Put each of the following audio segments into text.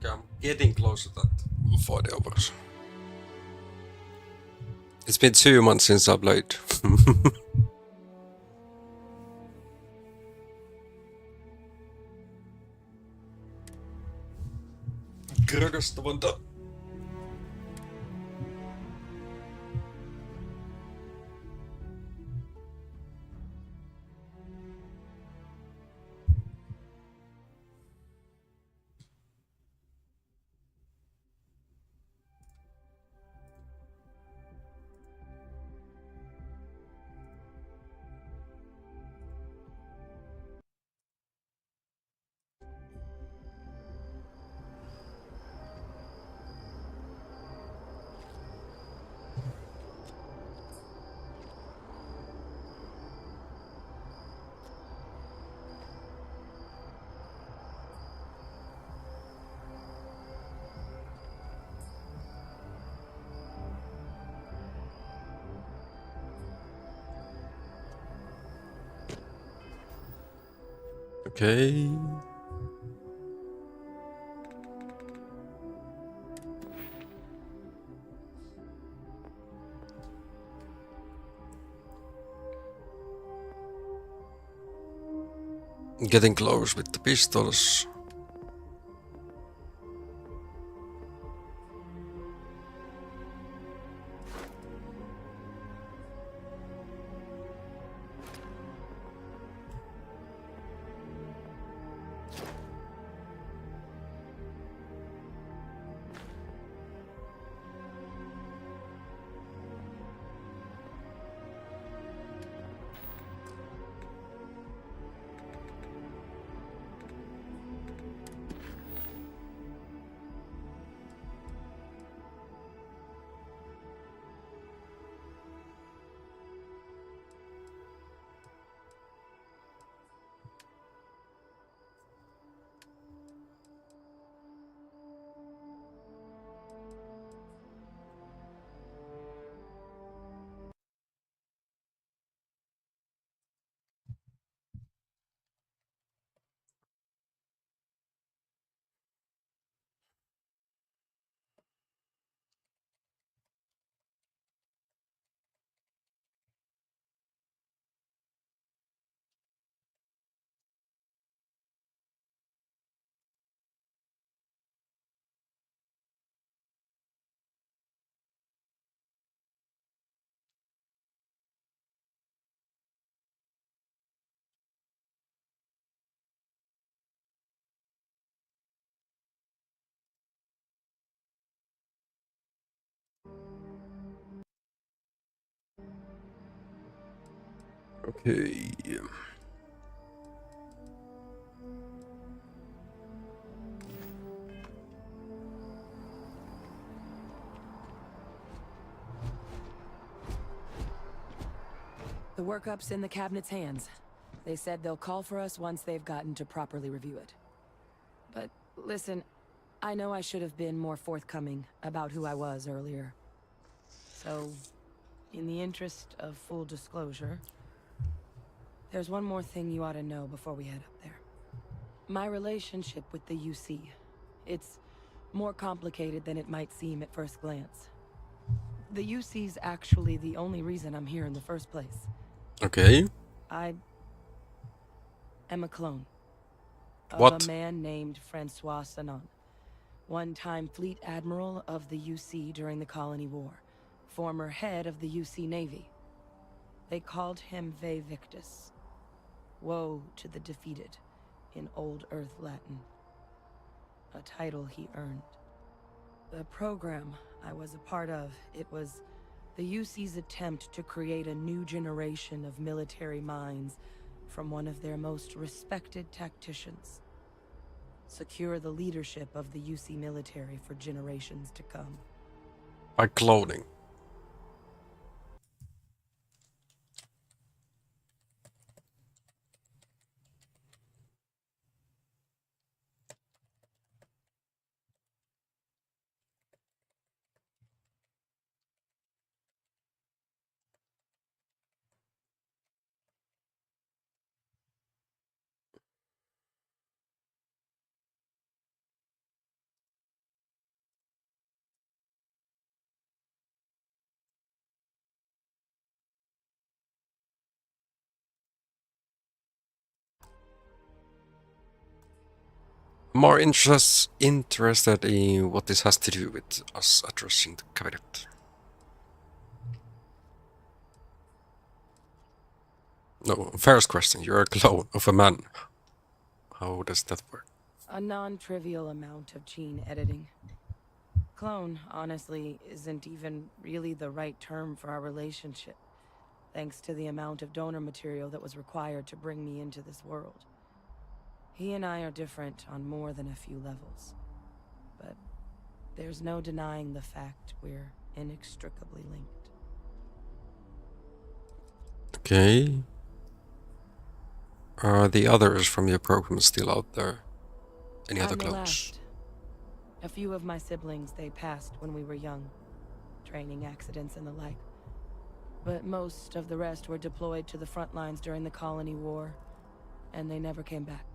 Okay, I'm getting close to that 40 hours. It's been 2 months since I played. Rakastavanta. Okay. Getting close with the pistols. Okay. The workup's in the cabinet's hands. They said they'll call for us once they've gotten to properly review it. But listen, I know I should have been more forthcoming about who I was earlier. So, in the interest of full disclosure, there's one more thing you ought to know before we head up there. My relationship with the UC. It's more complicated than it might seem at first glance. The UC's actually the only reason I'm here in the first place. Okay. I am a clone of What? a man named Francois Sanon, one-time fleet admiral of the UC during the Colony War, former head of the UC Navy. They called him Ve Victus. Woe to the defeated, in Old Earth Latin. A title he earned. The program I was a part of, it was the UC's attempt to create a new generation of military minds from one of their most respected tacticians. Secure the leadership of the UC military for generations to come. By cloning. more interested in what this has to do with us addressing the cabinet. No, first question. You're a clone of a man. How does that work? A non-trivial amount of gene editing. Clone, honestly, isn't even really the right term for our relationship, thanks to the amount of donor material that was required to bring me into this world. He and I are different on more than a few levels, but there's no denying the fact we're inextricably linked. Okay. Are the others from your program still out there? Any other I'm the clones? last. A few of my siblings, they passed when we were young. Training accidents and the like. But most of the rest were deployed to the front lines during the Colony War, and they never came back.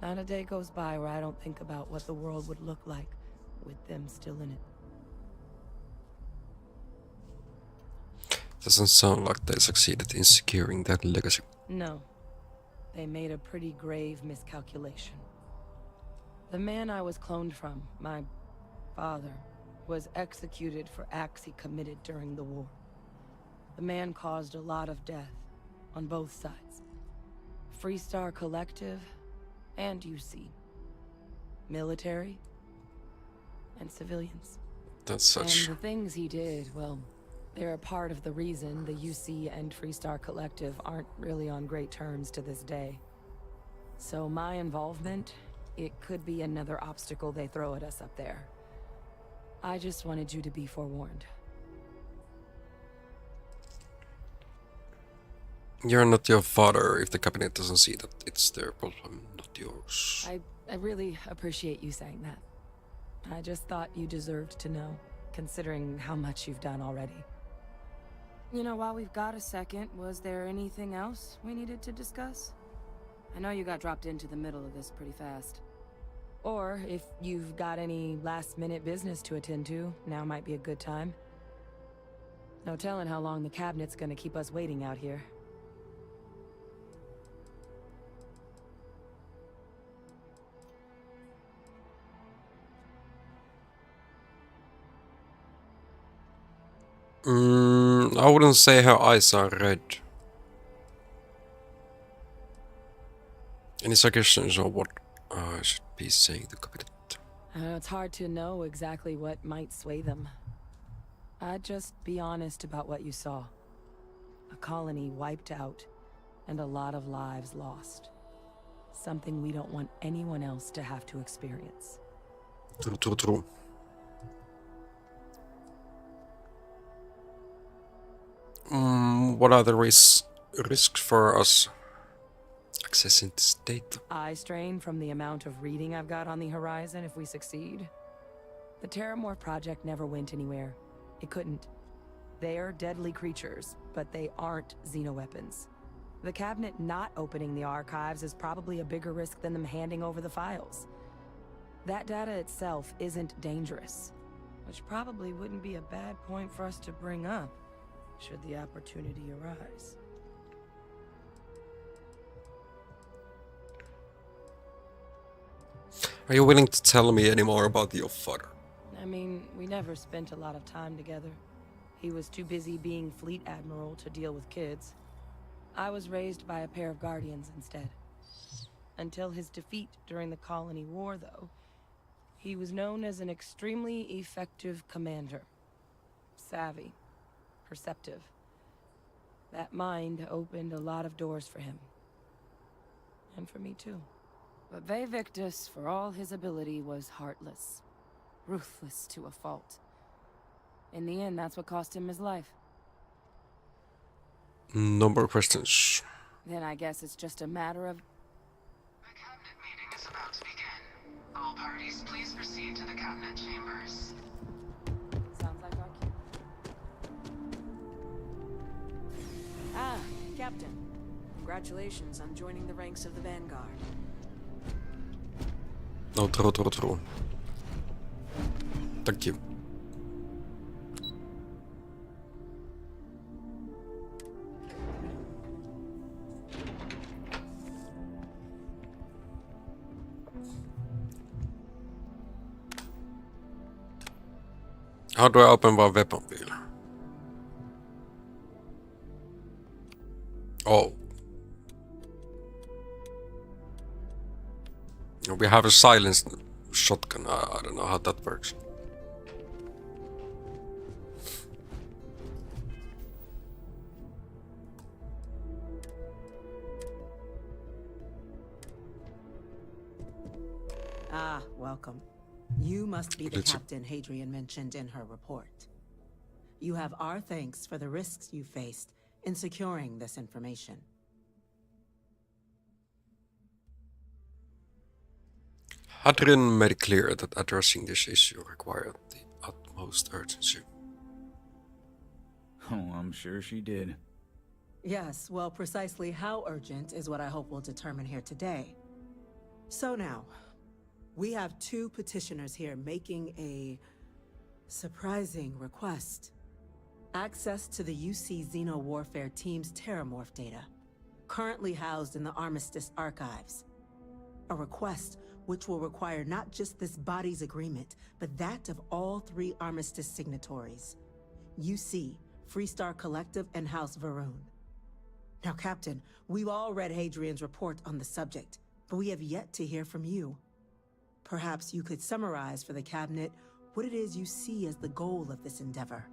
Not a day goes by where I don't think about what the world would look like with them still in it. Doesn't sound like they succeeded in securing that legacy. No. They made a pretty grave miscalculation. The man I was cloned from, my father, was executed for acts he committed during the war. The man caused a lot of death on both sides. Freestar Collective and UC. Military and civilians. That's such... And the things he did, well, they're a part of the reason the UC and Freestar Collective aren't really on great terms to this day. So my involvement, it could be another obstacle they throw at us up there. I just wanted you to be forewarned. You're not your father if the cabinet doesn't see that it's their problem, not yours. I really appreciate you saying that. I just thought you deserved to know, considering how much you've done already. You know, while we've got a second, was there anything else we needed to discuss? I know you got dropped into the middle of this pretty fast. Or if you've got any last-minute business to attend to, now might be a good time. No telling how long the cabinet's gonna keep us waiting out here. I wouldn't say her eyes are red. Any suggestions on what I should be saying to cabinet? It's hard to know exactly what might sway them. I'd just be honest about what you saw. A colony wiped out, and a lot of lives lost. Something we don't want anyone else to have to experience. True. What are the risks for us accessing this data? I strain from the amount of reading I've got on the horizon if we succeed. The Terramorph project never went anywhere. It couldn't. They're deadly creatures, but they aren't xenoweapons. The cabinet not opening the archives is probably a bigger risk than them handing over the files. That data itself isn't dangerous, which probably wouldn't be a bad point for us to bring up, should the opportunity arise. Are you willing to tell me any more about your father? I mean, we never spent a lot of time together. He was too busy being Fleet Admiral to deal with kids. I was raised by a pair of guardians instead. Until his defeat during the Colony War, though, he was known as an extremely effective commander. Savvy. Perceptive. That mind opened a lot of doors for him. And for me too. But Ve Victus, for all his ability, was heartless. Ruthless to a fault. In the end, that's what cost him his life. No more questions. Then I guess it's just a matter of... The cabinet meeting is about to begin. All parties, please proceed to the cabinet chambers. Sounds like our cue. Ah, Captain. Congratulations on joining the ranks of the Vanguard. No, true. Thank you. How do I open my weapon wheel? Oh. We have a silenced shotgun. I don't know how that works. Ah, welcome. You must be the Let's- captain Hadrian mentioned in her report. You have our thanks for the risks you faced in securing this information. Hadrian made it clear that addressing this issue required the utmost urgency. Oh, I'm sure she did. Yes, well, precisely how urgent is what I hope we'll determine here today. So now, we have two petitioners here making a surprising request. Access to the UC Xeno Warfare Team's Terramorph data, currently housed in the Armistice archives. A request which will require not just this body's agreement, but that of all three Armistice signatories. UC, Freestar Collective, and House Varun. Now, Captain, we've all read Hadrian's report on the subject, but we have yet to hear from you. Perhaps you could summarize for the Cabinet what it is you see as the goal of this endeavor.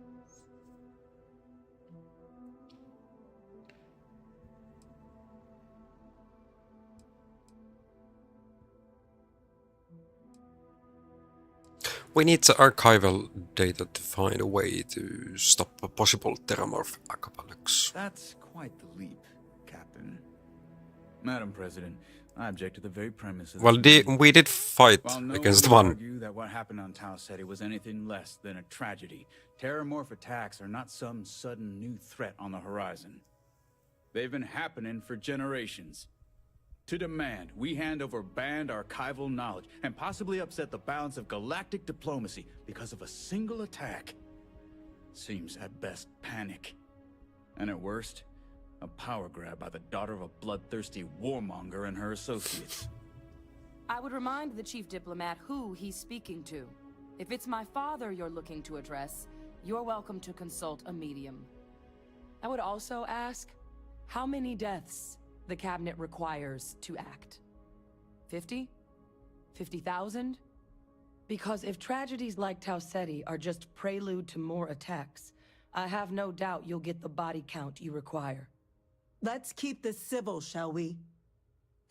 We need the archival data to find a way to stop a possible Terramorph apocalypse. That's quite the leap, Captain. Madam President, I object to the very premise of Well, this we did fight While no against one one. would argue that what happened on Tau Ceti was anything less than a tragedy, Terramorph attacks are not some sudden new threat on the horizon. They've been happening for generations. To demand we hand over banned archival knowledge and possibly upset the balance of galactic diplomacy because of a single attack seems at best panic. And at worst, a power grab by the daughter of a bloodthirsty warmonger and her associates. I would remind the chief diplomat who he's speaking to. If it's my father you're looking to address, you're welcome to consult a medium. I would also ask, how many deaths the Cabinet requires to act? 50? 50,000? Because if tragedies like Tau Ceti are just prelude to more attacks, I have no doubt you'll get the body count you require. Let's keep this civil, shall we?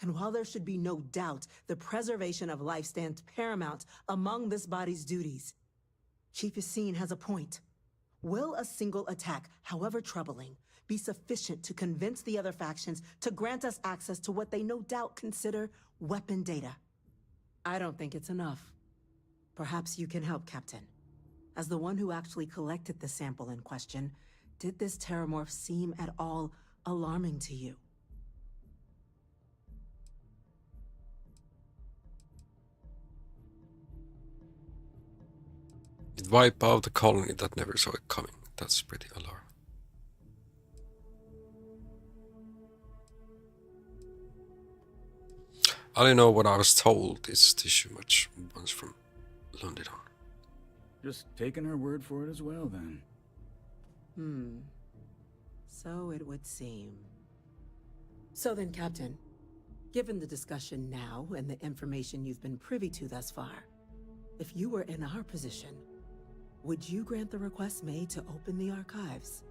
And while there should be no doubt the preservation of life stands paramount among this body's duties, Chief Yassine has a point. Will a single attack, however troubling, be sufficient to convince the other factions to grant us access to what they no doubt consider weapon data? I don't think it's enough. Perhaps you can help, Captain. As the one who actually collected the sample in question, did this Terramorph seem at all alarming to you? It wiped out the colony that never saw it coming. That's pretty alarming. I don't know what I was told. It's tissue much once from London. Just taking her word for it as well, then. So it would seem. So then, Captain, given the discussion now and the information you've been privy to thus far, if you were in our position, would you grant the request made to open the archives?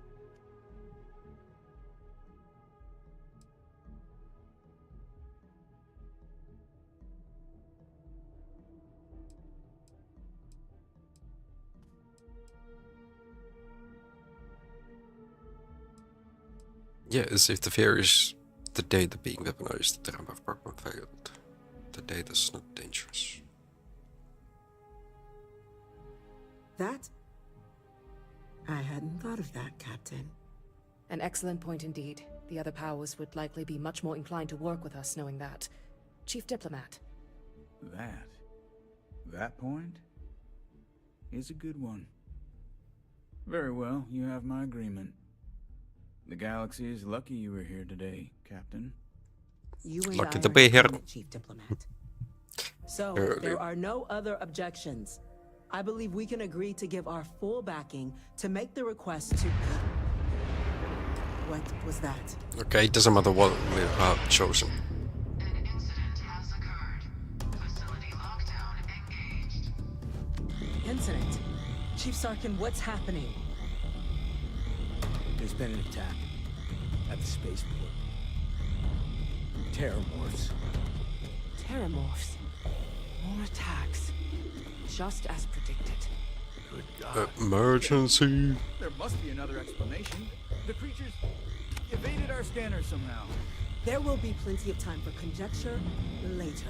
Yeah, as if the fear is the data being weaponized, the Terramorph program failed. The data is not dangerous. That? I hadn't thought of that, Captain. An excellent point indeed. The other powers would likely be much more inclined to work with us knowing that. Chief Diplomat. That point is a good one. Very well, you have my agreement. The galaxy is lucky you were here today, Captain. You and Lucky I to are be in here. agreement, Chief Diplomat. So, if Early. there are no other objections, I believe we can agree to give our full backing to make the request to... What was that? Okay, it doesn't matter what we have chosen. An incident has occurred. Facility lockdown engaged. Incident. Chief Sarkin, what's happening? There's been an attack at the spaceport. Terramorphs. Terramorphs. More attacks. Just as predicted. Good God. Emergency. There must be another explanation. The creatures evaded our scanner somehow. There will be plenty of time for conjecture later.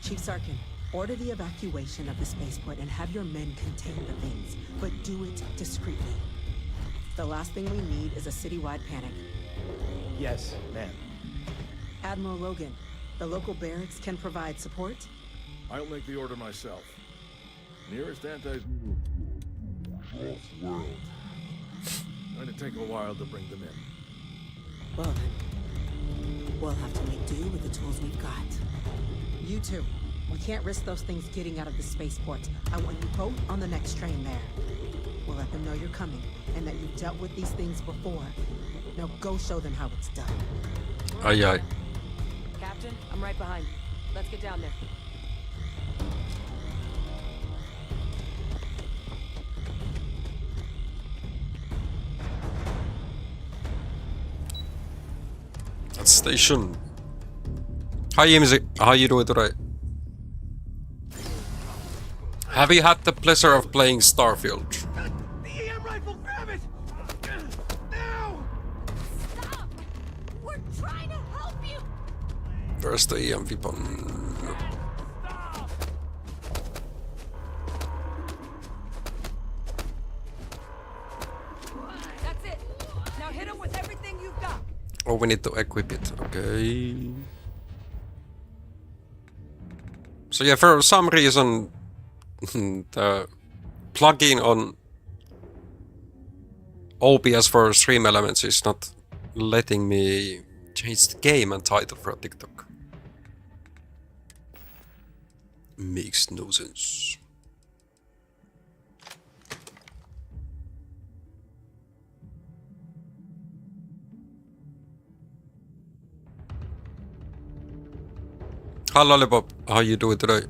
Chief Sarkin, order the evacuation of the spaceport and have your men contain the things, but do it discreetly. The last thing we need is a citywide panic. Yes, ma'am. Admiral Logan, the local barracks can provide support? I'll make the order myself. Nearest world. Going to take a while to bring them in. Well then, we'll have to make do with the tools we've got. You two, we can't risk those things getting out of the spaceport. I want you both on the next train there. We'll let them know you're coming and that you've dealt with these things before. Now go show them how it's done. Aye aye. Captain, I'm right behind you. Let's get down there. At station. Hi Imzi, how you doing today? Have you had the pleasure of playing Starfield? The EM rifle, grab it! Now! Stop! We're trying to help you! Where's the EM weapon? That's it. Now hit him with everything you've got. Oh, we need to equip it. Okay. So yeah, for some reason, the plugin on OBS for Stream Elements is not letting me change the game and title for TikTok. Makes no sense. Hi Lollipop, how you doing today?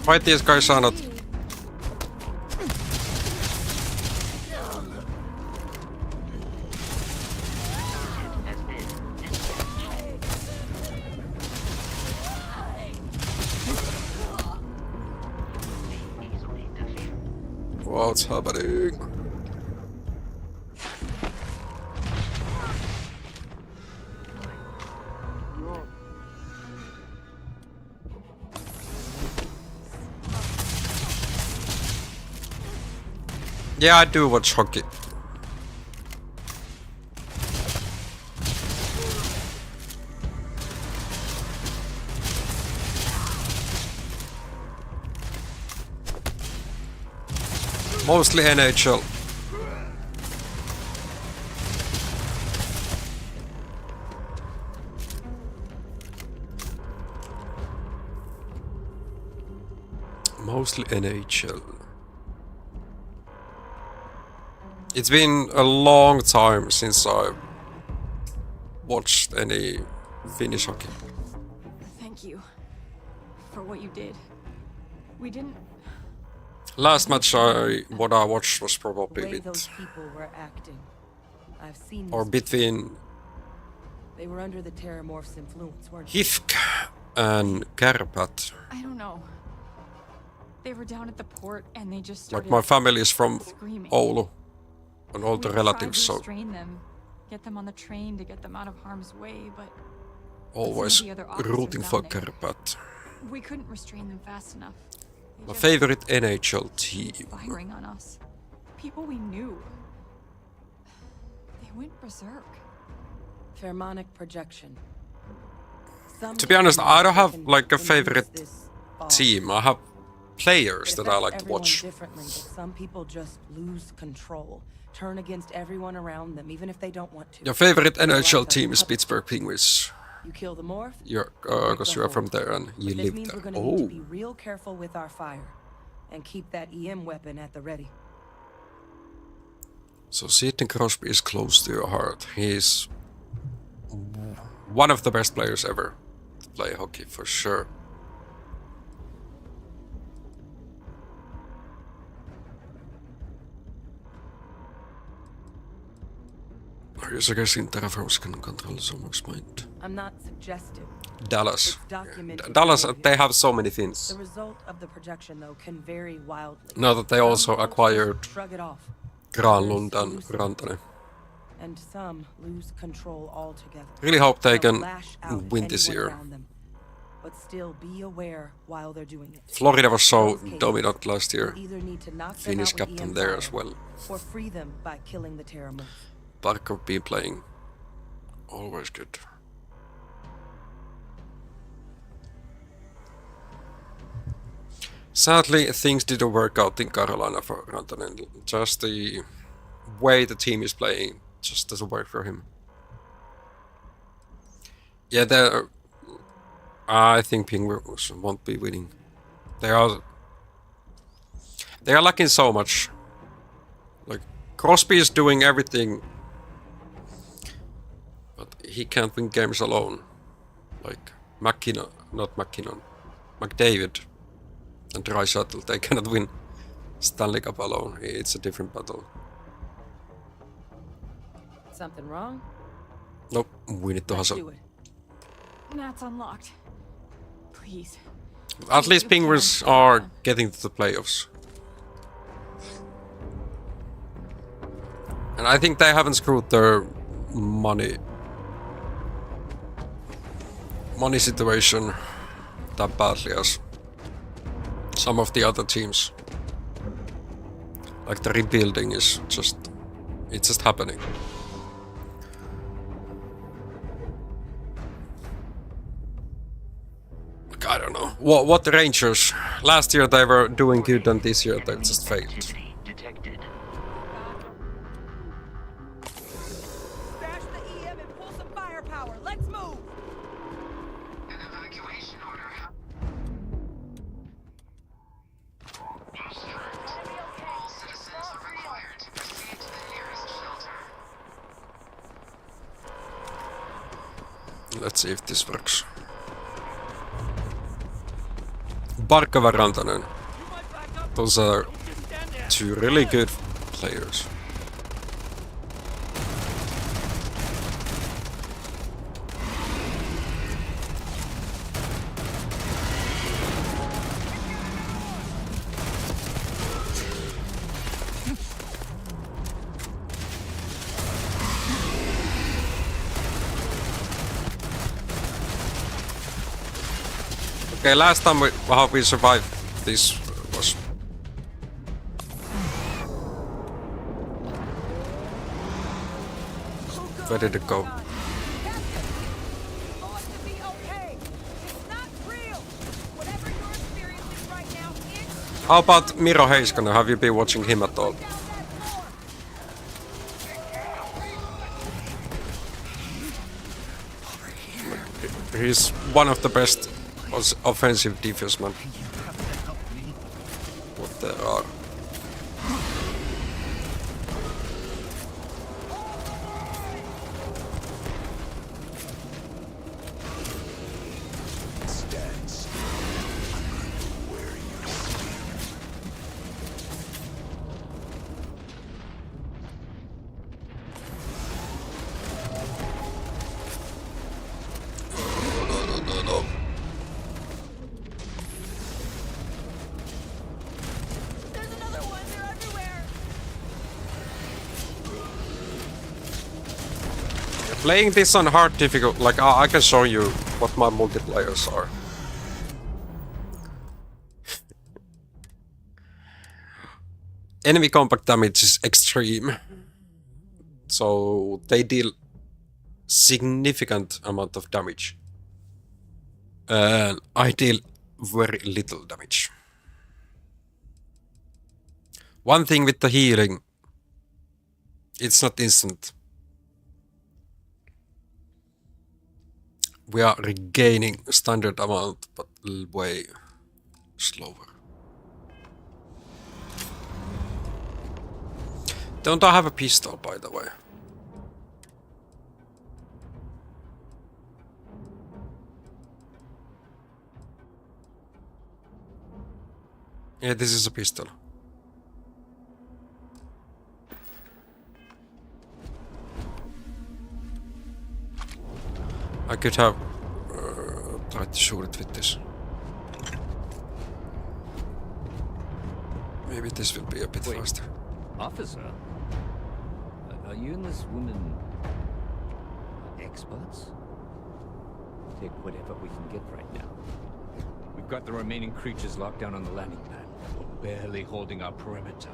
Fight these guys or not? What's happening? Yeah, I do watch hockey. Mostly NHL. Mostly NHL. It's been a long time since I watched any Finnish hockey. Thank you for what you did. We didn't... Last match what I watched was probably The way with, those people were acting. I've seen or this between They were under the Terramorph's influence, weren't they? Hifk and Kärpät. I don't know. They were down at the port and they just Like started my family is from screaming. Oulu and all the We relatives, tried to so restrain them, get them on the train to get them out of harm's way, but Always the other officers rooting down for there, Karpat. we couldn't restrain them fast enough. They My just favorite NHL team. firing on us. People we knew. They went berserk. Pheromonic projection. Some To be honest, I don't have can like a induce favorite this fog. team. I have players It that I affects like to everyone watch. differently, but some people just lose control, turn against everyone around them, even if they don't want to. Your favorite They're NHL like a team is puppet. Pittsburgh Penguins. You kill the morph. You're, break because the you are from hold. there and you But this live means there. we're gonna need to Oh, be real careful with our fire, and keep that EM weapon at the ready. so Sidney Crosby is close to your heart. He's one of the best players ever to play hockey, for sure. Are you suggesting terraforms can control someone's mind? I'm not suggestive. Dallas. It's documented Dallas, behavior. they have so many things. The result of the projection, though, can vary wildly. Now that they Some also folks acquired just shrug it off, Granlund and Rantanen. and some lose control altogether. Really hope they They'll can lash out at win this anyone year. around them, but still be aware while they're doing it. Florida was so Those cases, dominant last year. you'll either need to knock them Finnish out with captain EM there fire, as well. or free them by killing the Terramorph. Barkov been playing. Always good. Sadly, things didn't work out in Carolina for Rantanen. Just the way the team is playing just doesn't work for him. Yeah, I think Penguins won't be winning. They are lacking so much. Like Crosby is doing everything, but he can't win games alone. Like McDavid and Draisaitl, they cannot win Stanley Cup alone. It's a different battle. Something wrong? Nope, we need to Let's hustle. do it. That's unlocked. Please. At least Penguins are getting to the playoffs. And I think they haven't screwed their money situation that badly as some of the other teams. Like the rebuilding is just, it's just happening. Like, I don't know. What the Rangers? Last year they were doing good and this year they just failed. Detected. Bash the EM and pull some firepower. Let's move. An evacuation order. All citizens are required to proceed to the nearest shelter. Let's see if this works. Barkov and Rantanen. Those are two really good players. Okay, last time how we survived this was where did it go? How about Miro Heiskanen? Have you been watching him at all? He's one of the best offensive defensemen. What there are. There's Playing this on hard difficult, like I can show you what my multipliers are. Enemy compact damage is extreme, so they deal significant amount of damage, and I deal very little damage. One thing with the healing, it's not instant. We are regaining standard amount, but way slower. Don't I have a pistol, by the way? Yeah, this is a pistol. I could have tried to shoot it with this. Maybe this will be a bit faster. Officer? Are you and this woman experts? Take whatever we can get right now. We've got the remaining creatures locked down on the landing pad. We're barely holding our perimeter.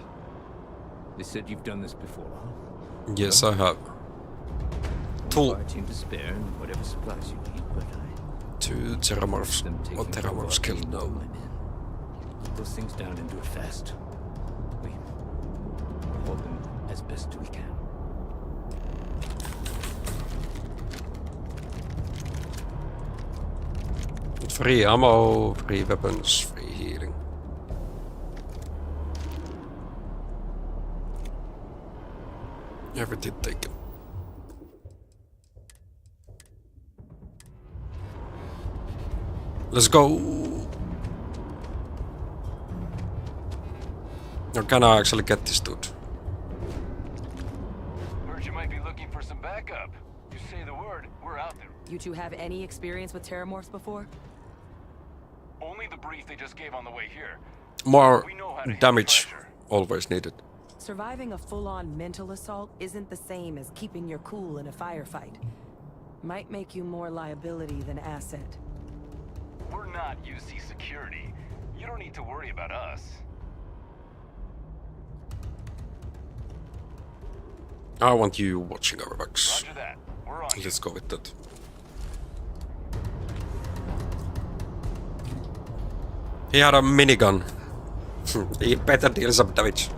They said you've done this before, huh? Yes, I have. Two team to spare and whatever supplies you need, but two Terramorphs or Terramorphs killed now. Keep those things down and do it fast. We hold them as best we can. Free ammo, free weapons, free healing. Everything taken. Let's go. Or can I actually get this dude? Heard you might be looking for some backup. You say the word, we're out there. You two have any experience with Terramorphs before? Only the brief they just gave on the way here. More We know how to handle damage pressure. always needed. Surviving a full-on mental assault isn't the same as keeping your cool in a firefight. Might make you more liability than asset. We're not UC security. You don't need to worry about us. I want you watching our backs. Roger that. We're on. Let's go with that. He had a minigun. He better deal some damage.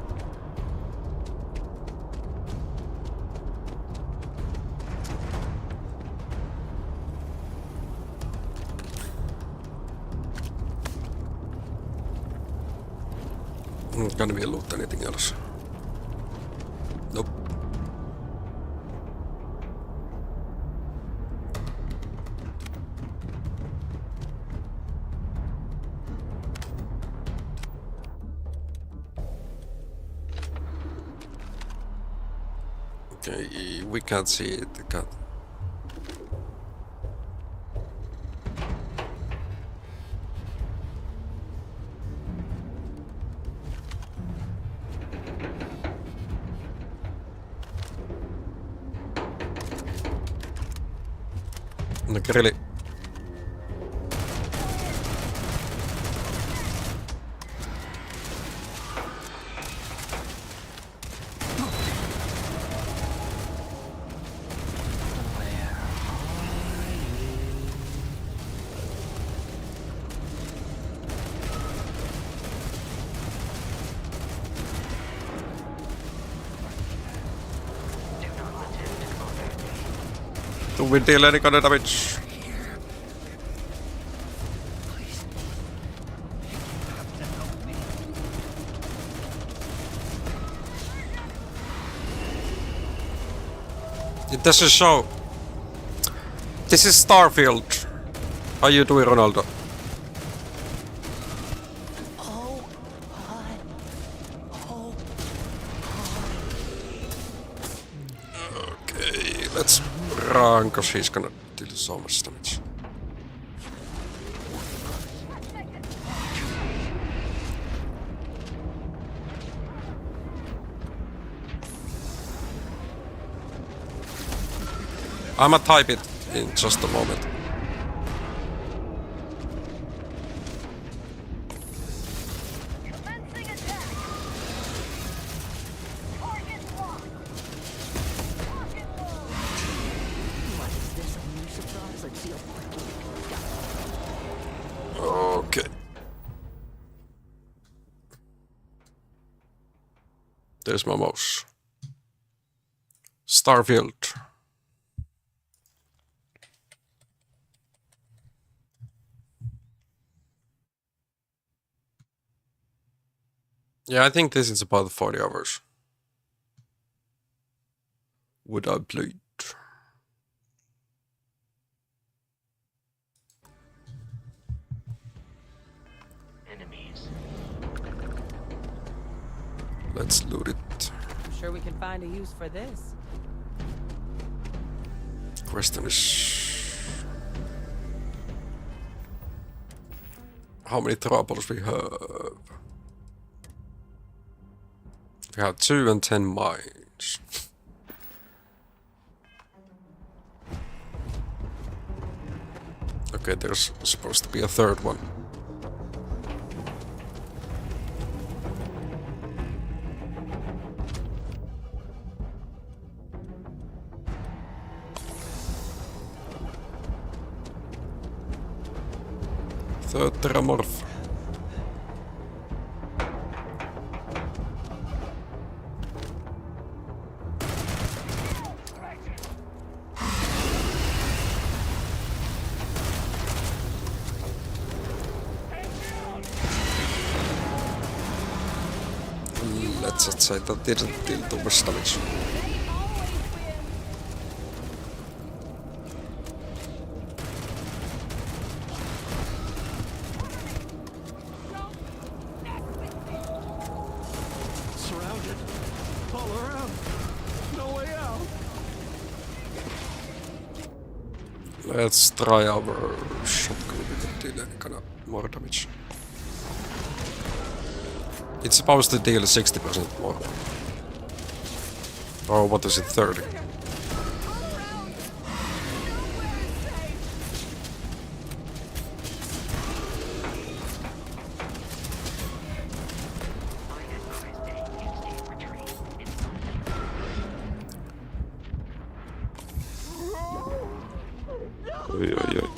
Can we loot anything else? Nope. Okay, we can't see it. We can't. Like really. Do we deal any kind of damage? It doesn't show. This is Starfield. How you doing, Ronaldo? Okay, let's run, cause he's gonna deal so much damage. I'ma type it in just a moment. Okay. There's my mouse. Starfield. Yeah, I think this is about 40 hours. Would I play it? Enemies. Let's loot it. I'm sure we can find a use for this. Question is how many troubles we have. We have 2 and 10 mines. Okay, there's supposed to be a third one. Third Terramorph. Let's just say that didn't deal too much damage. Surrounded. All around. No way out. Let's try our shotgun with it deal any kind of more damage. It's supposed to deal 60% more. Or what is it, 30? Oi, oi, oi.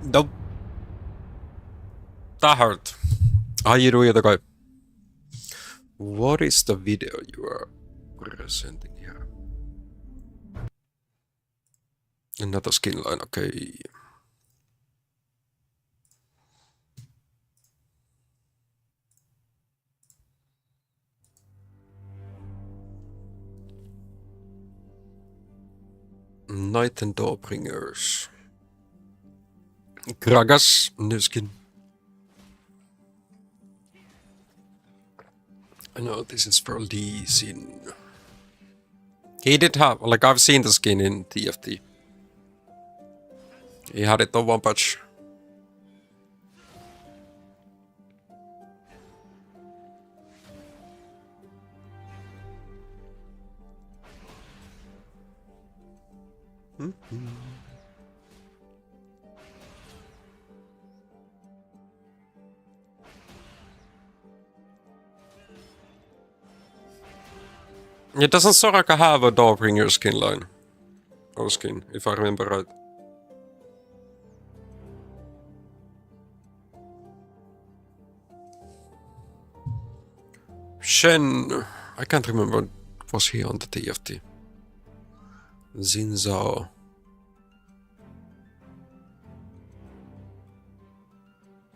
Nope. That hurt. How you doing, the guy? What is the video you are presenting here? Another skin line, okay. Night and Dawbringers. Gragas, new skin. I know this is for Lee Sin. He did have, like, I've seen the skin in TFT. He had it on one patch. It doesn't Soraka have a Dawbringer skin line? Or skin, if I remember right. Shen, I can't remember, was he on the TFT? Xin Zhao.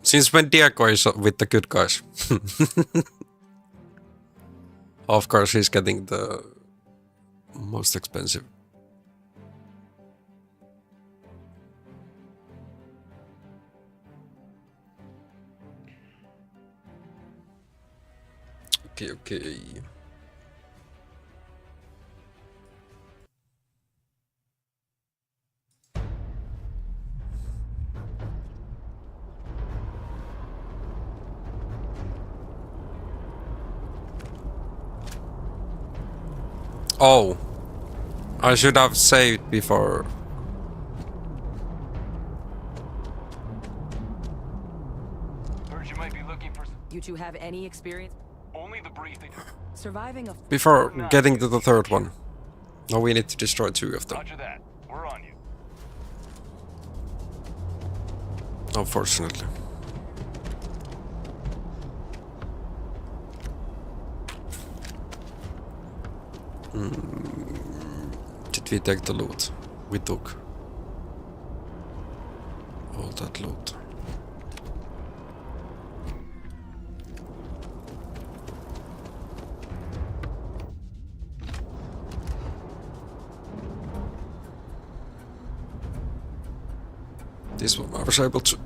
Since when Diego is with the good guys? Of course, he's getting the most expensive. Okay. Oh, I should have saved before. Heard you might be looking for You two have any experience only the briefing. surviving a Before getting to the third one. Now we need to destroy 2 of them. Roger that. We're on you. Unfortunately. Did we take the loot? We took all that loot. This one I was able to.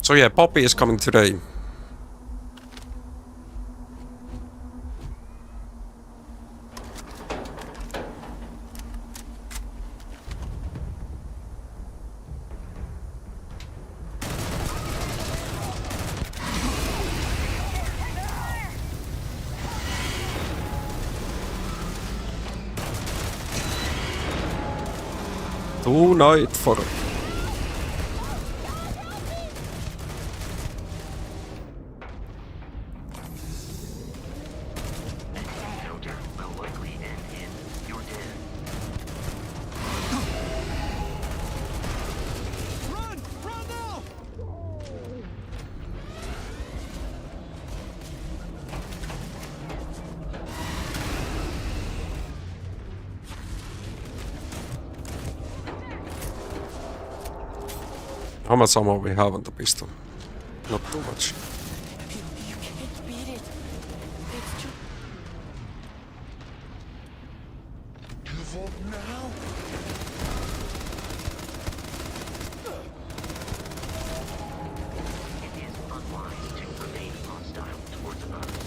So yeah, Poppy is coming today. Tonight for Filter will likely end in your death. Run! Run now! how much ammo we have on the pistol? Not too much. You can't beat it. It's too... Give up now? It is unwise to remain hostile towards others.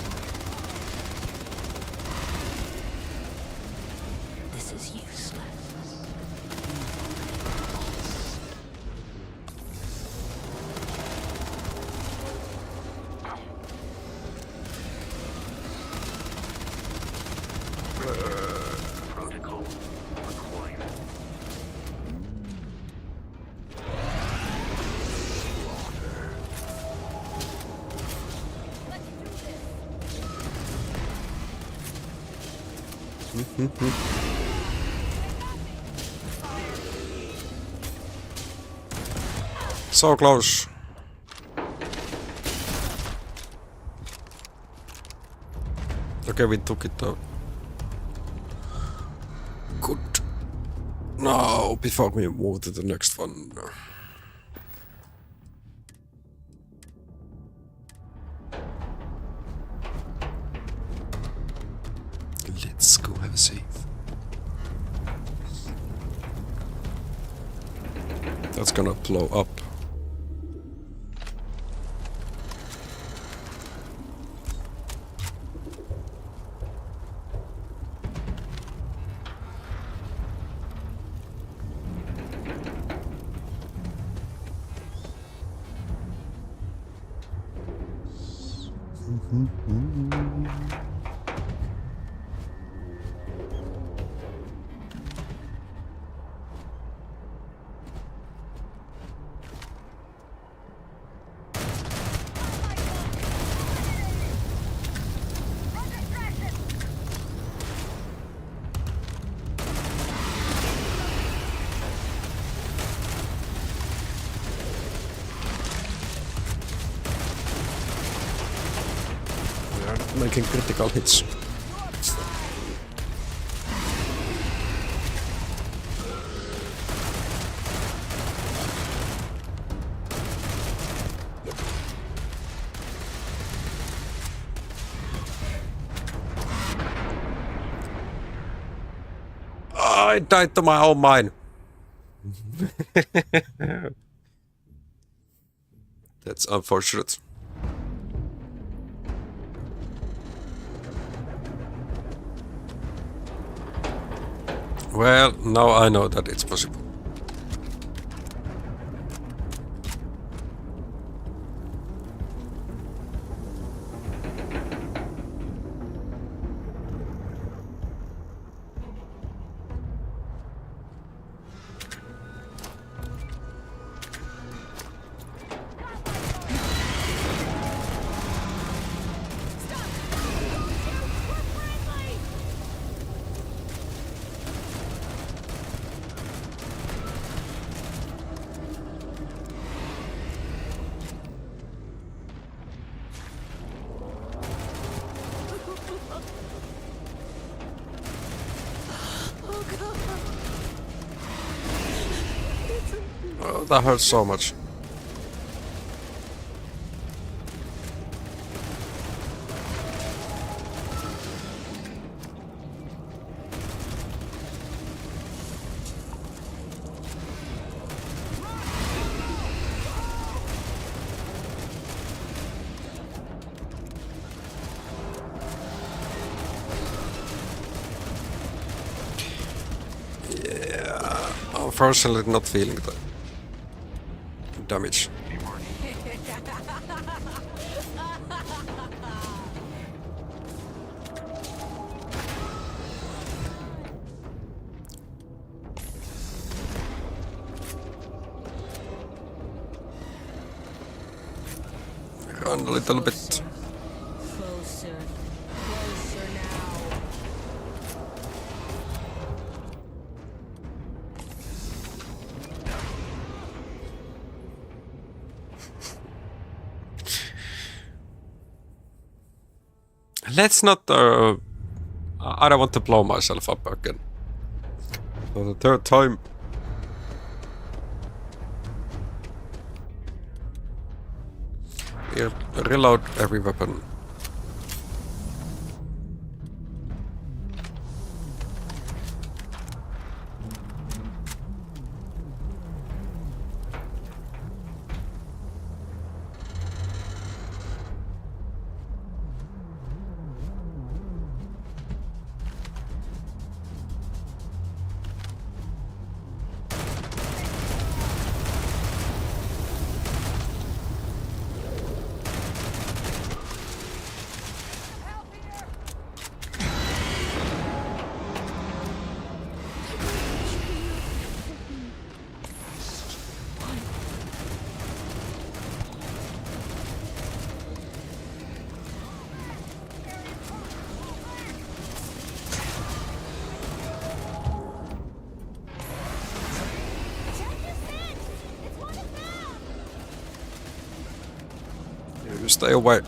This is useless. Protocol required. So close. Okay, we took it out. Good. Now, before we move to the next one. Let's go have a save. That's gonna blow up. Making critical hits. I died to my own mine. That's unfortunate. Well, now I know that it's possible. Oh, that hurts so much. Yeah, unfortunately not feeling the damage. Run a little bit. Closer. Closer now. Let's not. I don't want to blow myself up again. For the third time. Here, reload every weapon. You stay away.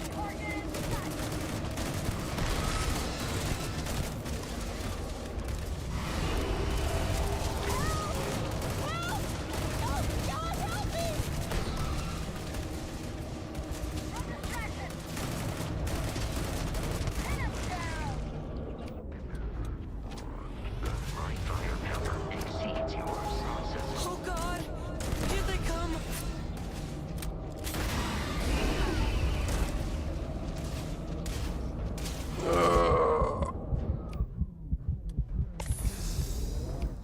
Oh God! Here they come!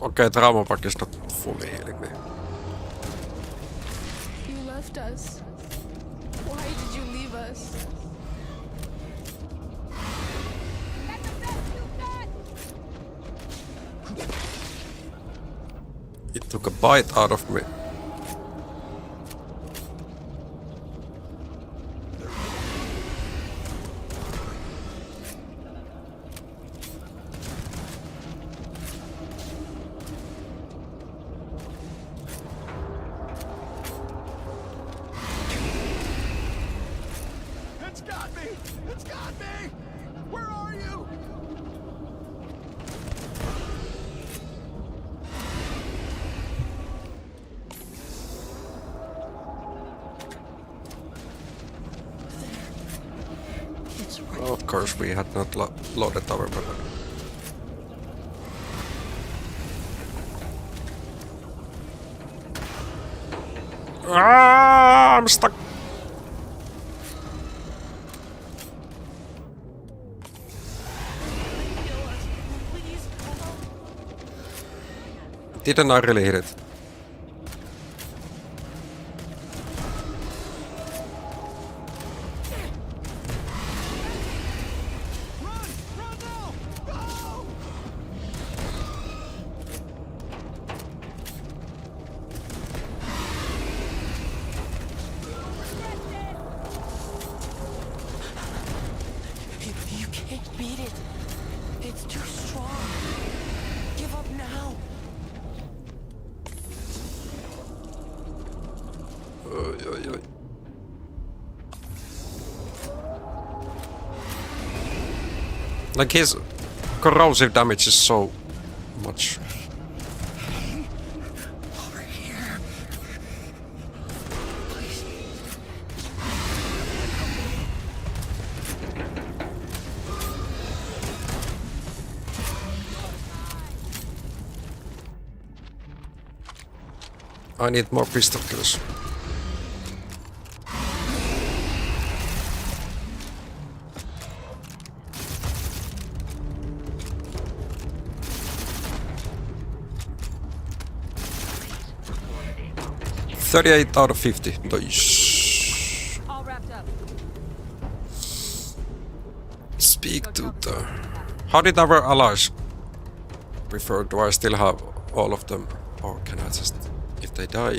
Okay, trauma pack is not fully healing me. You left us. Why did you leave us? It took a bite out of me. It's got me! It's got me! Where are you? Well, of course, we had not loaded our weapon. Ah, I'm stuck. Didn't I really hit it? You can't beat it. It's too strong. Give up now. Oi, oi, oi. Like his corrosive damage is so much. Over here. Please. I need more pistol kills. $38 out of 50. Nice. All wrapped up. Speak to the... How did our allies prefer? Do I still have all of them? Or can I just... If they die,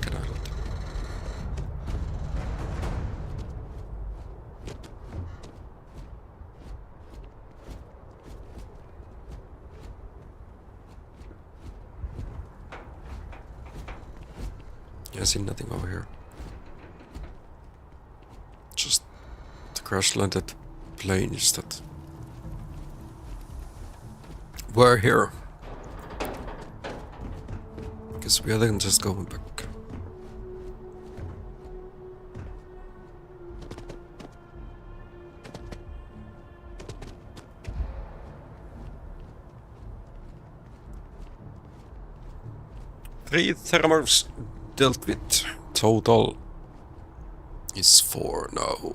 can I not? I see nothing over here. Just the crash landed planes that were here. Guess we are then just going back. Three thermals dealt with. Total is 4 now.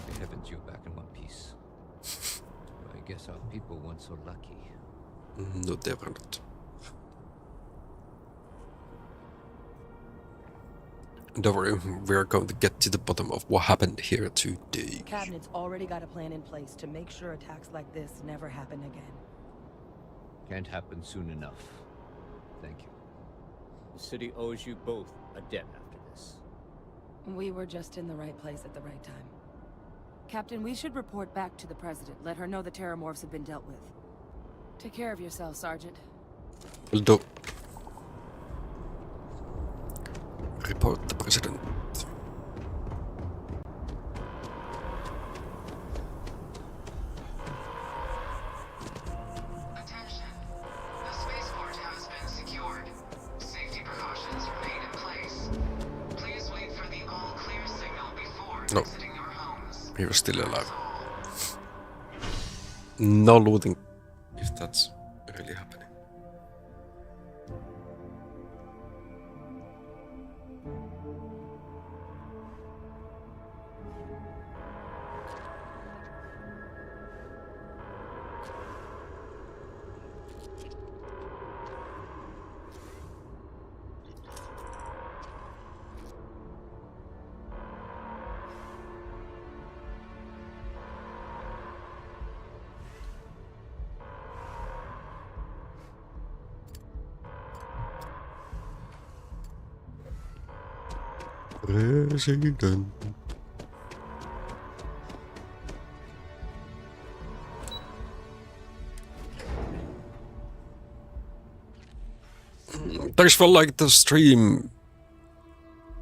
Thank heavens you're back in one piece. I guess our people weren't so lucky. No, they were not. Don't worry, we're going to get to the bottom of what happened here today. Cabinet's already got a plan in place to make sure attacks like this never happen again. Can't happen soon enough. Thank you. The city owes you both a debt after this. We were just in the right place at the right time. Captain, we should report back to the President. Let her know the Terramorphs have been dealt with. Take care of yourself, Sergeant. Will do. Report the President. Attention. The spaceport has been secured. Safety precautions remain in place. Please wait for the all-clear signal before exiting your homes. You're still alive. No looting, if that's really happening. President. Thanks for like the stream,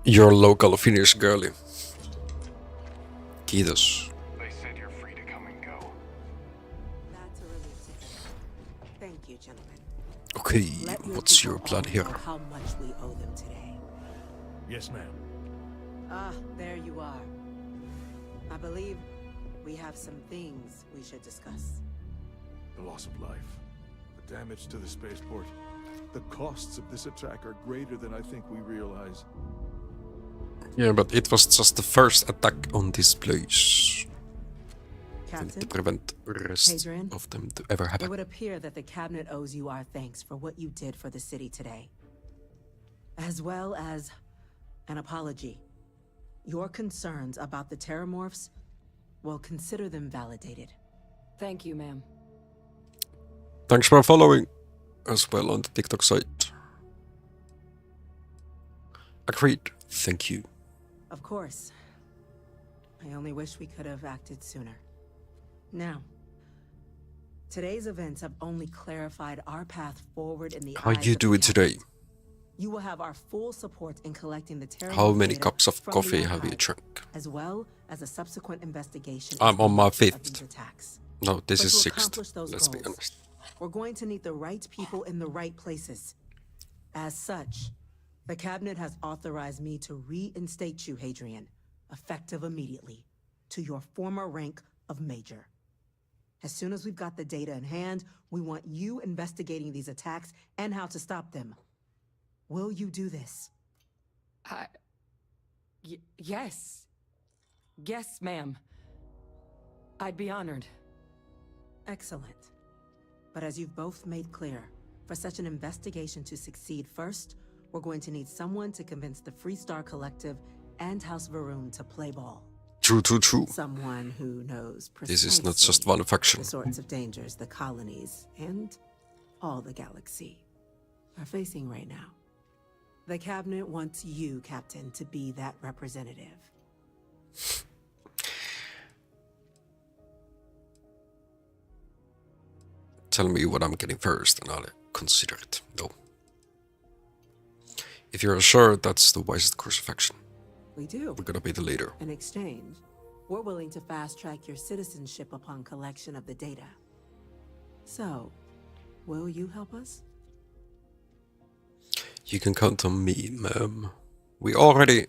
your local Finnish girlie. Kiitos. They said you're free to come and go. That's a relief to hear. Thank you, gentlemen. Okay, Let what's your people plan all here? know how much we owe them today. Yes, ma'am. Ah, there you are. I believe we have some things we should discuss. The loss of life, the damage to the spaceport. The costs of this attack are greater than I think we realize. Yeah, but it was just the first attack on this place. We need to Captain, prevent the rest Hadrian, of them to ever it happen. would appear that the cabinet owes you our thanks for what you did for the city today. As well as an apology. Your concerns about the Terramorphs, well, consider them validated. Thank you, ma'am. Thanks for following as well on the TikTok site. Agreed. Thank you. Of course. I only wish we could have acted sooner. Now, today's events have only clarified our path forward in the How eyes you of the doing Captain. today? You will have our full support in collecting the Terramorph How many data cups of from the coffee have you archives, drunk? as well as a subsequent investigation I'm into on my the motives of 5th. these attacks. No, this But is to 6th. accomplish those Let's be goals, honest. we're going to need the right people in the right places. As such, the cabinet has authorized me to reinstate you, Hadrian, effective immediately, to your former rank of Major. As soon as we've got the data in hand, we want you investigating these attacks and how to stop them. Will you do this? Yes. Yes, ma'am. I'd be honored. Excellent. But as you've both made clear, for such an investigation to succeed first, we're going to need someone to convince the Freestar Collective and House Varun to play ball. True, true, true. Someone who knows This is not just precisely one faction. the sorts of dangers the colonies and all the galaxy are facing right now. The cabinet wants you, Captain, to be that representative. Tell me what I'm getting first and I'll consider it. No. If you're sure that's the wisest course of action, We do. we're gonna be the leader. In exchange, we're willing to fast-track your citizenship upon collection of the data. So, will you help us? You can count on me, ma'am. We already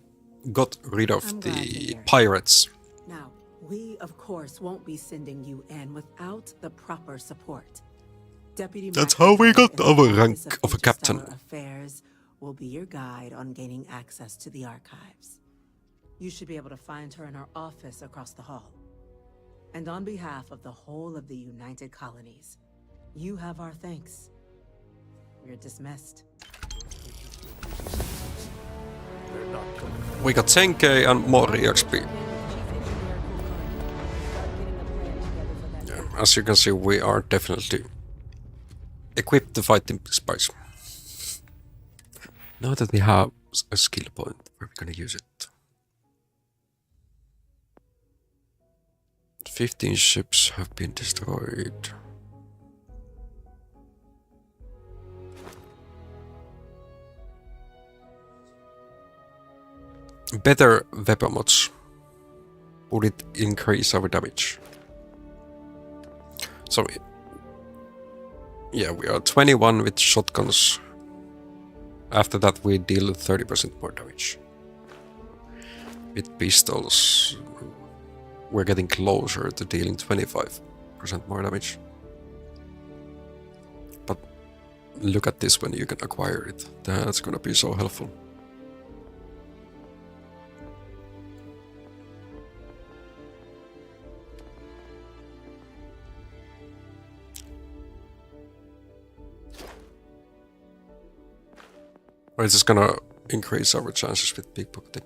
got rid of I'm glad to the hear it. pirates. Now, we, of course, won't be sending you in without the proper support. Deputy That's Mac how we got in the our Office rank of a Interstellar captain. Affairs will be your guide on gaining access to the archives. You should be able to find her in her office across the hall. And on behalf of the whole of the United Colonies, you have our thanks. You're dismissed. We got 10k and more EXP. Yeah, as you can see, we are definitely equipped to fight in space. Now that we have a skill point, where we're gonna use it. 15 ships have been destroyed. Better weapon mods. Would it increase our damage? So, yeah, we are 21 with shotguns. After that, we deal 30% more damage. With pistols, we're getting closer to dealing 25% more damage. But look at this when you can acquire it. That's gonna be so helpful. Or it's just gonna increase our chances with pickpocketing.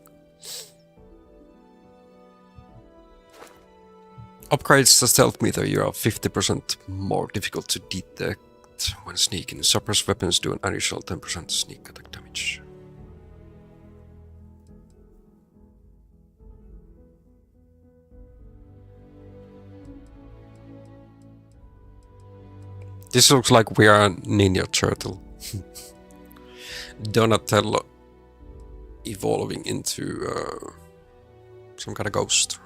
Upgrades the stealth meter. You are 50% more difficult to detect when sneaking. Suppressed weapons do an additional 10% sneak attack damage. This looks like we are a Ninja Turtle. Donatello evolving into some kind of ghost.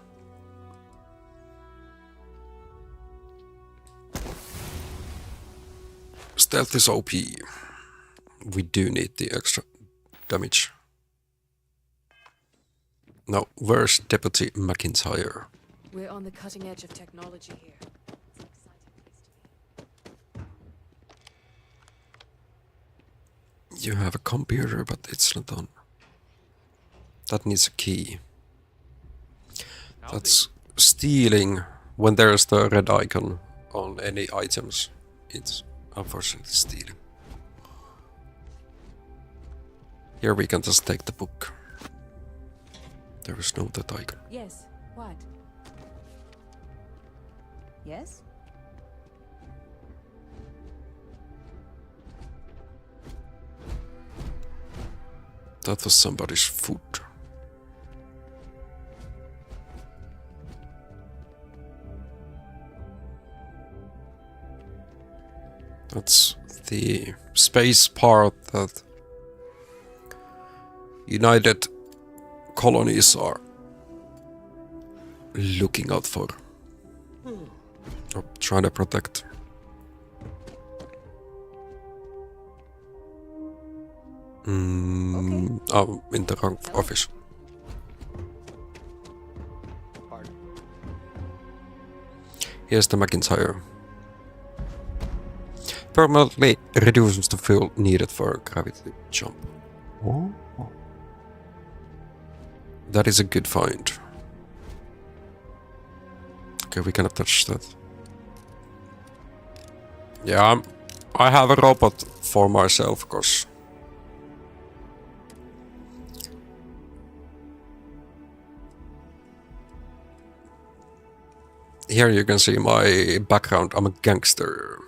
Stealth is OP. We do need the extra damage. Now, where's Deputy McIntyre? We're on the cutting edge of technology here. You have a computer, but it's not on. That needs a key. That's stealing. When there's the red icon on any items, it's unfortunately stealing. Here we can just take the book. There is no that icon. Yes, what? Yes? That was somebody's food. That's the space part that United colonies are looking out for. Or trying to protect. Oh, in the wrong office. Here's the McIntyre. Permanently reduces the fuel needed for a gravity jump. Oh. That is a good find. Okay, we cannot touch that. Yeah, I have a robot for myself, cause here you can see my background. I'm a gangster.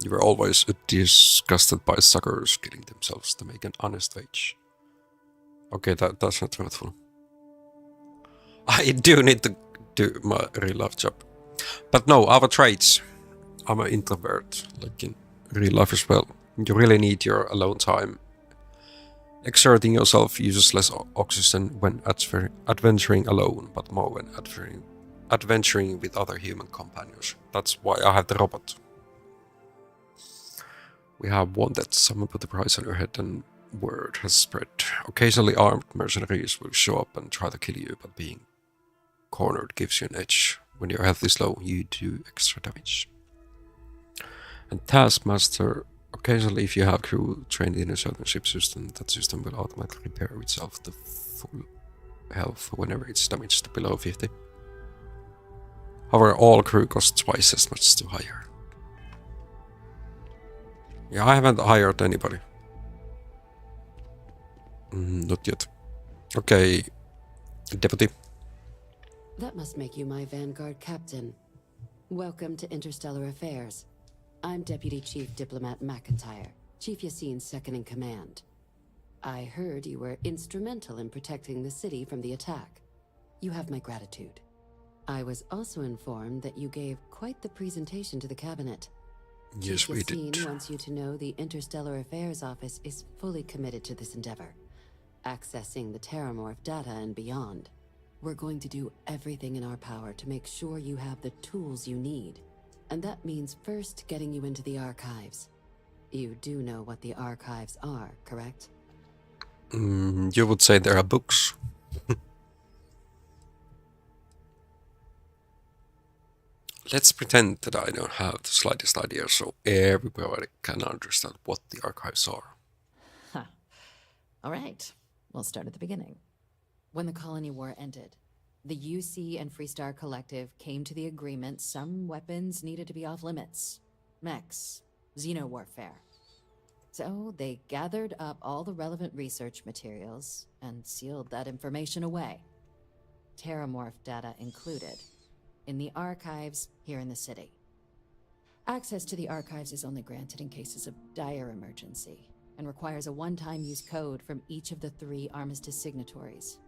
You were always disgusted by suckers killing themselves to make an honest wage. Okay, that's not truthful. I do need to do my real life job. But no, our traits. I'm an introvert, like in real life as well. You really need your alone time. Exerting yourself uses less oxygen when adventuring alone, but more when adventuring with other human companions. That's why I have the robot. We have one that someone put a price on your head and word has spread. Occasionally armed mercenaries will show up and try to kill you, but being cornered gives you an edge. When your health is low, you do extra damage. And Taskmaster, occasionally if you have crew trained in a certain ship system, that system will automatically repair itself to full health whenever it's damaged to below 50. However, all crew cost twice as much to hire. Yeah, I haven't hired anybody. Not yet. Okay, Deputy. That must make you my Vanguard captain. Welcome to Interstellar Affairs. I'm Deputy Chief Diplomat McIntyre, Chief Yassine's second-in-command. I heard you were instrumental in protecting the city from the attack. You have my gratitude. I was also informed that you gave quite the presentation to the cabinet. Yes, Chief we Yassine did. wants you to know the Interstellar Affairs Office is fully committed to this endeavor, accessing the Terramorph data and beyond. We're going to do everything in our power to make sure you have the tools you need. And that means first getting you into the archives. You do know what the archives are, correct? You would say there are books. Let's pretend that I don't have the slightest idea, so everybody can understand what the archives are. Huh. All right, we'll start at the beginning. When the Colony War ended, the UC and Freestar Collective came to the agreement some weapons needed to be off limits. Mechs, xeno-warfare. So they gathered up all the relevant research materials and sealed that information away. Terramorph data included, in the archives here in the city. Access to the archives is only granted in cases of dire emergency and requires a one-time use code from each of the 3 Armistice signatories.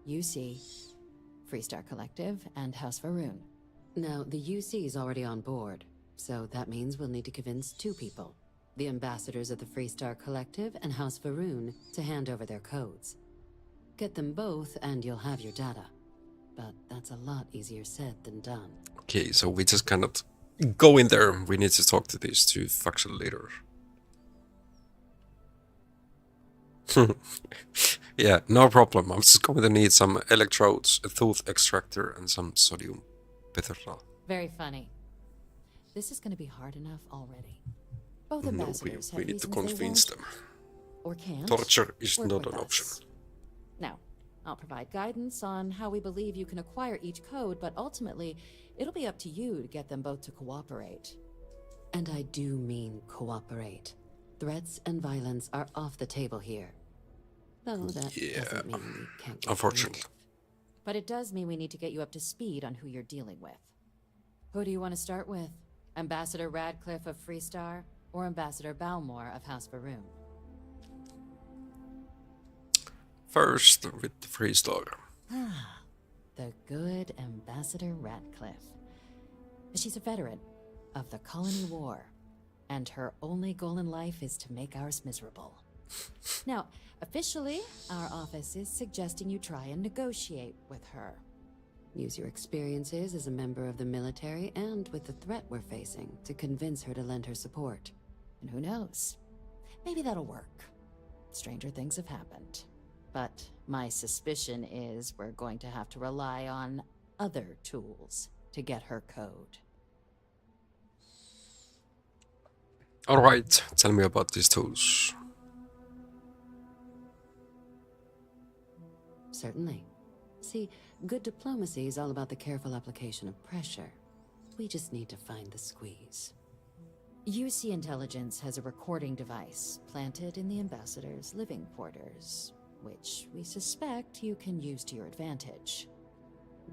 UC, Freestar Collective, and House Va'ruun. Now, the UC is already on board, so that means we'll need to convince 2 people. The ambassadors of the Freestar Collective and House Va'ruun to hand over their codes. Get them both and you'll have your data. But that's a lot easier said than done. Okay, so we just cannot go in there. We need to talk to these 2 faction leaders. Yeah, no problem. I'm just going to need some electrodes, a tooth extractor, and some sodium petrodol. Very funny. This is going to be hard enough already. Both No, ambassadors we have need to reasons they convince won't them. or can't Torture is work not with an us. option. Now, I'll provide guidance on how we believe you can acquire each code, but ultimately, it'll be up to you to get them both to cooperate. And I do mean cooperate. Threats and violence are off the table here. Though that doesn't mean we can't get unfortunately. creative. But it does mean we need to get you up to speed on who you're dealing with. Who do you want to start with? Ambassador Radcliffe of Freestar, or Ambassador Balmore of House Varun? First, with the Freestar. The good Ambassador Radcliffe. She's a veteran of the Colony War, and her only goal in life is to make ours miserable. Now, officially, our office is suggesting you try and negotiate with her. Use your experiences as a member of the military and with the threat we're facing to convince her to lend her support. And who knows? Maybe that'll work. Stranger things have happened. But my suspicion is we're going to have to rely on other tools to get her code. Alright, tell me about these tools. Certainly. See, good diplomacy is all about the careful application of pressure. We just need to find the squeeze. UC Intelligence has a recording device planted in the Ambassador's living quarters, which we suspect you can use to your advantage.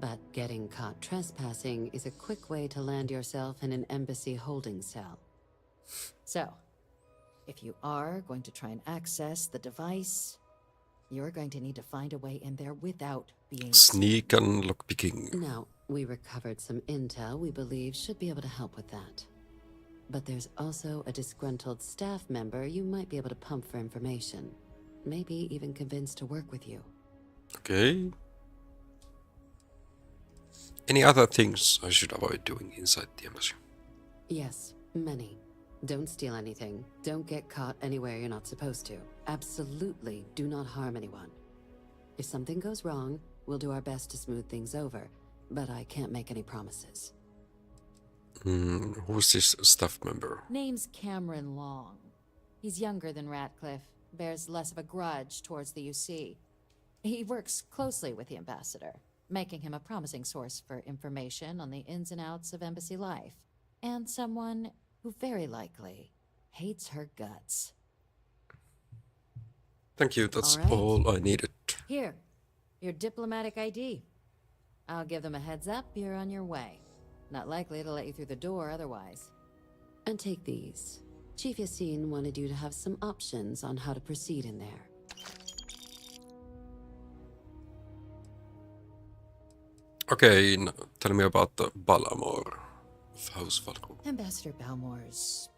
But getting caught trespassing is a quick way to land yourself in an embassy holding cell. So, if you are going to try and access the device, you're going to need to find a way in there without being... Sneak and lockpicking. Now, we recovered some intel we believe should be able to help with that. But there's also a disgruntled staff member you might be able to pump for information. Maybe even convince to work with you. Okay. Any other things I should avoid doing inside the embassy? Yes, many. Don't steal anything. Don't get caught anywhere you're not supposed to. Absolutely do not harm anyone. If something goes wrong, we'll do our best to smooth things over, but I can't make any promises. Who's this staff member? Name's Cameron Long. He's younger than Radcliffe, bears less of a grudge towards the UC. He works closely with the Ambassador, making him a promising source for information on the ins and outs of embassy life, and someone who very likely hates her guts. Thank you, that's All right. all I needed. Here, your diplomatic ID. I'll give them a heads up you're on your way. Not likely to let you through the door otherwise. And take these. Chief Yassine wanted you to have some options on how to proceed in there. Okay, now tell me about the Balmore of House Valkyrie. Ambassador Balmore's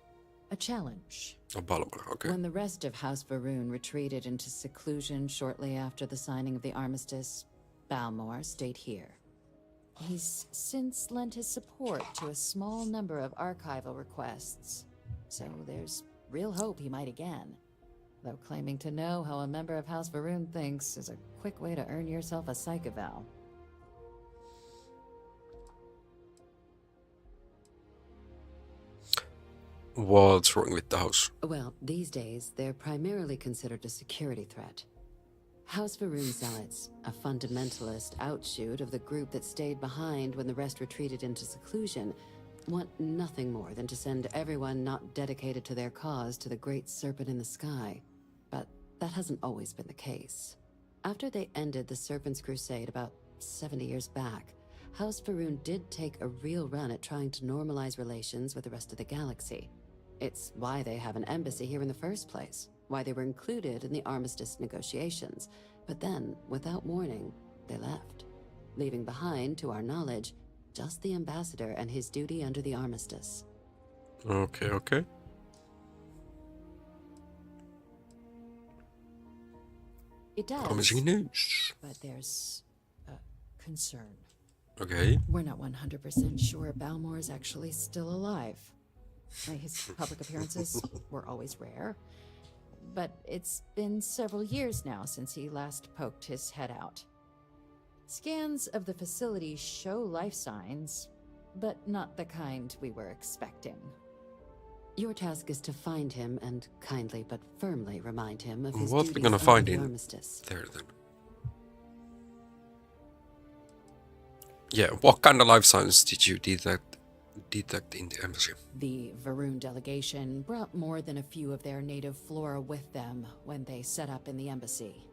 a challenge. Oh, Balmore, okay. When the rest of House Varun retreated into seclusion shortly after the signing of the armistice, Balmore stayed here. He's since lent his support to a small number of archival requests, so there's real hope he might again. Though claiming to know how a member of House Varun thinks is a quick way to earn yourself a psych eval. What's wrong with the house? Well, these days, they're primarily considered a security threat. House Varun Zealots, a fundamentalist outshoot of the group that stayed behind when the rest retreated into seclusion, want nothing more than to send everyone not dedicated to their cause to the Great Serpent in the Sky. But that hasn't always been the case. After they ended the Serpent's Crusade about 70 years back, House Varun did take a real run at trying to normalize relations with the rest of the galaxy. It's why they have an embassy here in the first place, why they were included in the armistice negotiations. But then, without warning, they left, leaving behind, to our knowledge, just the ambassador and his duty under the armistice. Okay, okay. It does. Promising news. But there's a concern. Okay. We're not 100% sure Balmore's actually still alive. His public appearances were always rare, but it's been several years now since he last poked his head out. Scans of the facility show life signs, but not the kind we were expecting. Your task is to find him and kindly but firmly remind him of his What duties we gonna under find the in armistice. there then? Yeah, what kind of life signs did you detect in the embassy? The Varun delegation brought more than a few of their native flora with them when they set up in the embassy.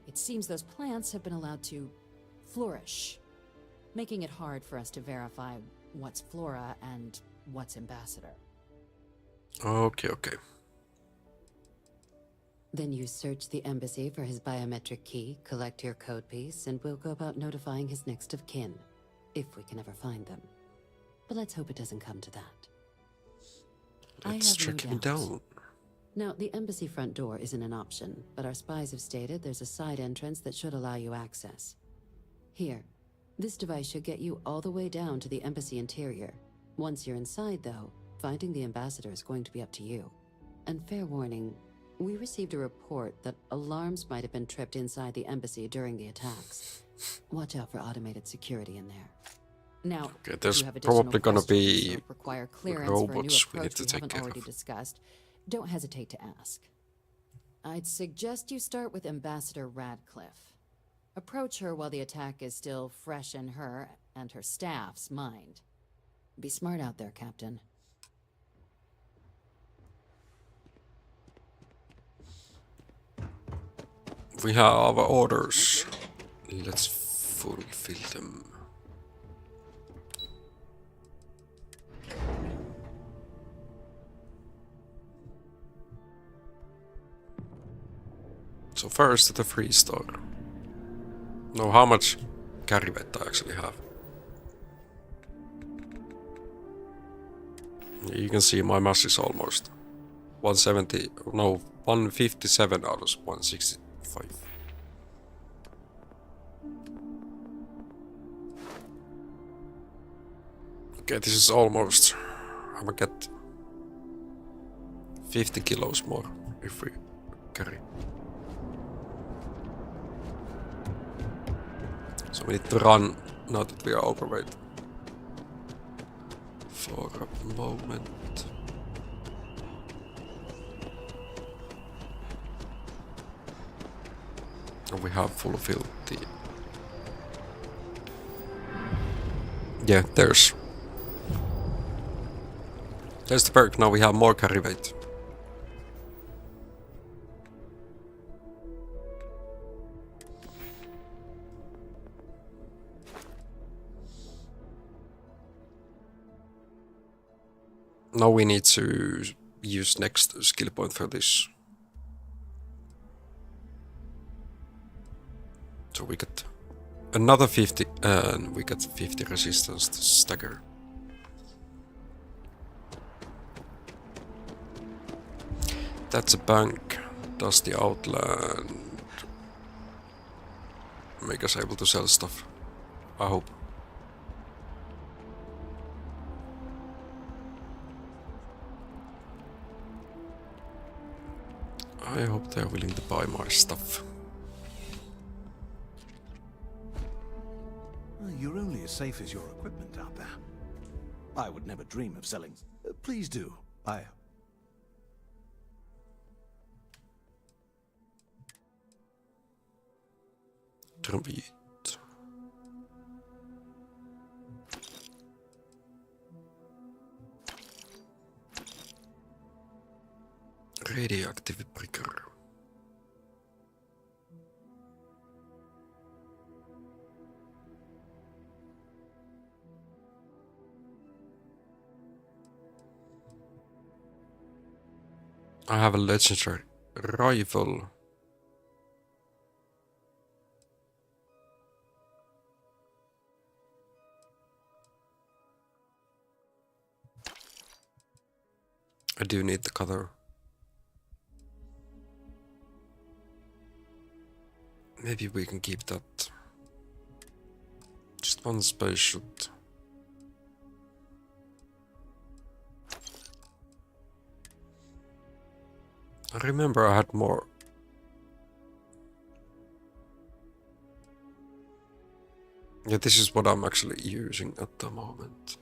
It seems those plants have been allowed to flourish, making it hard for us to verify what's flora and what's ambassador. Okay, okay. Then you search the embassy for his biometric key, collect your code piece, and we'll go about notifying his next of kin, if we can ever find them. But let's hope it doesn't come to that. Let's track him down. Now, the embassy front door isn't an option, but our spies have stated there's a side entrance that should allow you access. Here, this device should get you all the way down to the embassy interior. Once you're inside, though, finding the ambassador is going to be up to you. And fair warning, we received a report that alarms might have been tripped inside the embassy during the attacks. Watch out for automated security in there. Now, okay, there's if you have additional probably gonna be questions or require clearance for a new robots we need approach to we take haven't care already of. discussed, don't hesitate to ask. I'd suggest you start with Ambassador Radcliffe. Approach her while the attack is still fresh in her and her staff's mind. Be smart out there, Captain. We have our orders. Let's fulfill them. So first the Freestar. Know how much Carrivet I actually have. You can see my mass is almost 170, no, 157 out of 165. Okay, this is almost, I'm gonna get 50 kilos more if we carry. So we need to run now that we are overweight. For a moment. And we have fulfilled the... Yeah, there's the perk. Now we have more carry weight. Now we need to use next skill point for this. So we get another 50 and we get 50 resistance to stagger. That's a bank. Does the outland make us able to sell stuff? I hope. I hope they're willing to buy my stuff. You're only as safe as your equipment out there. I would never dream of selling. Please do. Trumpet. Radioactive pricker. I have a legendary rifle. I do need the color. Maybe we can keep that. Just one space should. I remember I had more. Yeah, this is what I'm actually using at the moment.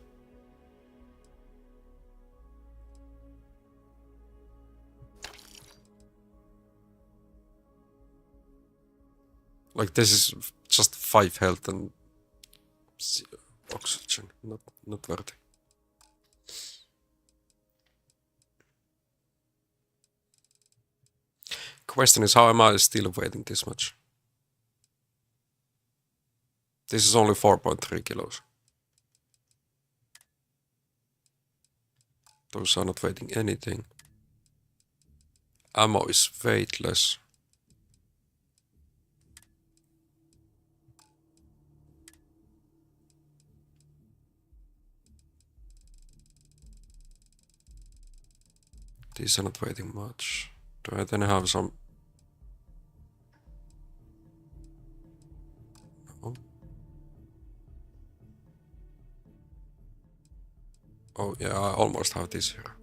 Like this is just 5 health and Oxygen, not worthy. Question is, how am I still waiting this much? This is only 4.3 kilos. Those are not weighing anything. Ammo is weightless. These are not weighing much. Do I then have some? No. Oh yeah, I almost have this here.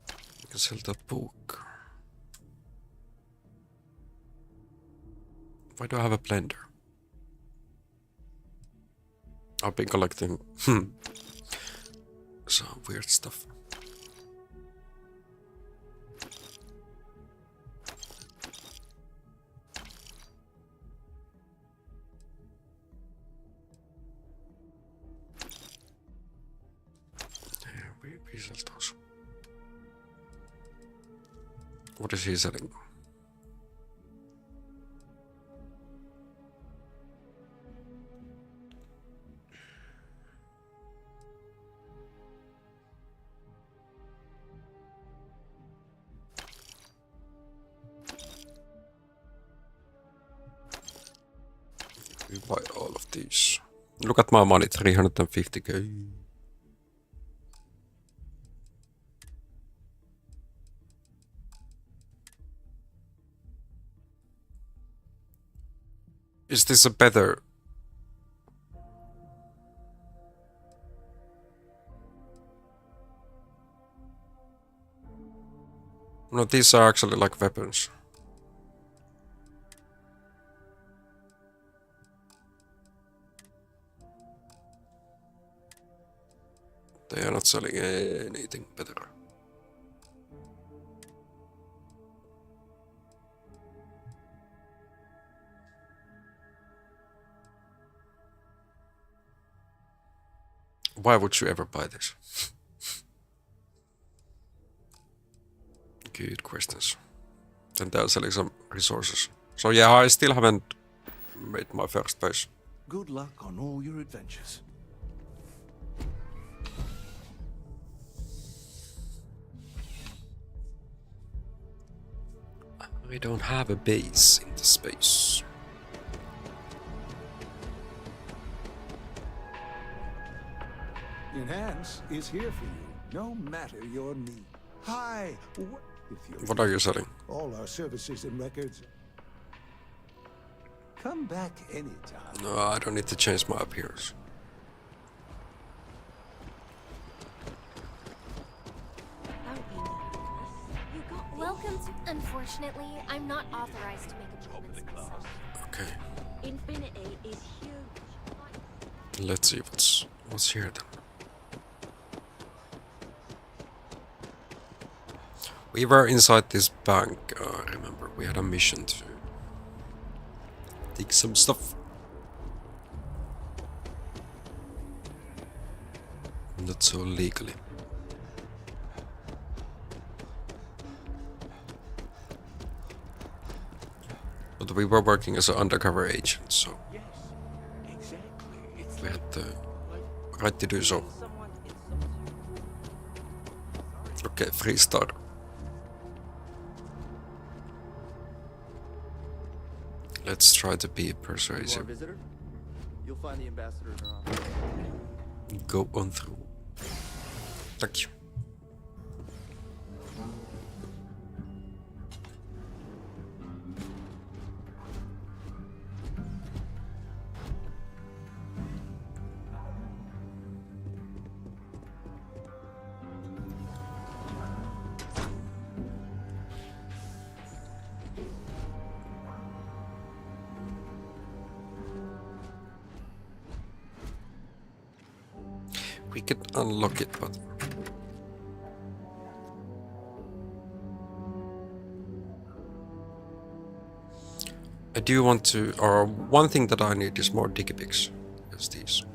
I can sell the book. Why do I have a blender? I've been collecting some weird stuff. Yeah, we sell those. What is he selling? We buy all of these. Look at my money, 350k. Is this a better? No, these are actually like weapons. They are not selling anything better. Why would you ever buy this? Good questions. And they're selling some resources. So yeah, I still haven't made my first base. Good luck on all your adventures. We don't have a base in the space. Enhance is here for you, no matter your need. Hi, What are you selling? all our services and records. Come back anytime. No, I don't need to change my appearance. Welcome to... Unfortunately, I'm not authorized to make appointments myself. Okay. Infinity is huge. Let's see what's here then. We were inside this bank, remember, we had a mission to take some stuff. Not so legally. But we were working as an undercover agent, so we had the right to do so. Okay, Freestar. Let's try to be persuasive. Visitor? You'll find the ambassador in her office. Go on through. Thank you. We could unlock it, but do want to, or one thing that I need is more dicky pigs. Yes, these.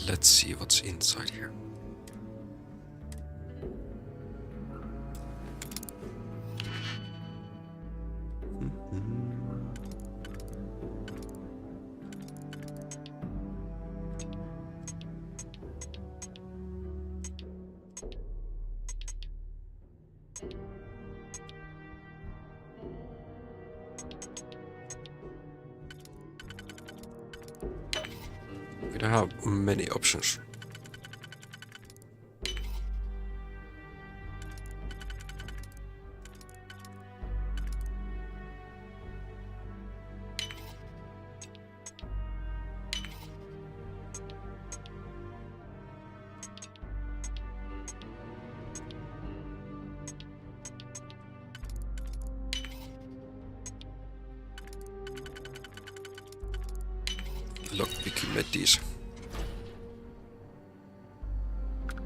Let's see what's inside here. We don't have many options. Lockpick medis.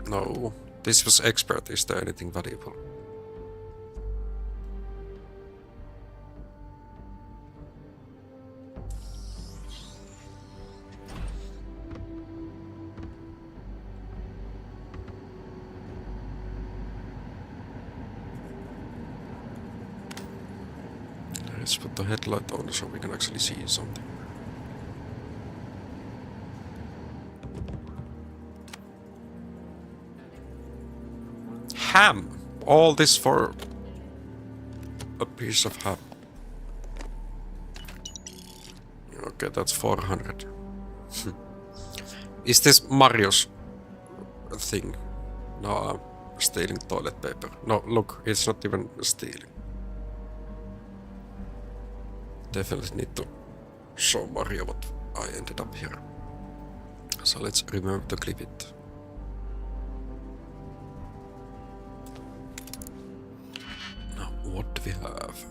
No, this was expert. Is there anything valuable? Let's put the headlight on so we can actually see something. Ham! All this for a piece of ham. Okay, that's 400. Is this Mario's thing? No, I'm stealing toilet paper. No, look, it's not even stealing. Definitely need to show Mario what I ended up here. So let's remember to clip it. What do we have?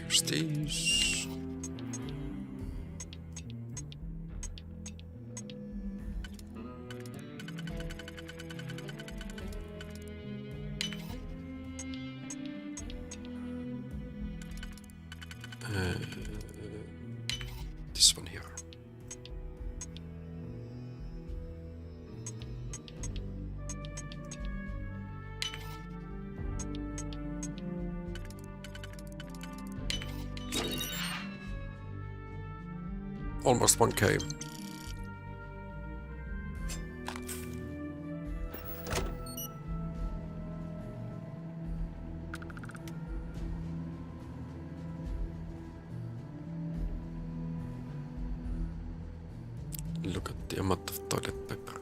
Here's these. This one here. Almost 1K. Look at the amount of toilet paper.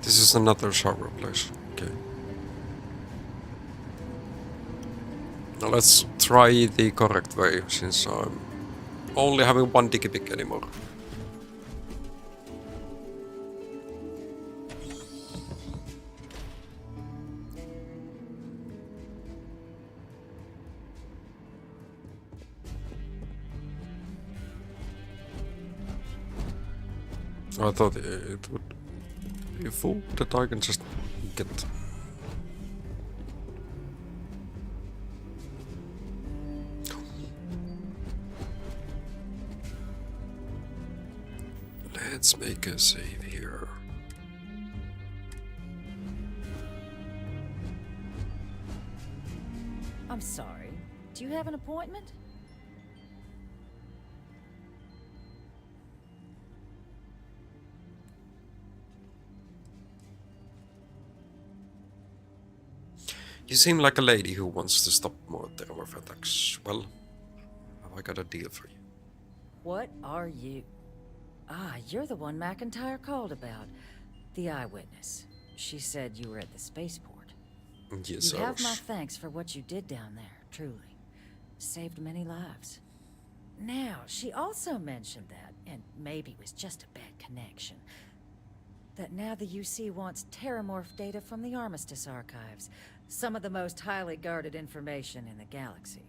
This is another shower place. Okay. Now let's try the correct way, since I'm only having one dicky pick anymore. I thought it would be full that I can just get. Let's make a save here. I'm sorry. Do you have an appointment? You seem like a lady who wants to stop more Terramorph attacks. Well, have I got a deal for you? What are you? Ah, you're the one McIntyre called about. The eyewitness. She said you were at the spaceport. Yes, you I have was. my thanks for what you did down there, truly. Saved many lives. Now, she also mentioned that, and maybe it was just a bad connection, that now the UC wants Terramorph data from the Armistice archives, some of the most highly guarded information in the galaxy,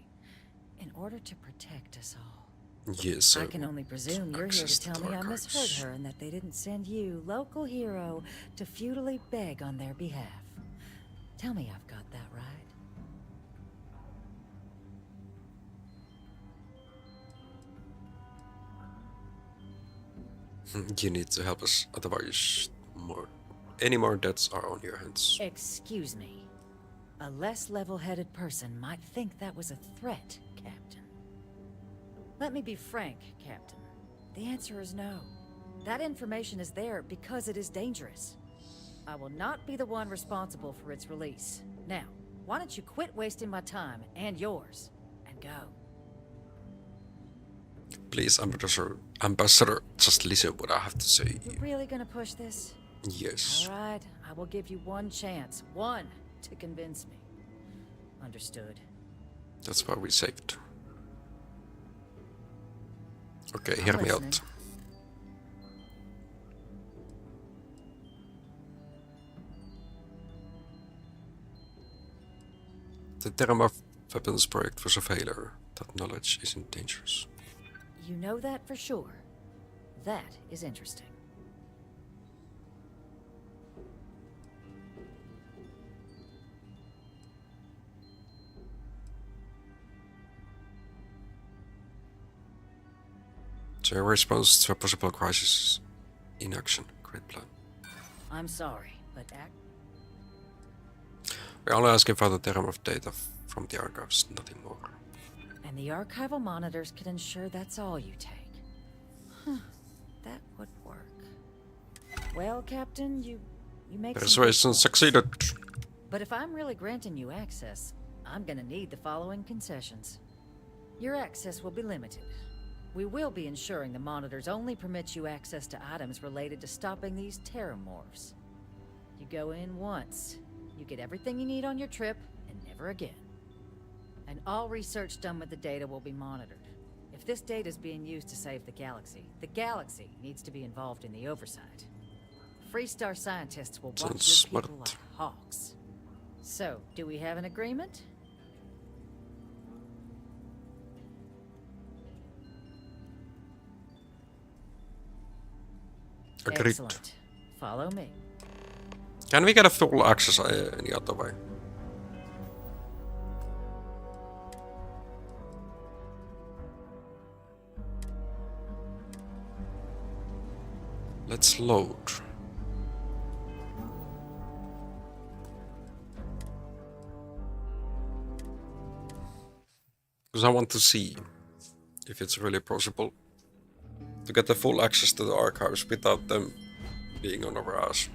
in order to protect us all. Yes, I can only presume you're here to tell me I archives. misheard her and that they didn't send you, local hero, to futilely beg on their behalf. Tell me I've got that right. You need to help us, otherwise any more deaths are on your hands. Excuse me. A less level-headed person might think that was a threat, Captain. Let me be frank, Captain. The answer is no. That information is there because it is dangerous. I will not be the one responsible for its release. Now, why don't you quit wasting my time and yours, and go? Please, Ambassador, just listen what I have to say. We're really gonna push this? Yes. All right, I will give you one chance. One to convince me. Understood. That's why we saved. Okay, hear me out. The Terramorph weapons project was a failure. That knowledge isn't dangerous. You know that for sure. That is interesting. So your response to a possible crisis in action. Great plan. I'm sorry, but We're only asking for the Terramorph data from the archives, nothing more. and the archival monitors can ensure that's all you take. Huh, that would work. Well, Captain, you make some good Persuasion points. succeeded. But if I'm really granting you access, I'm gonna need the following concessions. Your access will be limited. We will be ensuring the monitors only permit you access to items related to stopping these terramorphs. You go in once, you get everything you need on your trip, and never again. And all research done with the data will be monitored. If this data is being used to save the galaxy needs to be involved in the oversight. Freestar scientists will watch Sounds your people smart. like hawks. So, do we have an agreement? Agreed. Excellent. Follow me. Can we get a full access any other way? Let's load. Because I want to see if it's really possible to get the full access to the archives without them being on our ass.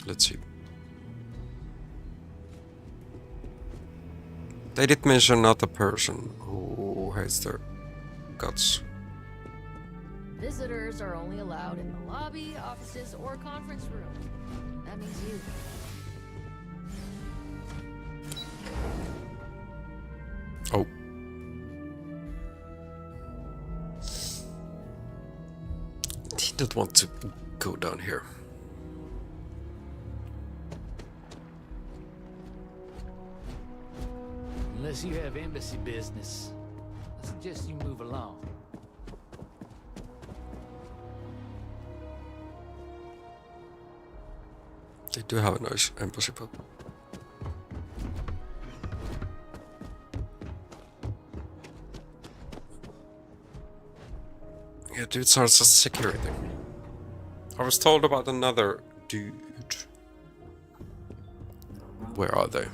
Let's see. They did mention another person who hates their guts. Visitors are only allowed in the lobby, offices, or conference room. That means you. Oh. Didn't want to go down here. Unless you have embassy business, I suggest you move along. They do have a nice embassy pub. Yeah, dude starts as security. I was told about another dude. Where are they?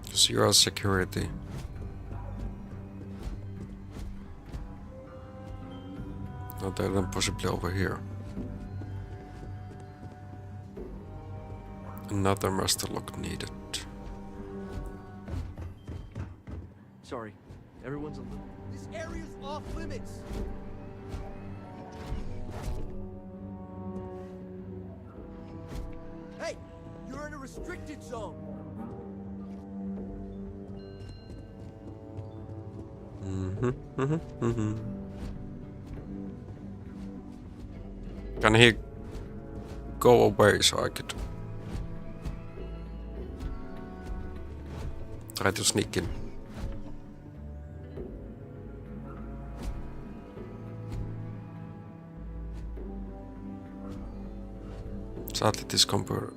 Because you are security. No, they're then possibly over here. Another master lock needed. Sorry, everyone's a little... This area's off limits! Hey! You're in a restricted zone! Can he go away so I could try to sneak in? Sadly, this computer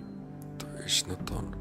is not on.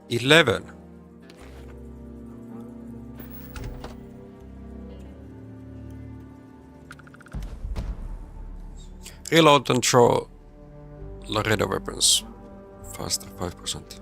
$11. Reload and throw Laredo weapons faster, 5%.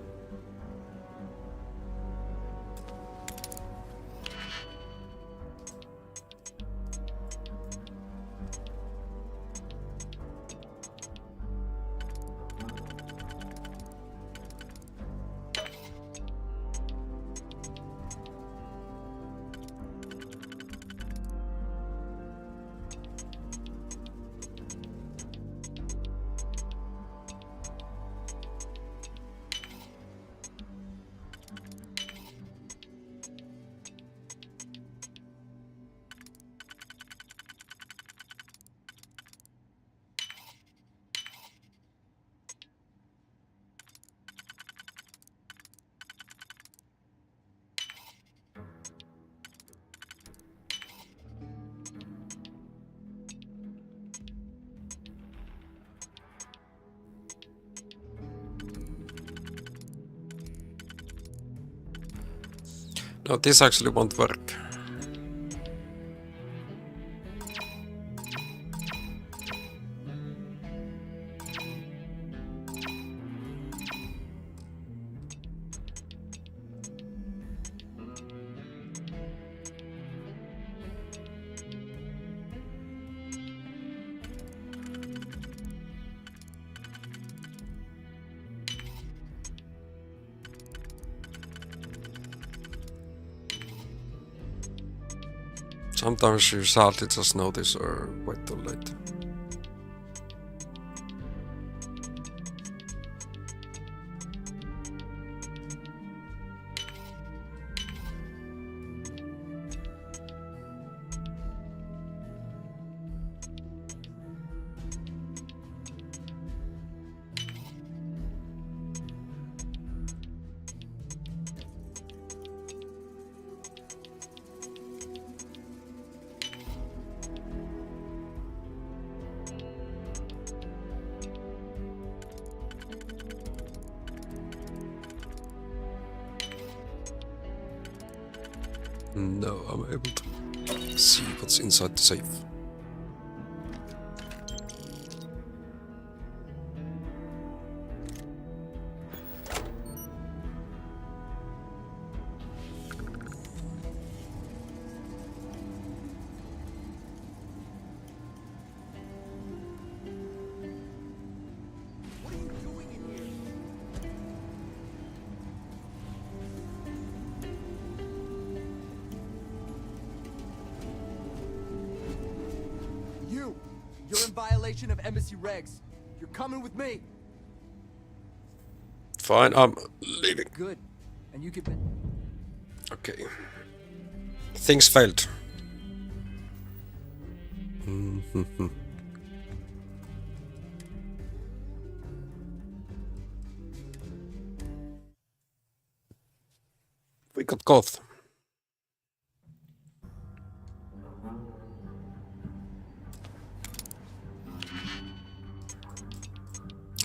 No, this actually won't work. Sometimes you sadly just notice or wait too late. No, I'm able to see what's inside the safe. You're in violation of embassy regs. You're coming with me. Fine, I'm leaving. Good. And you can... Okay. Things failed. We got Goth.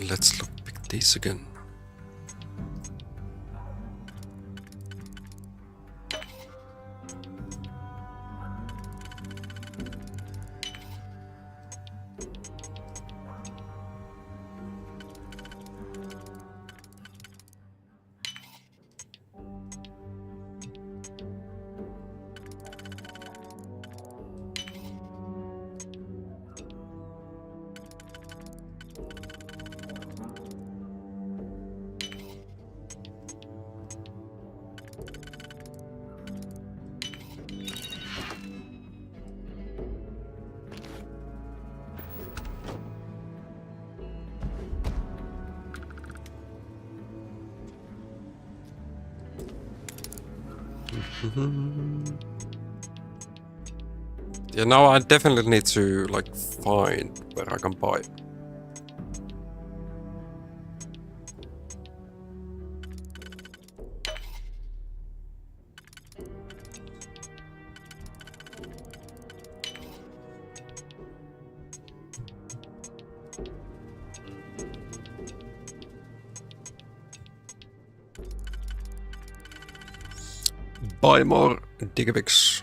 Let's lookpick these again. Yeah, now I definitely need to like find where I can buy. Buy more Digavix.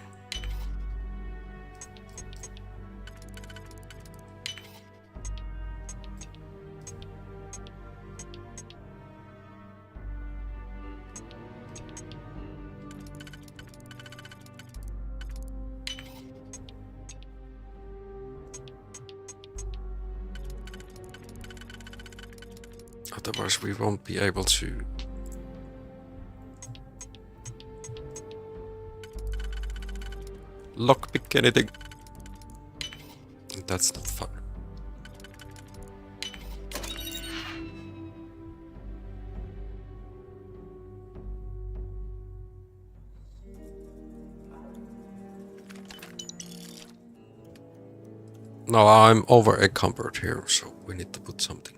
Otherwise we won't be able to lockpick anything. That's not fun. No, I'm over encumbered here, so we need to put something.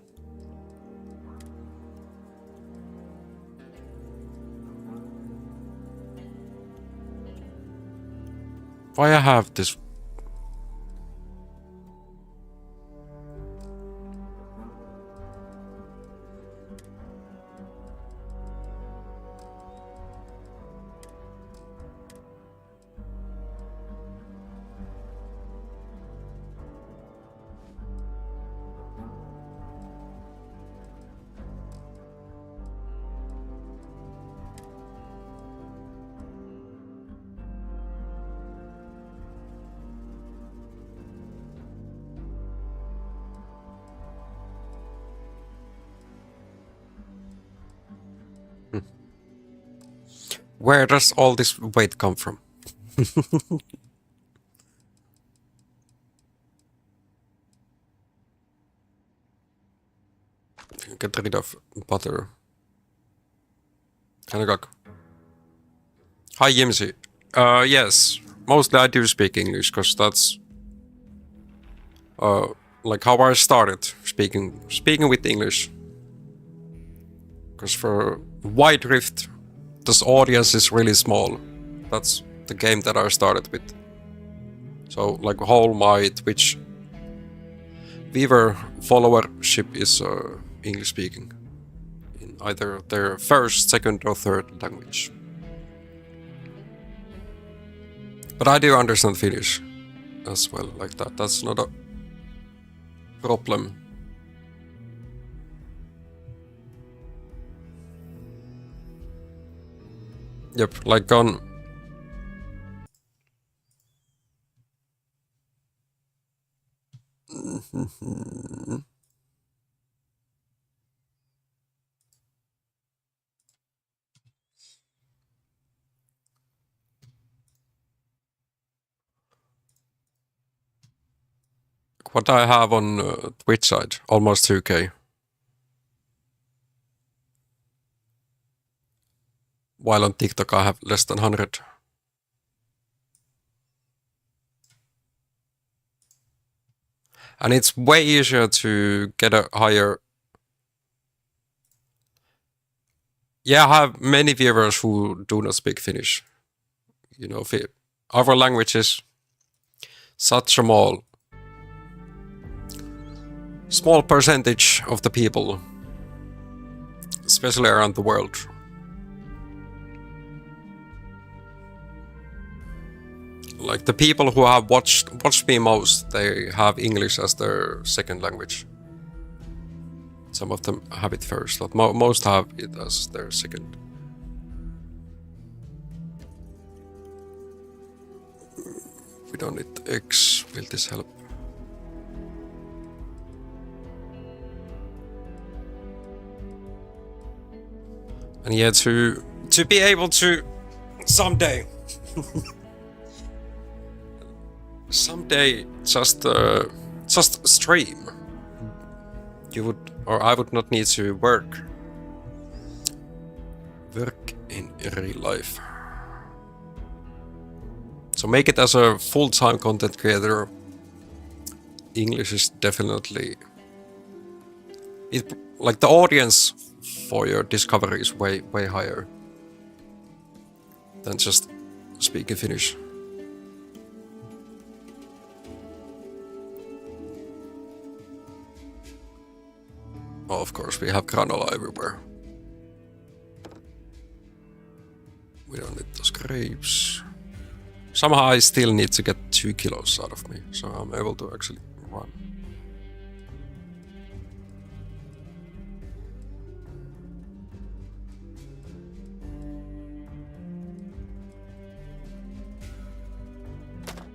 Why I have this? Where does all this weight come from? get rid of butter. Hancock. Hi, Yimsy. Yes, mostly I do speak English, because that's like how I started speaking with English. Because for Wide Rift, this audience is really small. That's the game that I started with. So like whole my Twitch viewer followership is English speaking in either their first, second or third language. But I do understand Finnish as well, like that. That's not a problem. Yep, like on what I have on Twitch side, almost 2k. While on TikTok I have less than 100. And it's way easier to get a higher... Yeah, I have many viewers who do not speak Finnish. You know, our language is such a small percentage of the people, especially around the world. Like the people who have watched me most, they have English as their second language. Some of them have it first, but most have it as their second. We don't need eggs. Will this help? And yeah, to be able to someday just stream, you would, or I would not need to work in real life. So make it as a full-time content creator. English is definitely like the audience for your discovery is way higher than just speaking Finnish. Oh, of course, we have granola everywhere. We don't need those grapes. Somehow I still need to get 2 kilos out of me, so I'm able to actually run.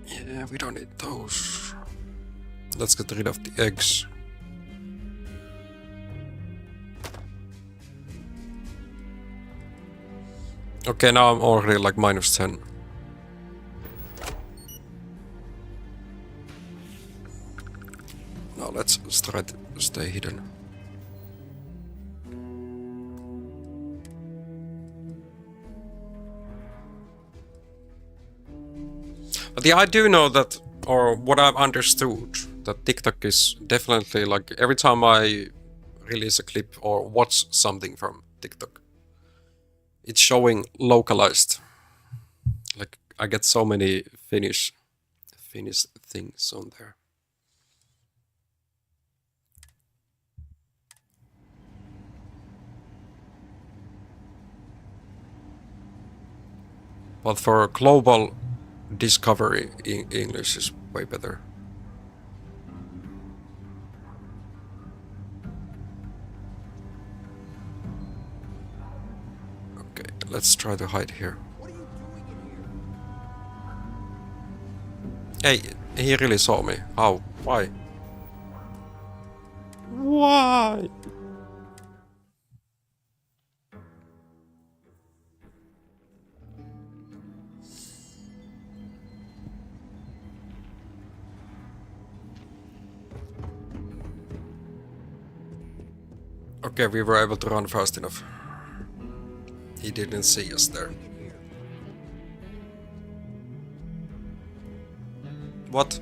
Yeah, we don't need those. Let's get rid of the eggs. Okay, now I'm already like minus 10. Now let's try to stay hidden. But yeah, I do know that, or what I've understood, that TikTok is definitely like every time I release a clip or watch something from TikTok, it's showing localized. Like I get so many Finnish things on there. But for global discovery, English is way better. Okay, let's try to hide here. Hey, he really saw me. How? Why? Why? Okay, we were able to run fast enough. He didn't see us there. What?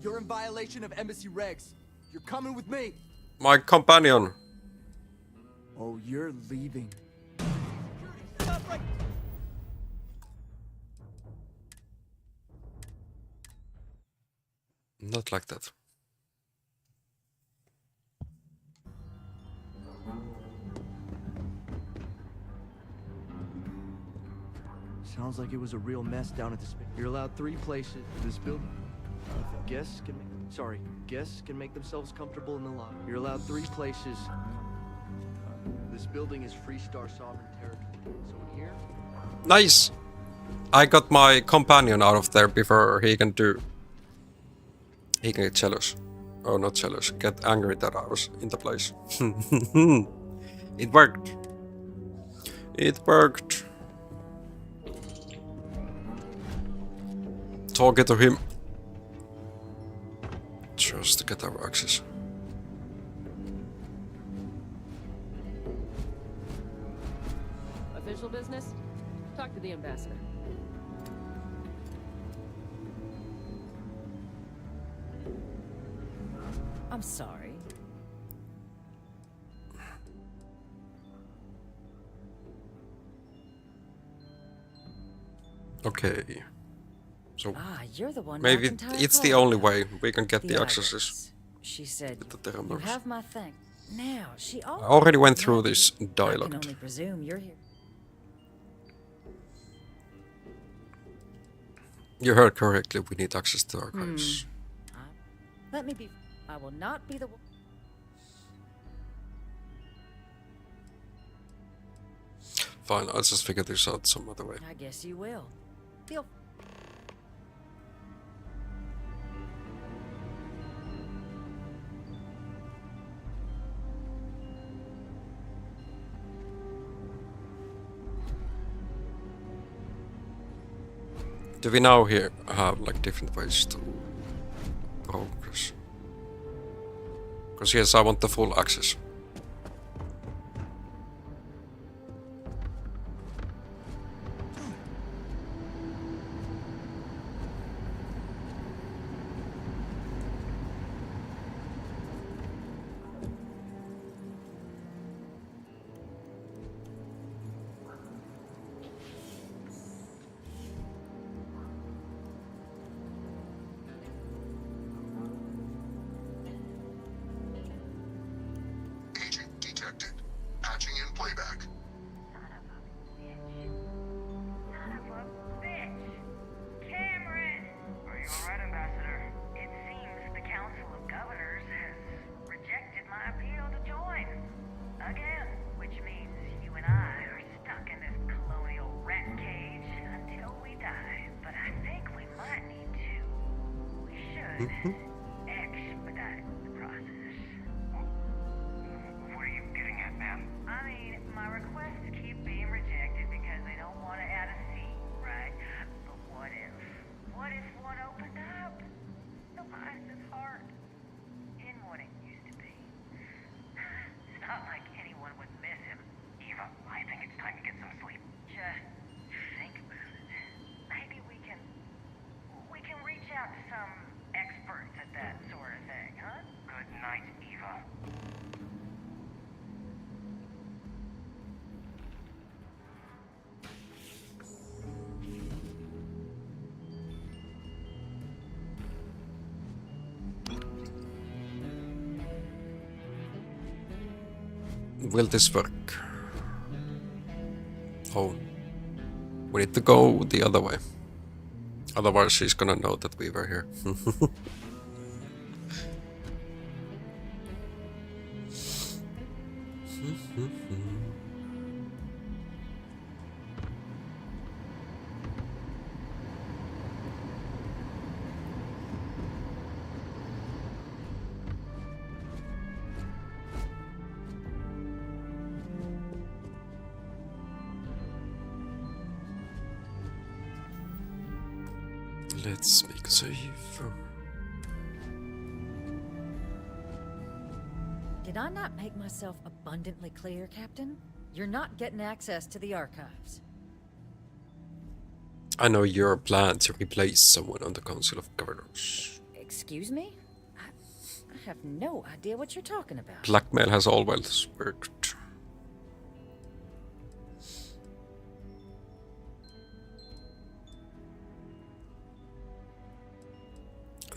You're in violation of embassy regs. You're coming with me. My companion. Oh, you're leaving. Not like that. Sounds like it was a real mess down at this. You're allowed 3 places. This building. Guests can make themselves comfortable in the lobby. You're allowed 3 places. This building is Freestar sovereign territory. So in here. Nice. I got my companion out of there before he can get jealous. Oh, not jealous. Get angry that I was in the place. It worked. It worked. Talking to him. Just to get our access. Official business? Talk to the ambassador. I'm sorry. Okay. So you're the one maybe McIntyre it's the called only about. way we can get the Iris. accesses. She said, With the "You Terramers. have my thanks." Now she I already went through this I can dialogue. only presume you're here. You heard correctly. We need access to archives. Let me be. I will not be the one. Fine, I'll just figure this out some other way. I guess you will. Feel. Do we now here have like different ways to progress? Because yes, I want the full access. Expedite the process. What are you getting at, ma'am? I mean, my requests keep being rejected because they don't want to add a seat, right? But what if one opened up? The Byson's heart in what it used to be. It's not like anyone would miss him. Eva, I think it's time to get some sleep. Just think about it. Maybe we can reach out to some experts at that sort of thing, huh? Good night, Eva. Will this work? Oh. We need to go the other way. Otherwise she's gonna know that we were here. Let's make a save. You Did I not make myself abundantly clear, Captain? You're not getting access to the archives. I know your plan to replace someone on the Council of Governors. Excuse me? I have no idea what you're talking about. Blackmail has always worked.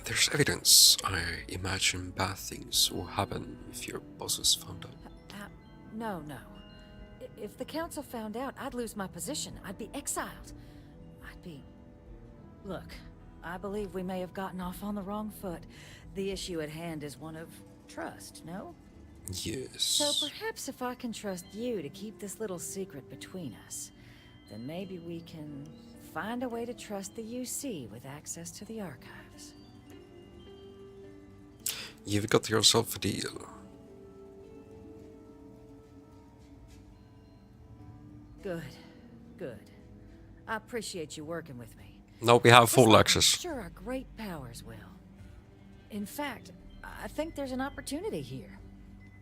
There's evidence. I imagine bad things will happen if your bosses found out. No. If the council found out, I'd lose my position. I'd be exiled. Look, I believe we may have gotten off on the wrong foot. The issue at hand is one of trust, no? Yes. So perhaps if I can trust you to keep this little secret between us, then maybe we can find a way to trust the UC with access to the archives. You've got yourself a deal. Good. I appreciate you working with me. Now we have full I'm access. sure our great powers will. In fact, I think there's an opportunity here.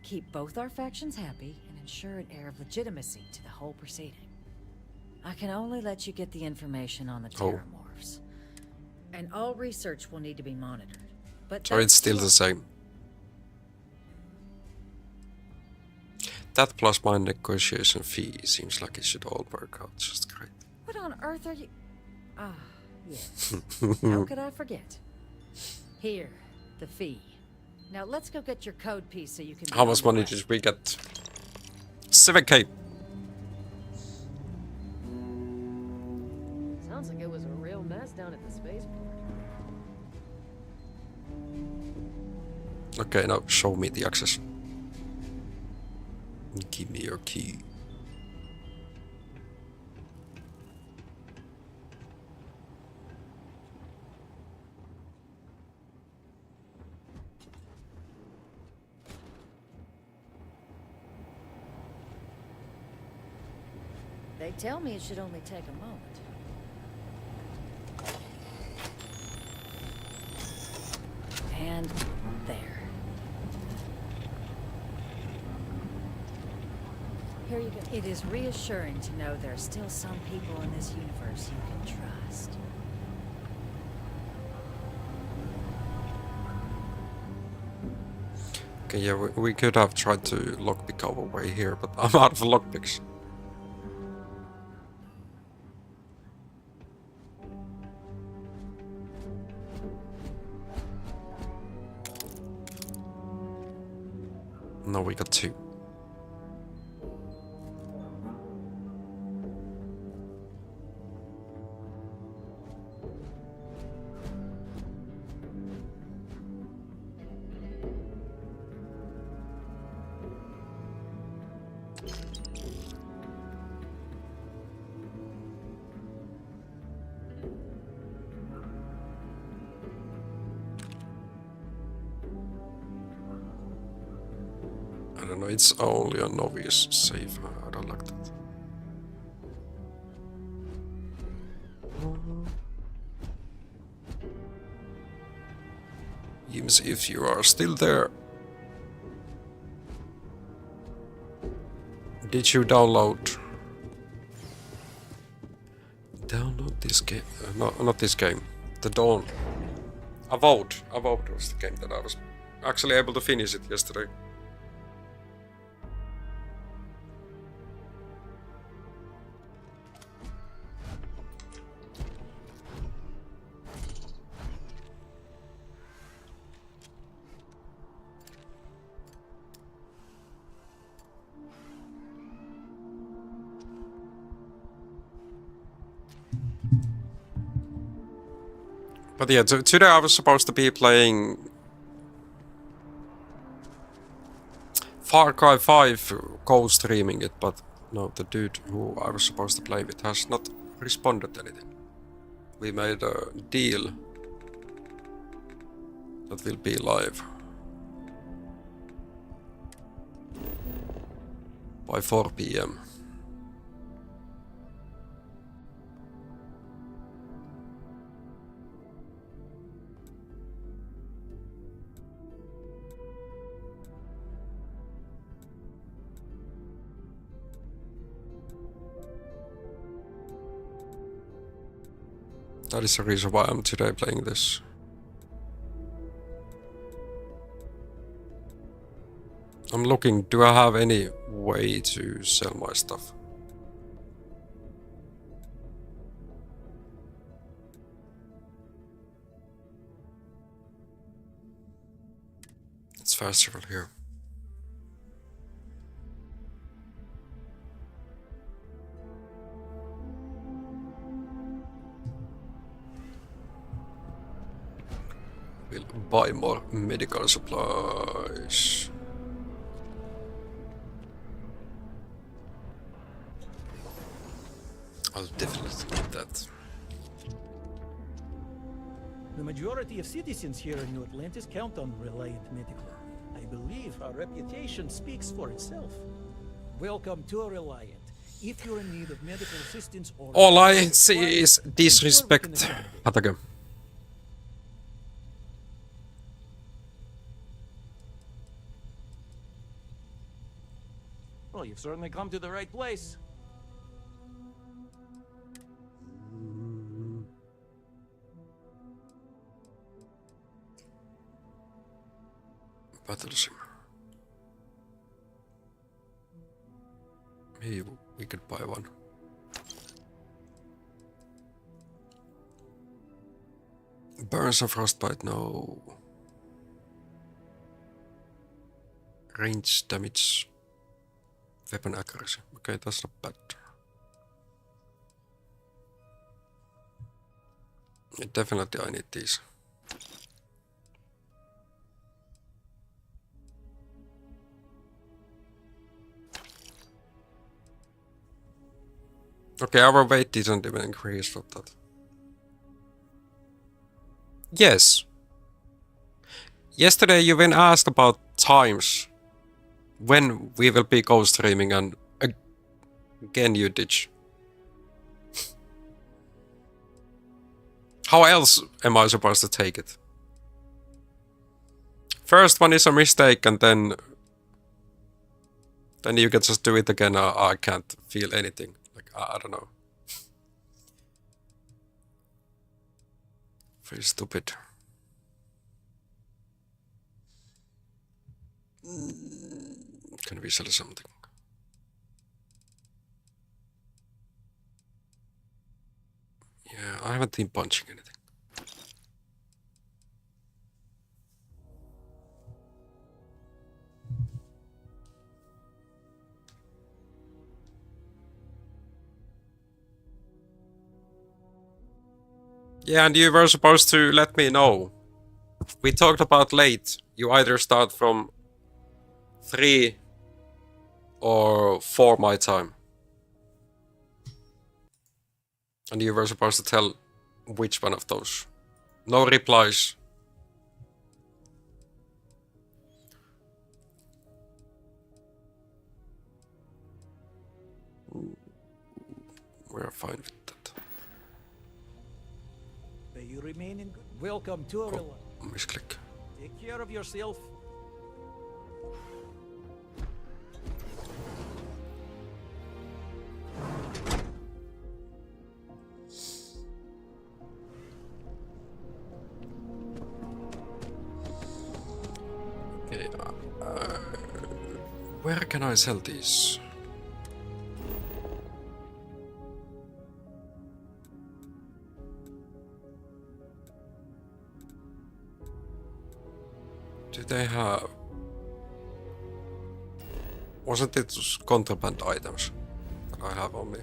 Keep both our factions happy and ensure an air of legitimacy to the whole proceeding. I can only let you get the information on the Terramorphs. And all research will need to be monitored. But So it's still the same. That plus my negotiation fee seems like it should all work out just great. What on earth are you... Ah, yes. How could I forget? Here, the fee. Now let's go get your code piece so you can... How much money did we get? 7k. Sounds like it was a real mess down at the spaceport. Okay, now show me the access. Give me your key. They tell me it should only take a moment. And there. Here you go. It is reassuring to know there are still some people in this universe you can trust. Okay, yeah, we could have tried to lockpick our way here, but I'm out of lockpicks. No, we got 2. I don't know, it's only a novice save. I don't like that. Even if you are still there. Did you download this game? No, not this game. The Dawn. Avowed was the game that I was actually able to finish it yesterday. But yeah, today I was supposed to be playing Far Cry 5, co-streaming it, but no, the dude who I was supposed to play with has not responded anything. We made a deal that will be live by 4 PM. That is the reason why I'm today playing this. I'm looking, do I have any way to sell my stuff? It's festival here. We'll buy more medical supplies. I'll definitely need that. The majority of citizens here in New Atlantis count on Reliant Medical. I believe our reputation speaks for itself. Welcome to Reliant. If you're in need of medical assistance or... All I see is disrespect. Patago. Well, you've certainly come to the right place. Battle sim. Maybe we could buy one. Burns and frostbite, no. Range damage. Weapon accuracy. Okay, that's not bad. Yeah, definitely I need these. Okay, our weight didn't even increase with that. Yes. Yesterday you been asked about times when we will be co-streaming, and again you ditch. How else am I supposed to take it? First one is a mistake, and then you can just do it again. I can't feel anything. Like, I don't know. Very stupid. Can we sell something? Yeah, I haven't been punching anything. Yeah, and you were supposed to let me know. We talked about late. You either start from 3 or 4 my time. And you were supposed to tell which one of those. No replies. We're fine with that. May you remain in good... Welcome to Reliant. Misclick. Take care of yourself. Okay, where can I sell these? Do they have... Wasn't it contraband items that I have on me?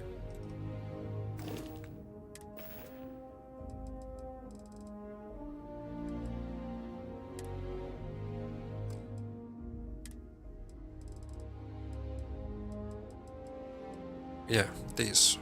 Yeah, these.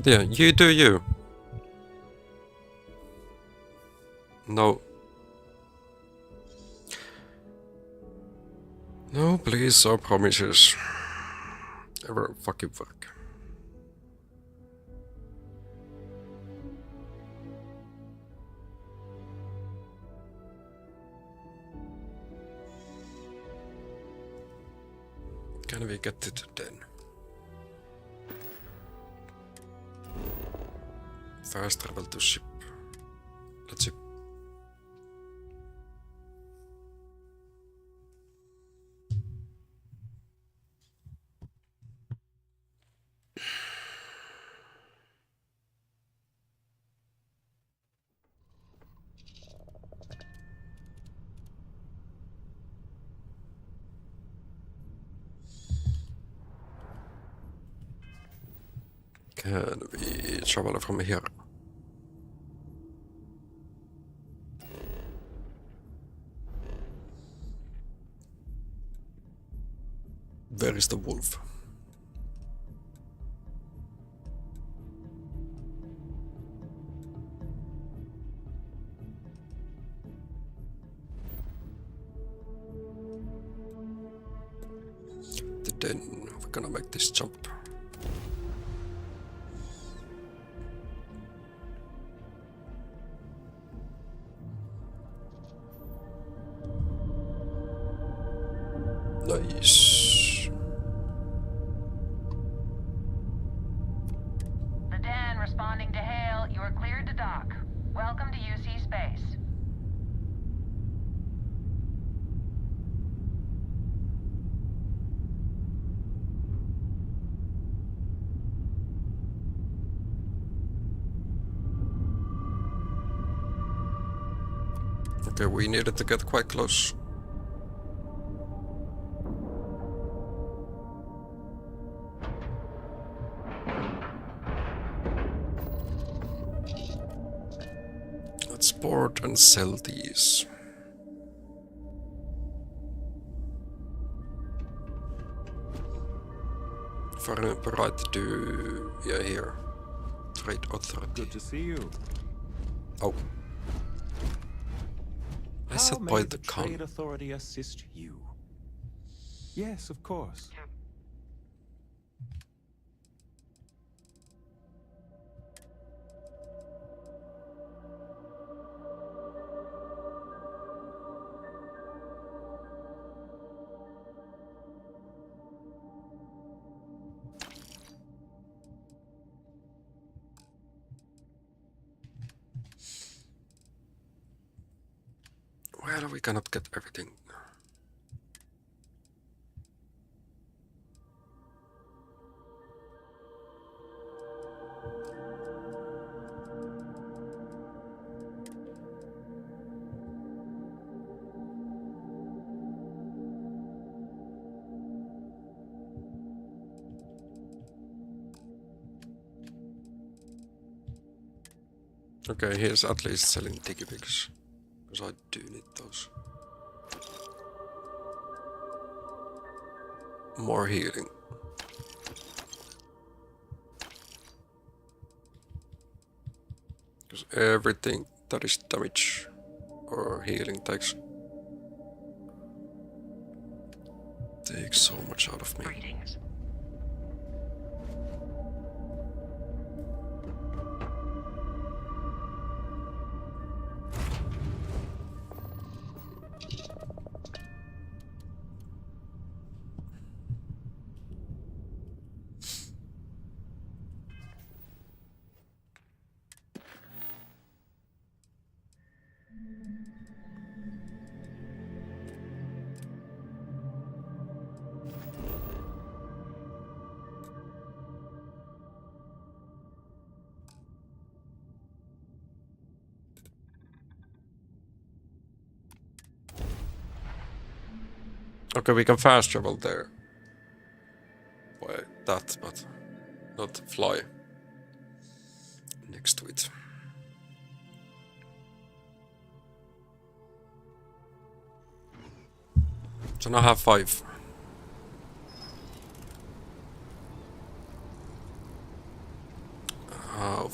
But yeah, you do you. No. No please or promises ever fucking work. Can we get it then? Fast travel to ship. Let's see. Can we travel from here? Where is the wolf? Then we're gonna make this jump. Nice. The Den responding to hail. You are cleared to dock. Welcome to UC space. Okay, we needed to get quite close. Let's board and sell these. If I remember right, do yeah here. Trade authority. Good to see you. Oh. I said by the Trade Authority assist you? Yes, of course. Well, we cannot get everything. Okay, here's at least selling Tiki Pigs, because I do need those. More healing. Because everything that is damage or healing takes so much out of me. Greetings. Okay, we can fast travel there. By that, but not fly next to it. So now I have 5.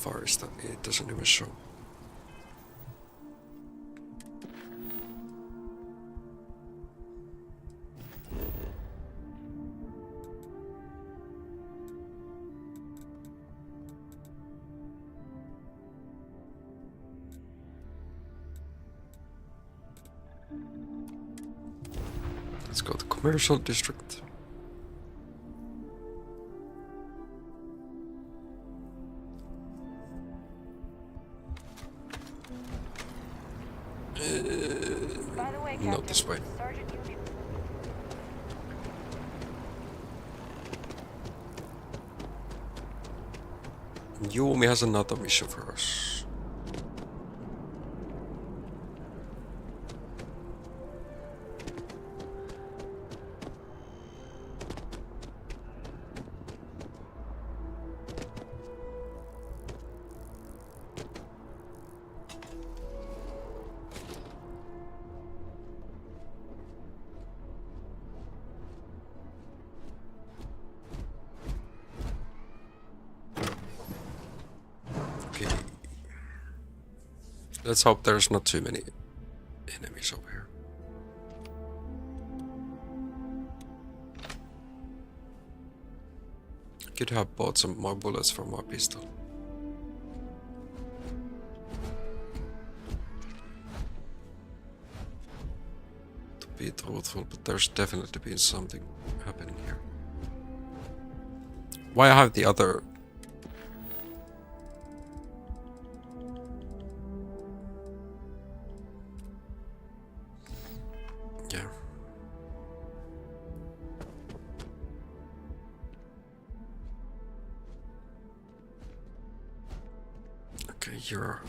far is that? It doesn't even show. Let's go to commercial district. Not this way. Yumi has another mission for us. Okay. Let's hope there's not too many enemies over here. Could have bought some more bullets for my pistol. To be truthful, but there's definitely been something happening here. Why I have the other... Yeah. Okay, you're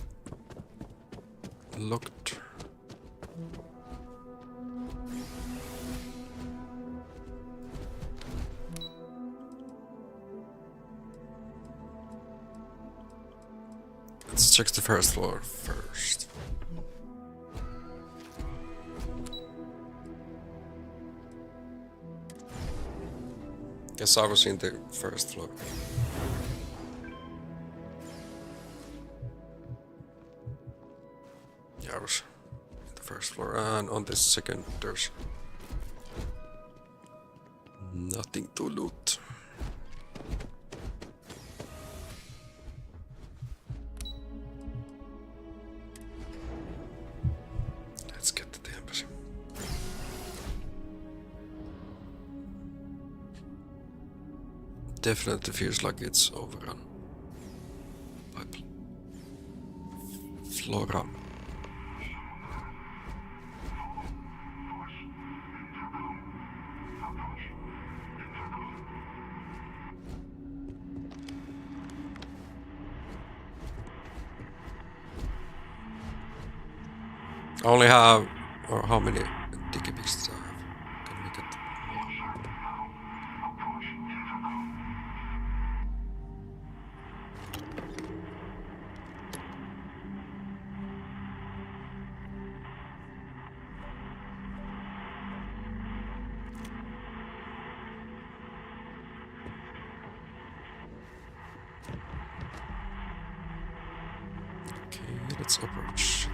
locked. Let's check the first floor first. Guess I was in the first floor. Yeah, I was in the first floor, and on the second there's nothing to loot. Let's get to the embassy. Definitely feels like it's overrun by Flora. I only have, or how many Dicky Beasts I have? Can we get okay, let's approach.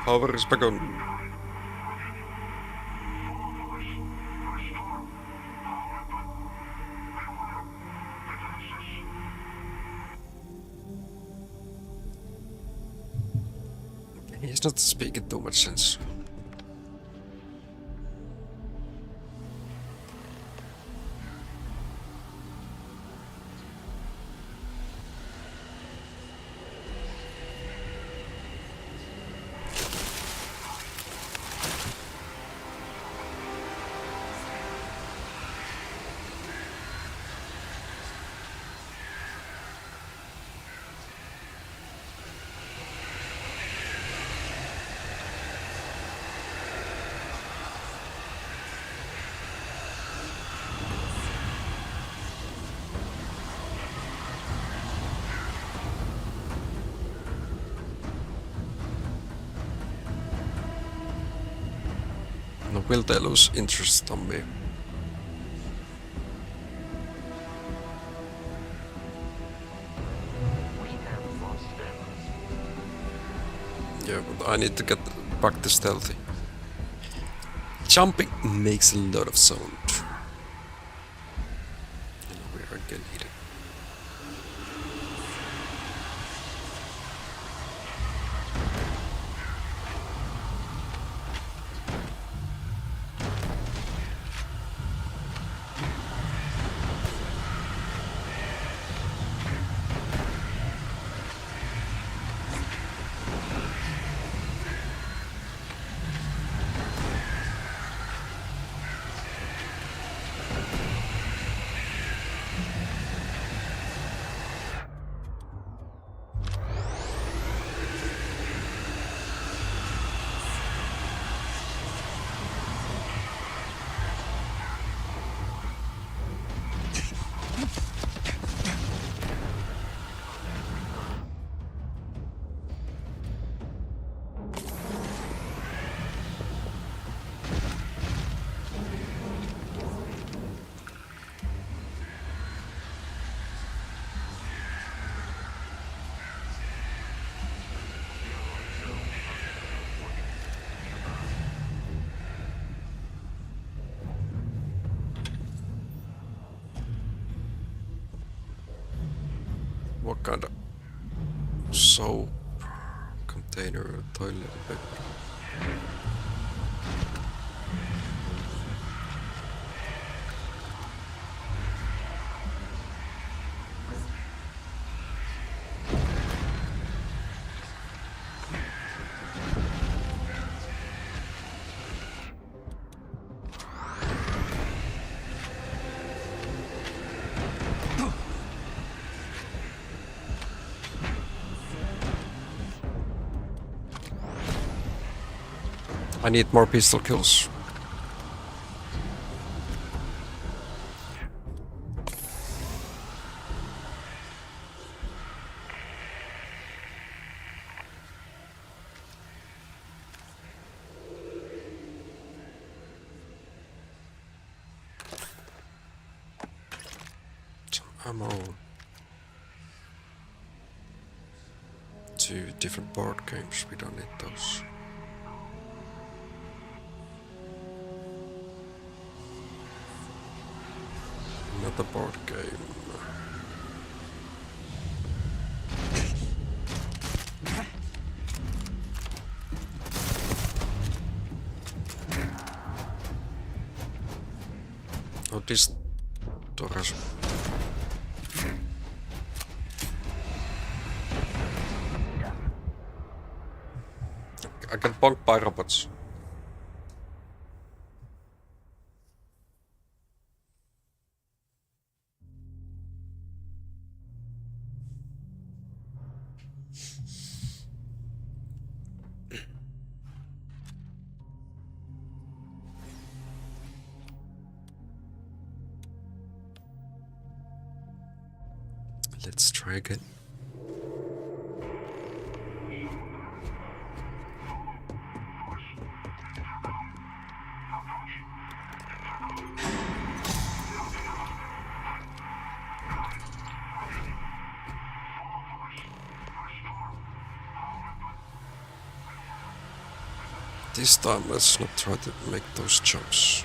Power is begun. He's not speaking too much sense. will they lose interest on me? Yeah, but I need to get back to stealthy. Jumping makes a lot of sound. And we are again eating. What kind of soap, container, toilet paper? I need more pistol kills. Some ammo. 2 different board games, we don't need those. Another board game. Oh, this door has... I get bonked by robots. Let's try again. This time, let's not try to make those jumps.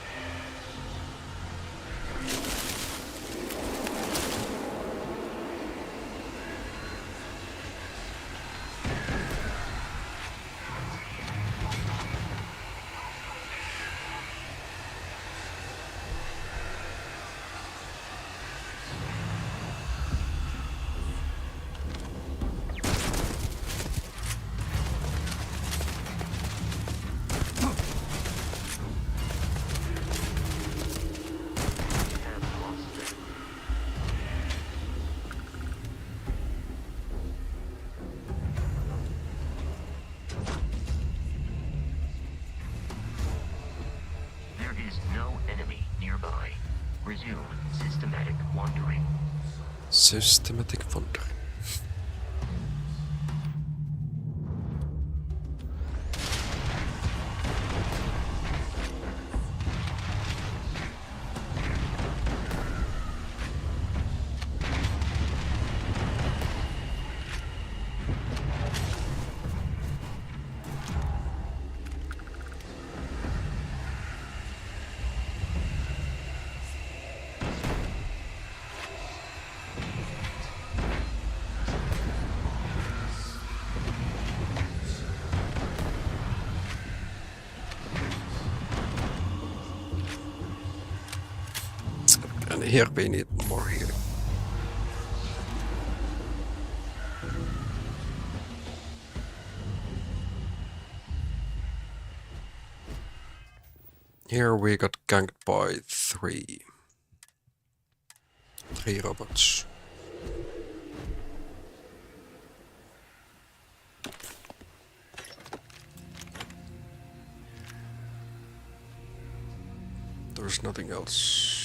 Resume systematic wandering. Systematic wandering. Here we need more healing. Here we got ganked by three robots. There's nothing else.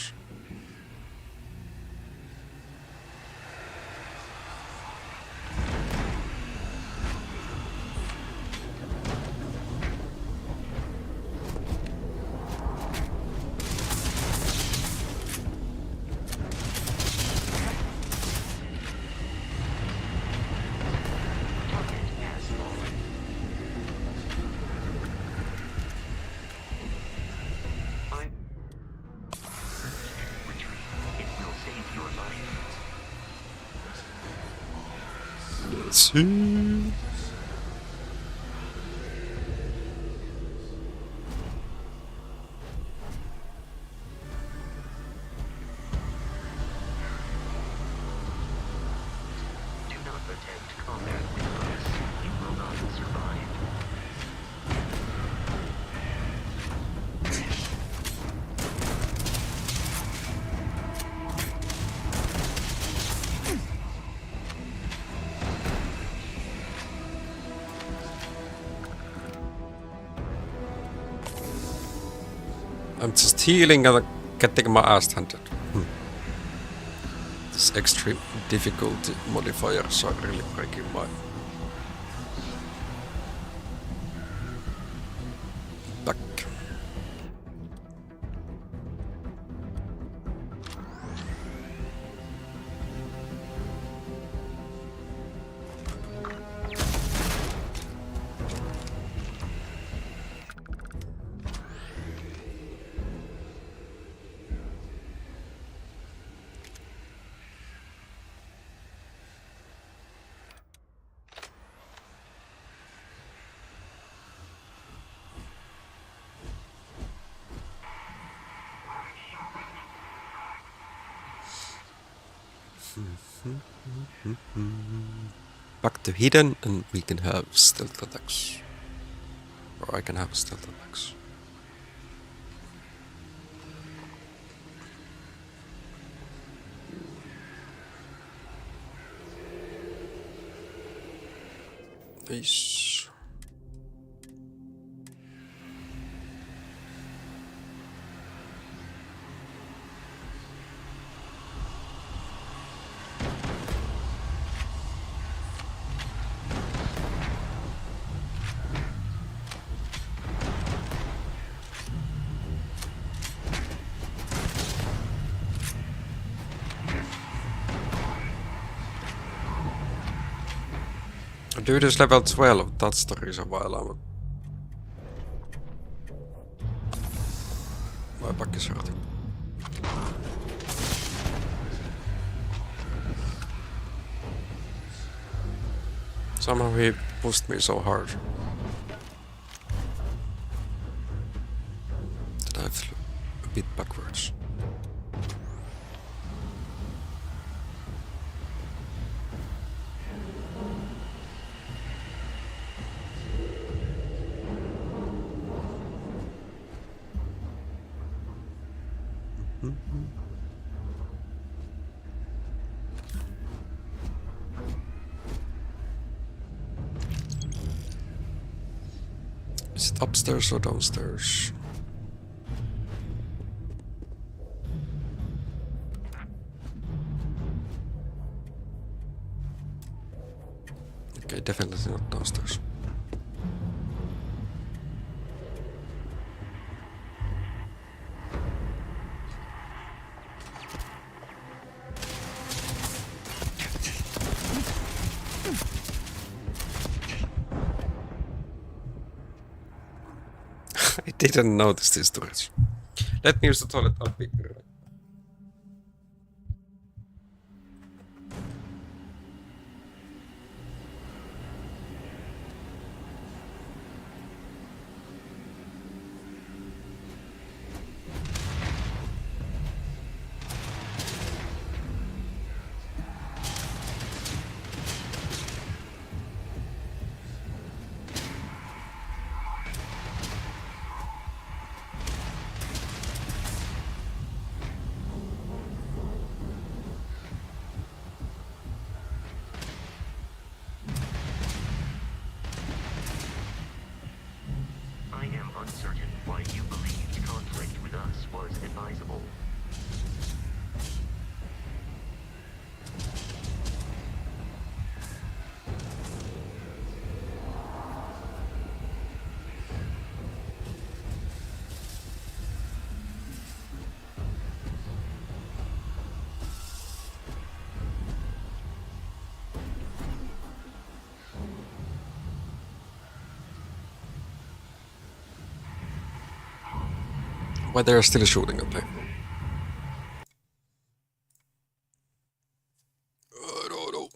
See. Do not attempt combat with us. You will not survive. I'm just healing and getting my ass handed. This extreme difficulty modifiers are really breaking my back. Back to hidden and we can have stealth attacks. Or I can have stealth attacks. Nice. Dude is level 12, that's the reason why my back is hurting. Somehow he pushed me so hard that I flew a bit backwards. Is it upstairs or downstairs? Okay, definitely not downstairs. I didn't notice these turrets. Let me use the toilet, I'll be right. Why they're still shooting at me? I don't know.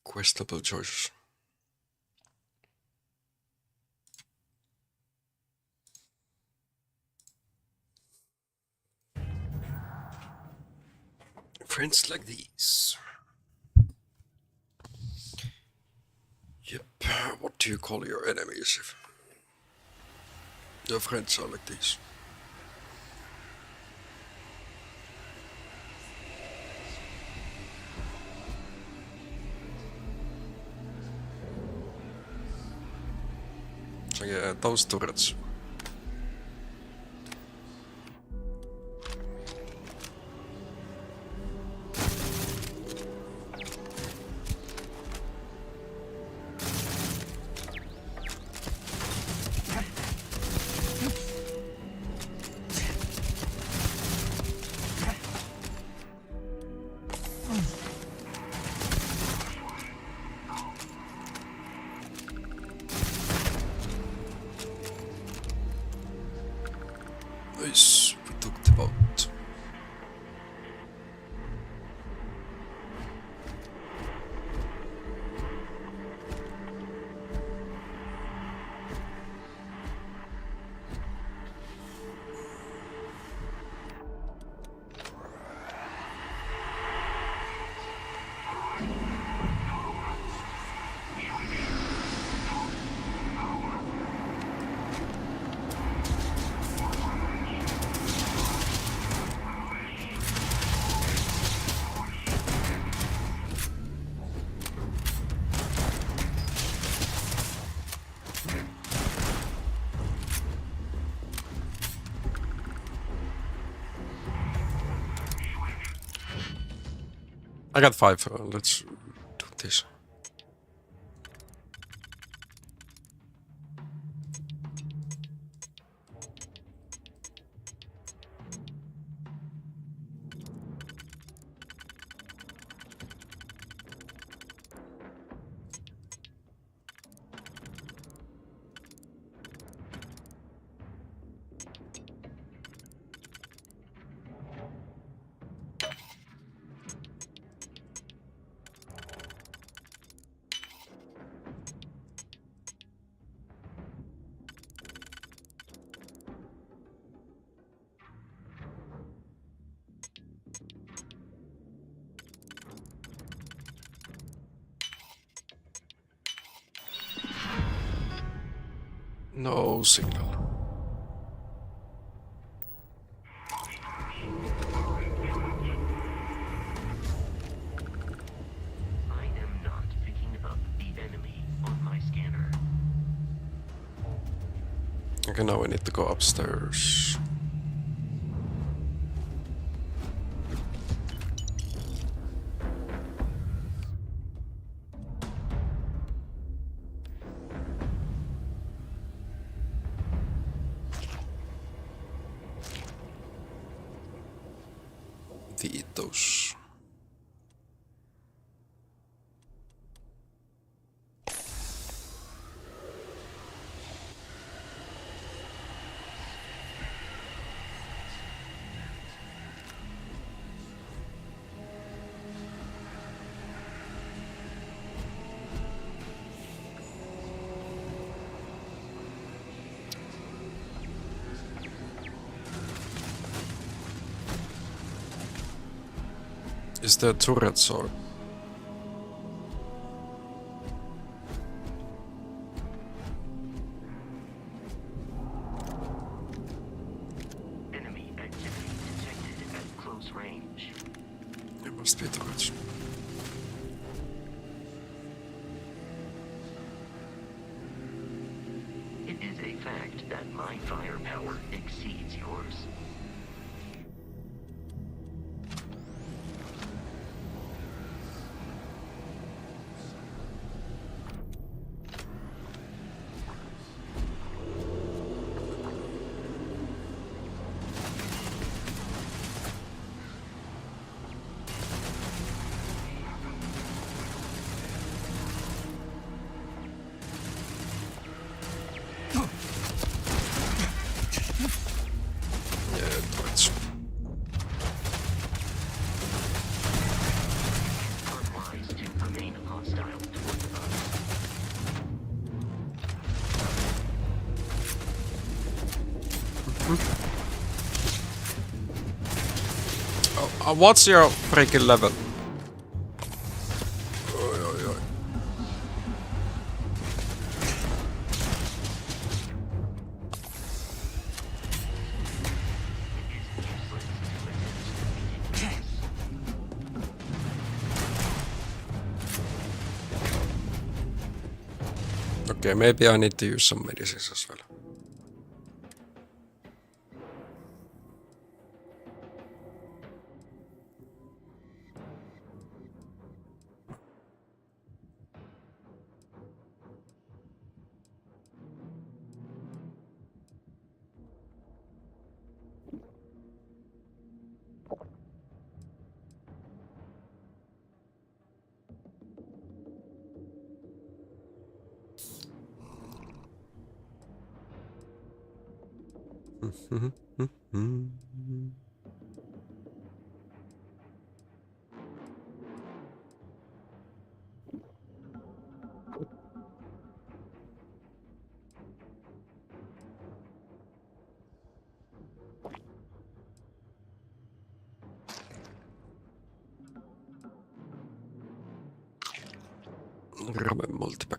Questionable choices. Friends like these. Yep. What do you call your enemies if your friends are like these? So yeah, those turrets. Nice, we took the boat. I got 5, let's do this. No signal. I am not picking up the enemy on my scanner. Okay, now we need to go upstairs. Vitos. Is there turrets or? Enemy activity detected at close range. There must be turrets. It is a fact that my firepower exceeds yours. What's your freaking level? Okay, maybe I need to use some medicines as well. Ramen multipack.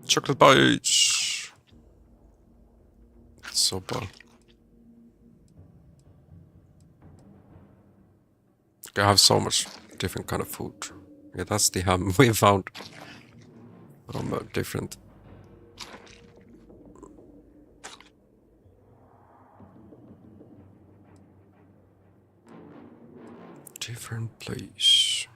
Chocolate bites. Sopa. I have so much different kind of food. Yeah, that's the ham we found from different. Different place.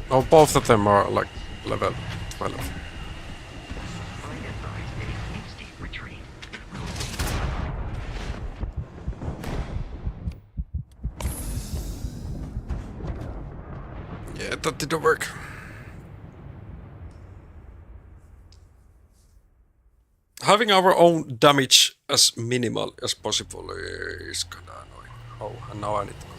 Oh, both of them are like level 12. Yeah, that didn't work. Having our own damage as minimal as possible is kinda annoying. Oh, and now I need to go.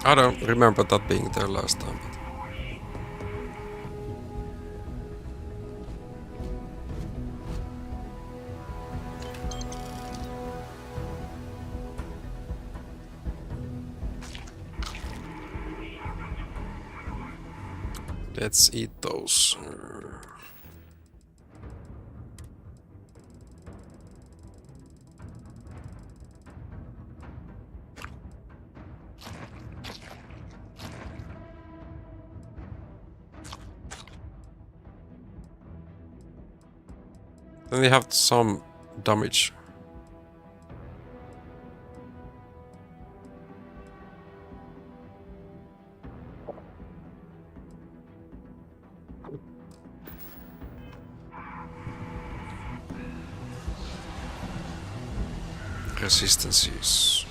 I don't remember that being there last time. Let's eat those. Then they have some damage. Resistances.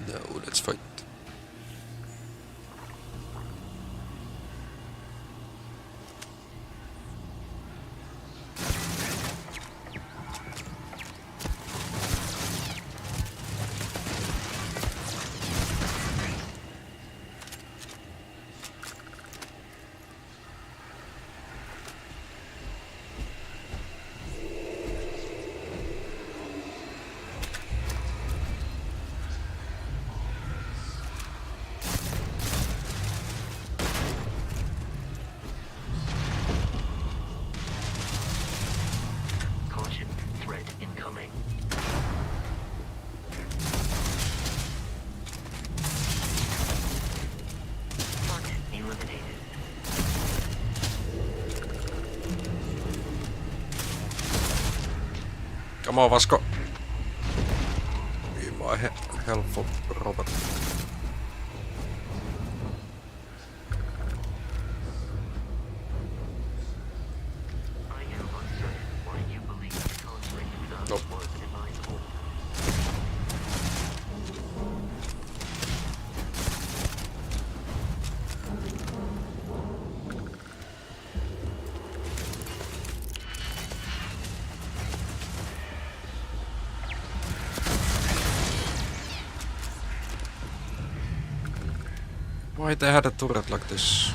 No, let's fight. Caution, threat incoming. Target eliminated. Come on, Vasco. Be my helpful robot. I am uncertain why you believe the conflict with us Nope. was inevitable. Why they had a turret like this?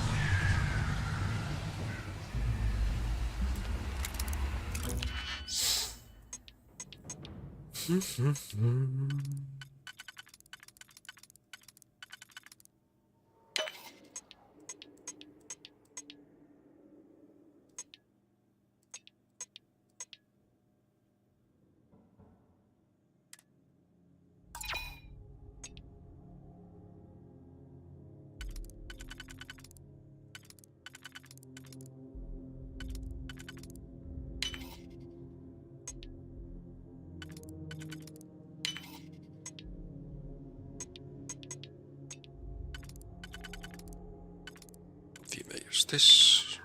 We may use this.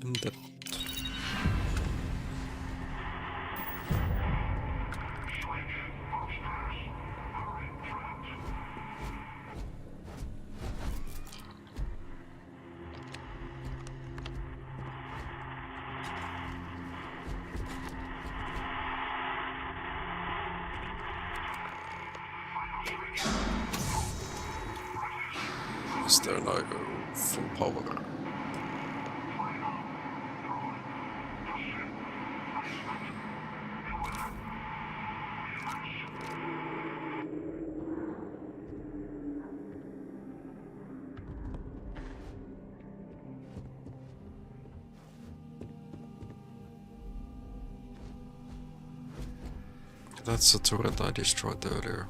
And that. Is there no full power? That's the turret I destroyed earlier.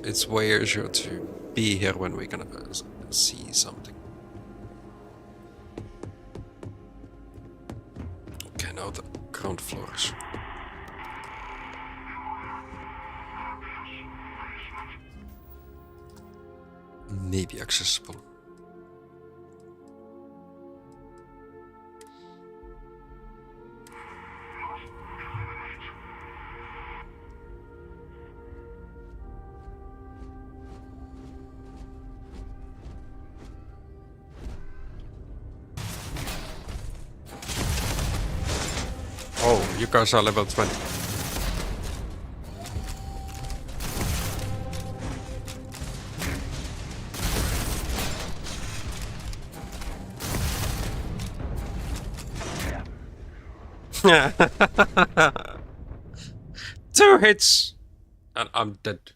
It's way easier to be here when we're gonna see something. Okay, now the ground floors. Maybe accessible. Oh, you guys are level 20. 2 hits! And I'm dead.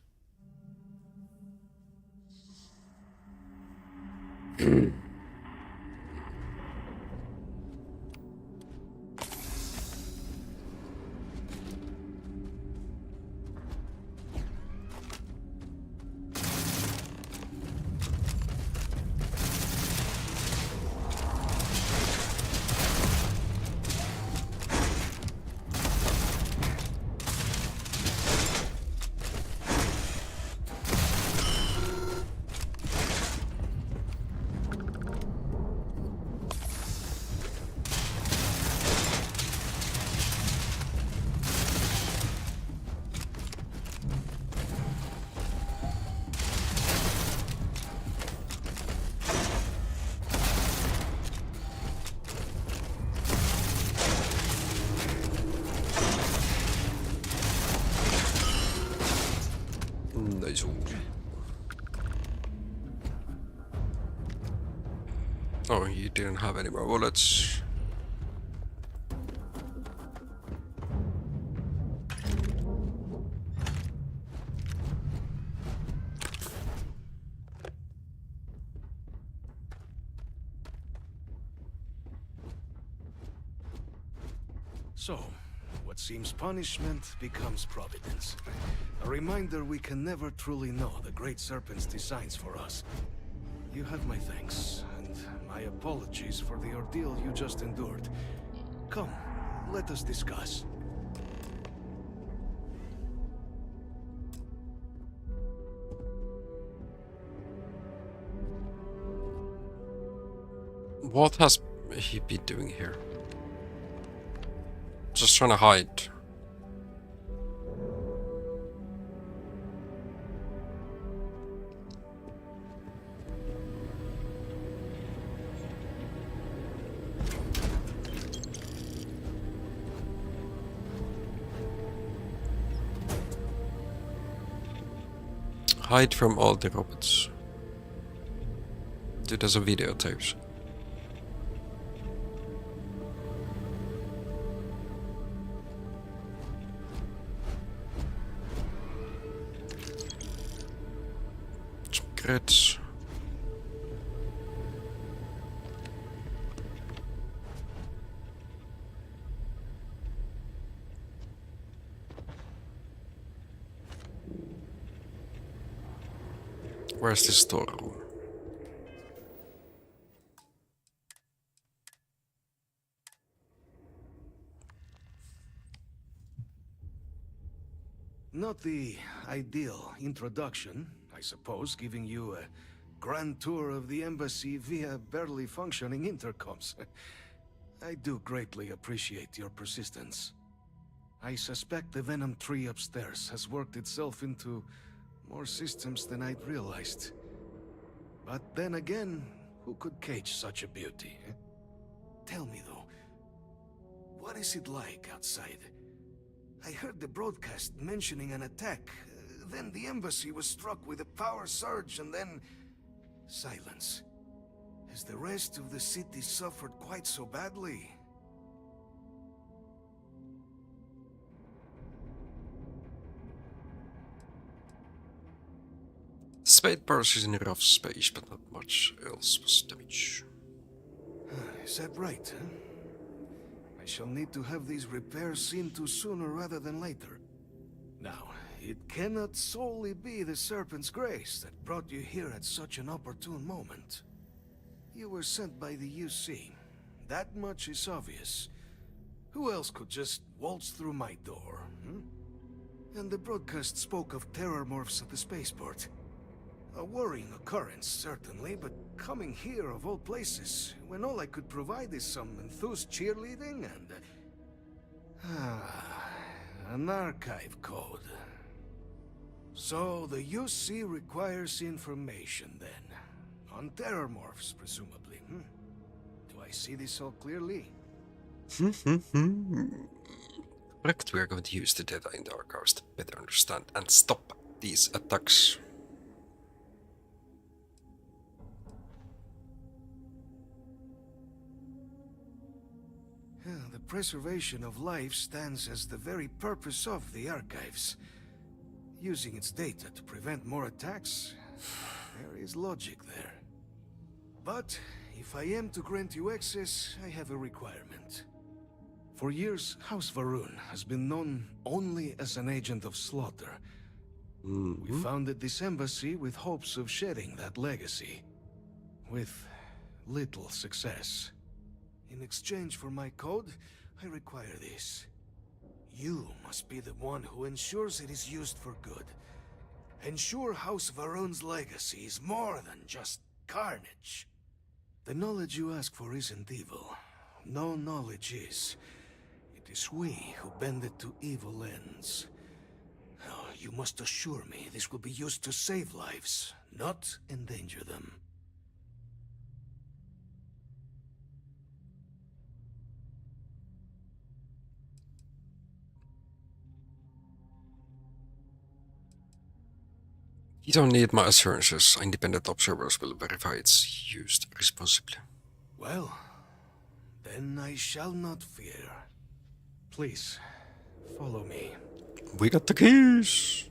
Nice. Oh, he didn't have any more bullets. So, what seems punishment becomes providence. A reminder we can never truly know the Great Serpent's designs for us. You have my thanks, and my apologies for the ordeal you just endured. Come, let us discuss. What has he been doing here? Just trying to hide. Hide from all the robots. Dude, there's a videotapes. Secrets. Where's the storeroom? Not the ideal introduction, I suppose, giving you a grand tour of the embassy via barely functioning intercoms. I do greatly appreciate your persistence. I suspect the Venom tree upstairs has worked itself into more systems than I'd realized. But then again, who could cage such a beauty? Tell me though, what is it like outside? I heard the broadcast mentioning an attack. Then the embassy was struck with a power surge and then... silence. Has the rest of the city suffered quite so badly? Spade Purse is in a rough space, but not much else was damaged. Is that right, huh? I shall need to have these repairs seen to sooner rather than later. Now, it cannot solely be the Serpent's grace that brought you here at such an opportune moment. You were sent by the UC. That much is obvious. Who else could just waltz through my door, And the broadcast spoke of terror morphs at the spaceport. A worrying occurrence, certainly, but coming here of all places, when all I could provide is some enthused cheerleading and... an archive code. So, the UC requires information, then. On terror morphs, presumably, Do I see this all clearly? Correct, we are going to use the data in the archives to better understand and stop these attacks. The preservation of life stands as the very purpose of the archives. Using its data to prevent more attacks, there is logic there. But if I am to grant you access, I have a requirement. For years, House Va'ruun has been known only as an agent of slaughter. We founded this embassy with hopes of shedding that legacy. With little success. In exchange for my code, I require this. You must be the one who ensures it is used for good. Ensure House Va'ruun's legacy is more than just carnage. The knowledge you ask for isn't evil. No knowledge is. It is we who bend it to evil ends. Oh, you must assure me this will be used to save lives, not endanger them. You don't need my assurances. Independent observers will verify it's used responsibly. Well, then I shall not fear. Please, follow me. We got the keys!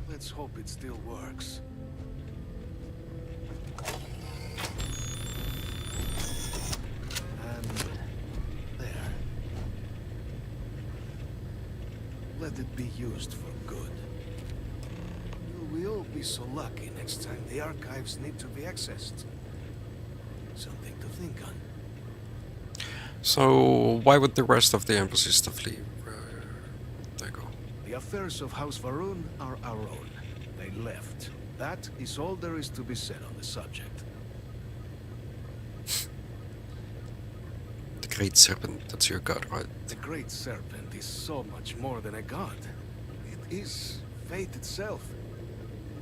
Let's hope it still works. Let it be used for good. Will we all be so lucky next time the archives need to be accessed? Something to think on. So, why would the rest of the embassy staff leave? There you go. The affairs of House Va'ruun are our own. They left. That is all there is to be said on the subject. The Great Serpent, that's your god, right? The Great Serpent is so much more than a god. It is fate itself.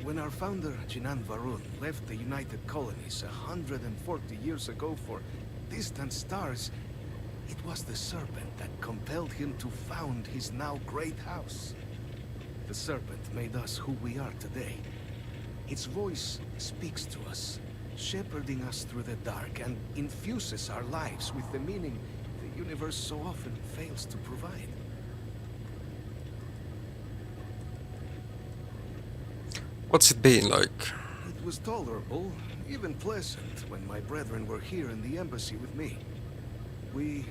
When our founder, Jinan Va'ruun, left the United Colonies 140 years ago for distant stars, it was the Serpent that compelled him to found his now great house. The Serpent made us who we are today. Its voice speaks to us, shepherding us through the dark, and infuses our lives with the meaning the universe so often fails to provide. What's it been like? It was tolerable, even pleasant, when my brethren were here in the embassy with me. We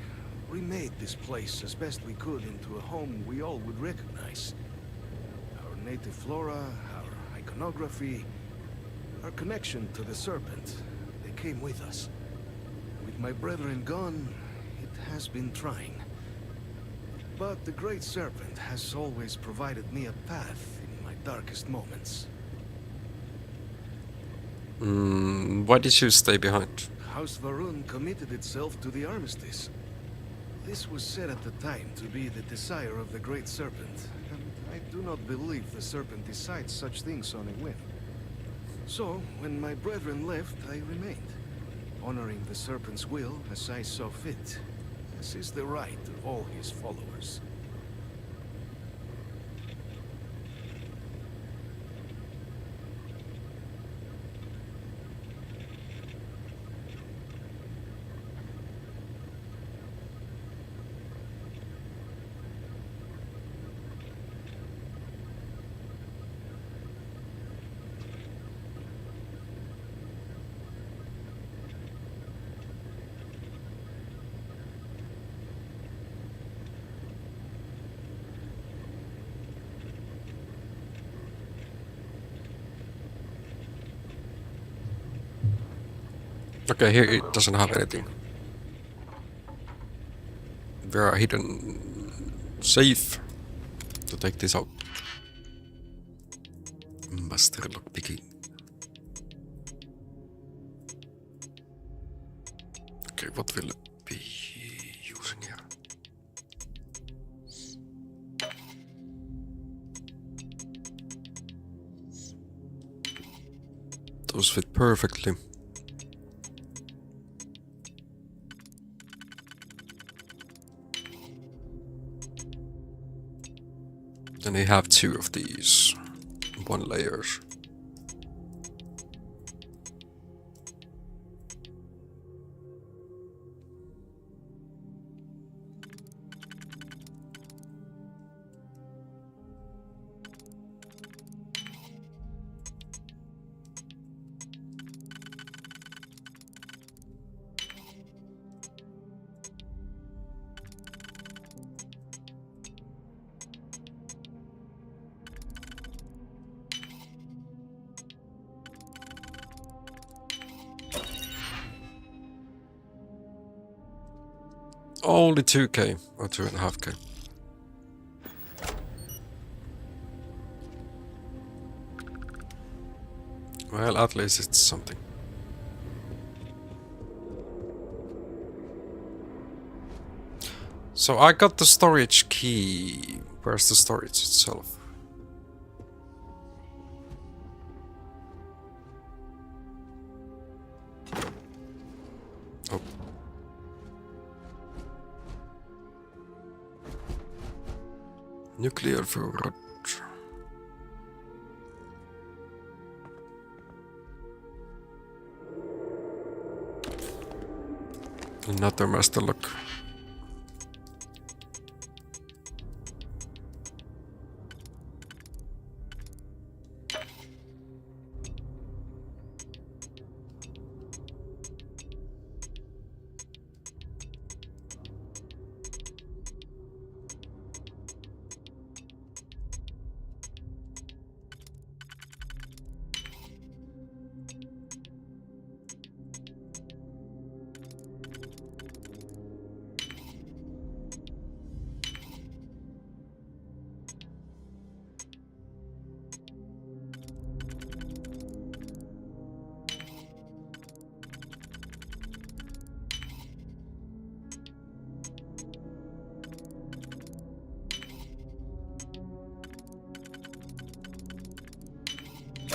remade this place as best we could into a home we all would recognize. Our native flora, our iconography, our connection to the Serpent, they came with us. With my brethren gone, it has been trying. But the Great Serpent has always provided me a path in my darkest moments. Why did you stay behind? House Va'ruun committed itself to the armistice. This was said at the time to be the desire of the Great Serpent, and I do not believe the Serpent decides such things on a whim. So, when my brethren left, I remained, honoring the Serpent's will as I saw fit, as is the right of all his followers. Okay, here it doesn't have anything. There are hidden safe to take this out. Master lockpicking. Okay, what will it be using here? Those fit perfectly. And you have 2 of these 1 layers. Only 2k or 2.5k. Well, at least it's something. So I got the storage key. Where's the storage itself? Oh. Nuclear förråd. Another master lock.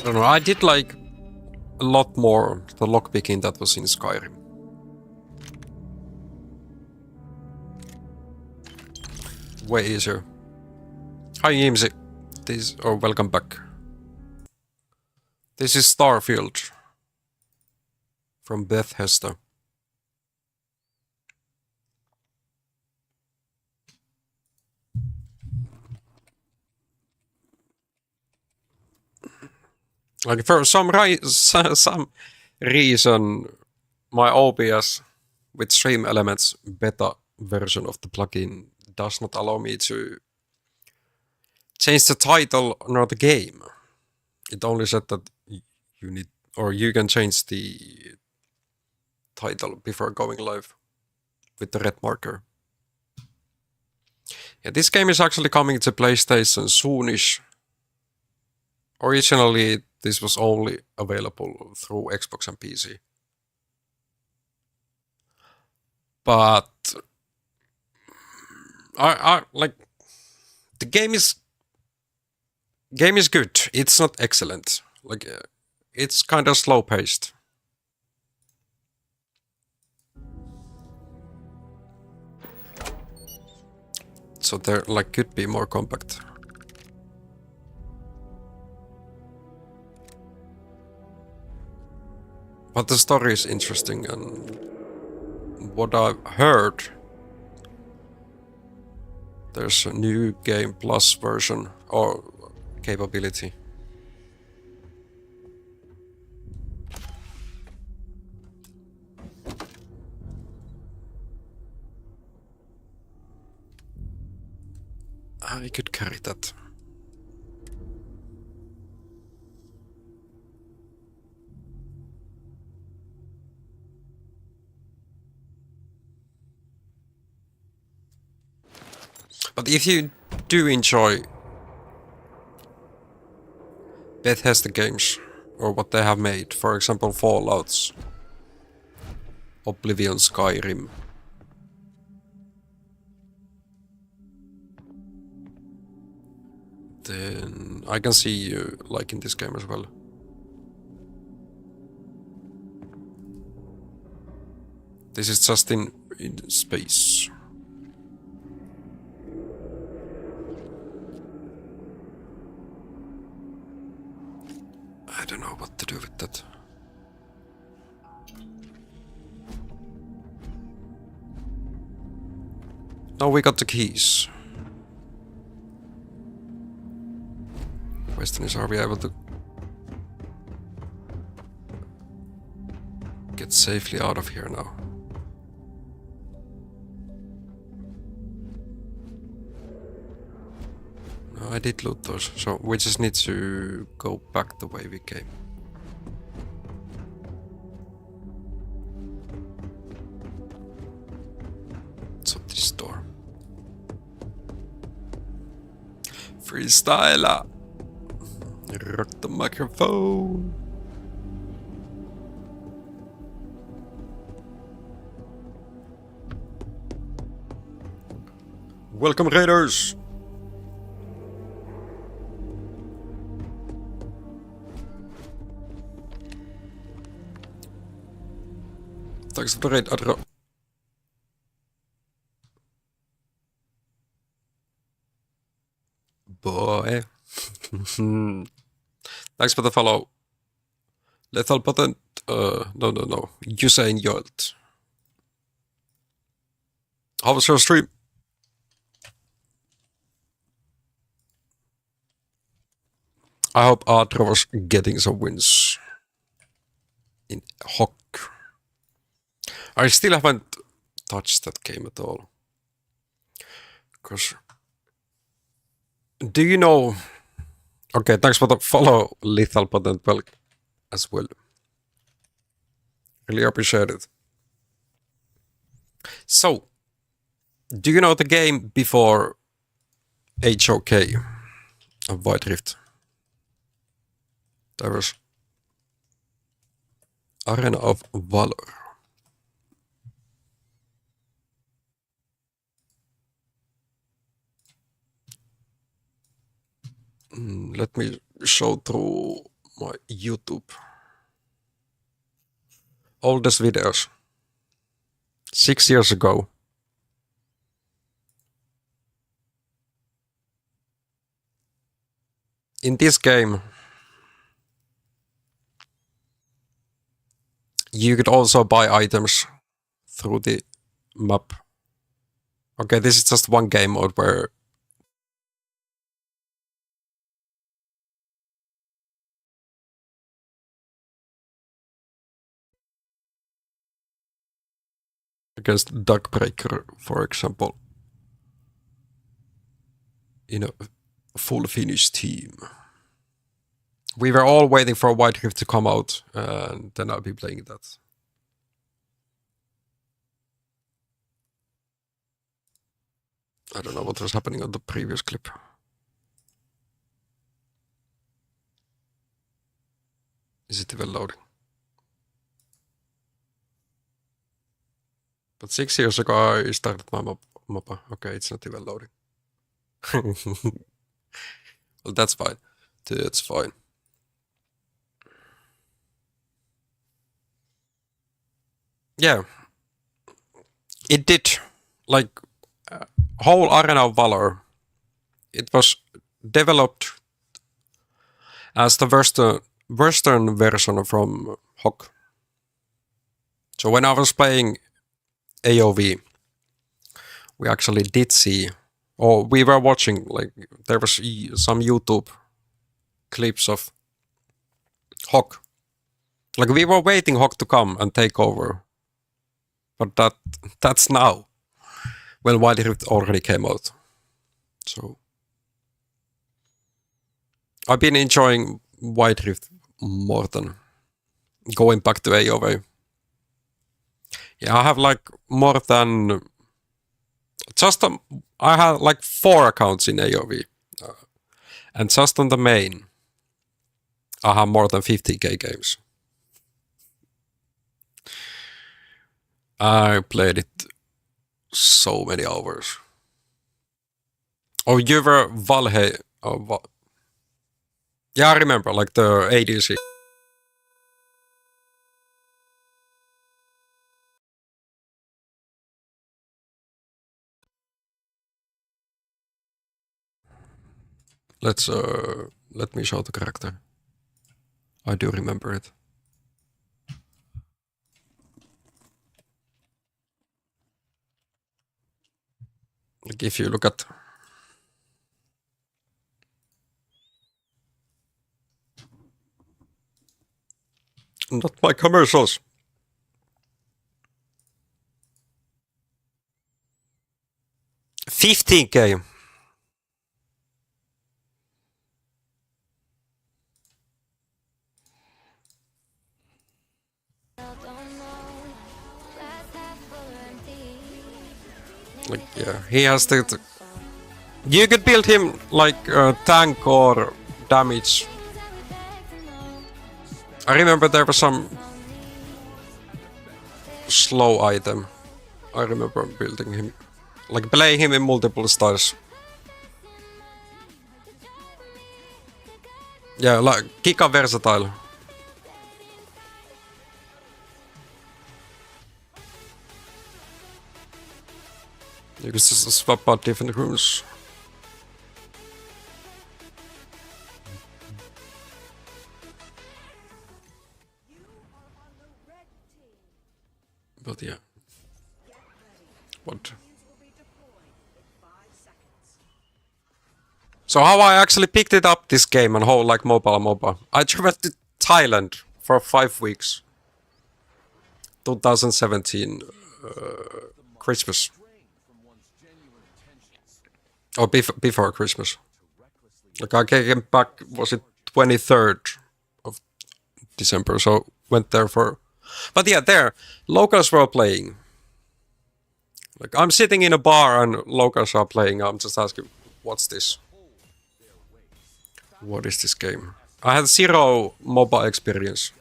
I don't know, I did like a lot more the lockpicking that was in Skyrim. Way easier. Hi Yimsy, welcome back. This is Starfield from Bethesda. Like for some reason, my OBS with Stream Elements beta version of the plugin does not allow me to change the title nor the game. It only said that you need, or you can change the title before going live with the red marker. Yeah, this game is actually coming to PlayStation soonish. Originally, this was only available through Xbox and PC. But I like the game is good. It's not excellent. Like it's kind of slow paced. So there like could be more compact. But the story is interesting, and what I've heard, there's a new game plus version or capability. I could carry that. But if you do enjoy Bethesda games, or what they have made, for example Fallouts, Oblivion, Skyrim, then I can see you liking this game as well. This is just in space. I don't know what to do with that. Now we got the keys. Question is, are we able to get safely out of here now? No, I did loot those, so we just need to go back the way we came. So this door. Freestyler! Rock the microphone! Welcome, Raiders! Thanks for the raid, Adro. Boy. Thanks for the follow. Lethal Potent. No. Usain Yolt. How was your stream? I hope Adro was getting some wins in Hawk. I still haven't touched that game at all. Because... Do you know... Okay, thanks for the follow, Lethal Potent as well. Really appreciate it. So, do you know the game before HOK of White Rift? There was Arena of Valor. Let me show through my YouTube. Oldest videos. 6 years ago. In this game, you could also buy items through the map. Okay, this is just one game mode where against Duckbreaker, for example, in a full Finnish team. We were all waiting for White Rift to come out, and then I'll be playing that. I don't know what was happening on the previous clip. Is it even loading? But 6 years ago I started my MAPA. Okay, it's not even loading. Well, that's fine. That's fine. Yeah. It did. Like, whole Arena of Valor, it was developed as the Western version from Hawk. So when I was playing AOV, we actually did see, or we were watching, like, there was some YouTube clips of Hawk. Like, we were waiting Hawk to come and take over. But that's now, when White Rift already came out. So I've been enjoying White Rift more than going back to AOV. Yeah, I have like more than I have like 4 accounts in AOV, and just on the main, I have more than 50k games. I played it so many hours. Oh, you were Valheim. Oh, yeah, I remember, like the ADC. Let me show the character. I do remember it. Like if you look at not my commercials. $15K. Like, yeah, he has the you could build him like tank or damage. I remember there was some slow item. I remember building him, like playing him in multiple styles. Yeah, like Giga versatile. You can just swap out different runes. But yeah. What? So how I actually picked it up this game and how like mobile. I traveled to Thailand for 5 weeks. 2017 Christmas. Or before Christmas. Like I came back, was it 23rd of December, so went there for... But yeah, there, locals were playing. Like I'm sitting in a bar and locals are playing, I'm just asking, what's this? What is this game? I had 0 mobile experience.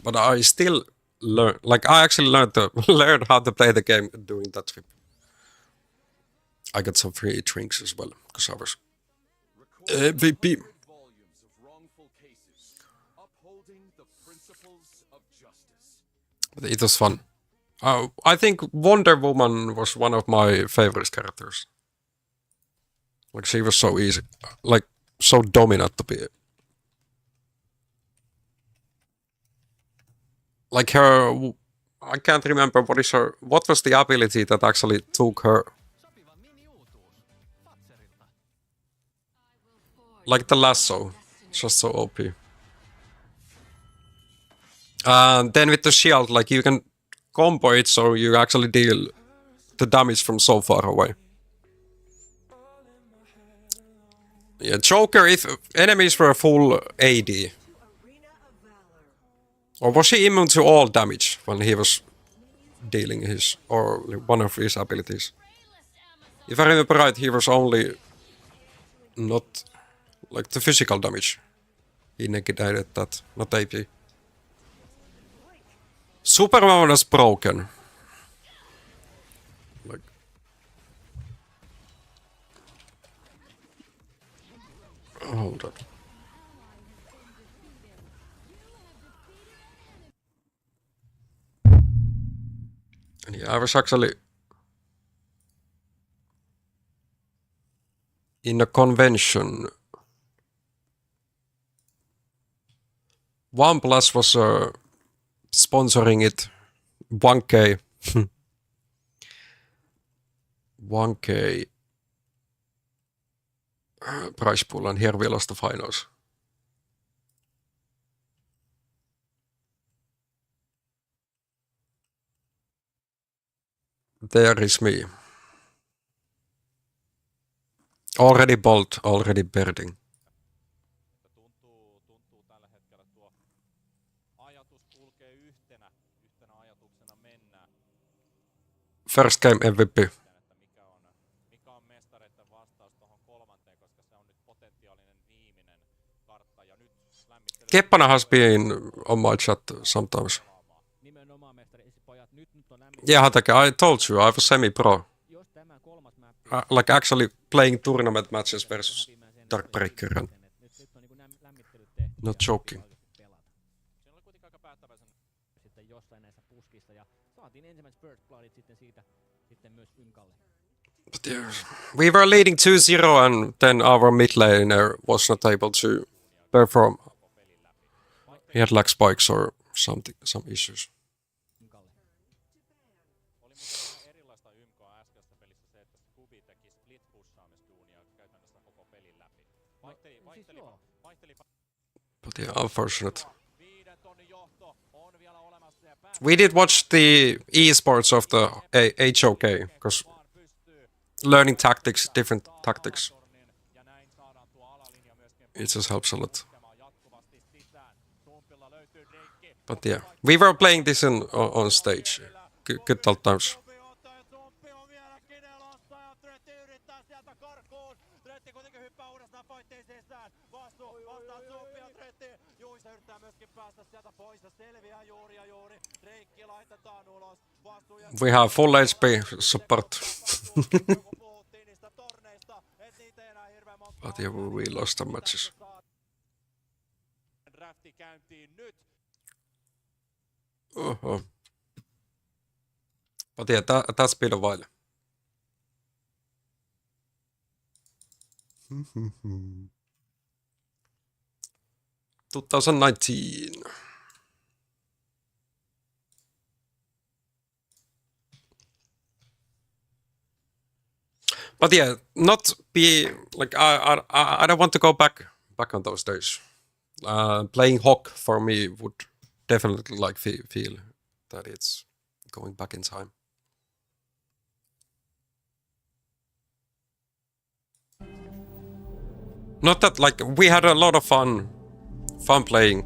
But I still learned, like I actually learned how to play the game during that trip. I got some free drinks as well, because I was MVP. But it was fun. I think Wonder Woman was one of my favorite characters. Like she was so easy, like so dominant to be. Like her, I can't remember what was the ability that actually took her. Like the lasso, just so OP. And then with the shield, like you can combo it so you actually deal the damage from so far away. Yeah, Joker, if enemies were full AD. Or was he immune to all damage when he was dealing his, or one of his abilities? If I remember right, he was only not like the physical damage. He negated that, not AP. Superman was broken. Like hold on. And yeah, I was actually in a convention. OnePlus was sponsoring it. 1K. 1K price pool, and here we lost the finals. There is me. Already bolt, already birding. First game MVP. Keppana has been on my chat sometimes. Yeah, Hatake, I told you, I was semi-pro. Like actually playing tournament matches versus Darkbreaker. And not joking. But yeah, we were leading 2-0 and then our mid laner was not able to perform. He had like spikes or something, some issues. But yeah, unfortunate. We did watch the esports of the HOK, because learning tactics, different tactics, it just helps a lot. But yeah, we were playing this on stage. Good old times. We have full HP support. But yeah, we lost some matches. Uh-huh. But yeah, that's been a while. Mm-hmm. 2019. But yeah, not be like I don't want to go back on those days. Playing Hawk for me would definitely like feel that it's going back in time. Not that like we had a lot of fun playing,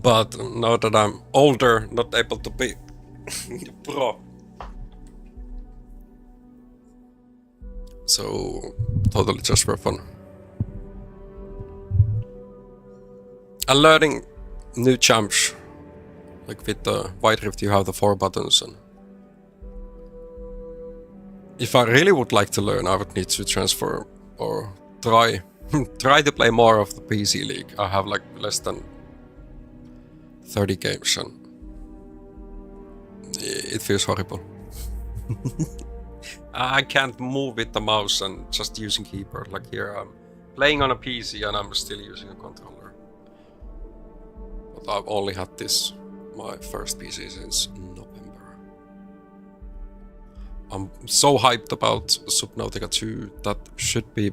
but now that I'm older, not able to be pro. So totally just for fun. And learning new champs. Like with the White Rift you have the 4 buttons, and if I really would like to learn, I would need to transfer or try to play more of the PC League. I have like less than 30 games and it feels horrible. I can't move with the mouse and just using keyboard. Like here I'm playing on a PC and I'm still using a controller. But I've only had this, my first PC, since November. I'm so hyped about Subnautica 2 that should be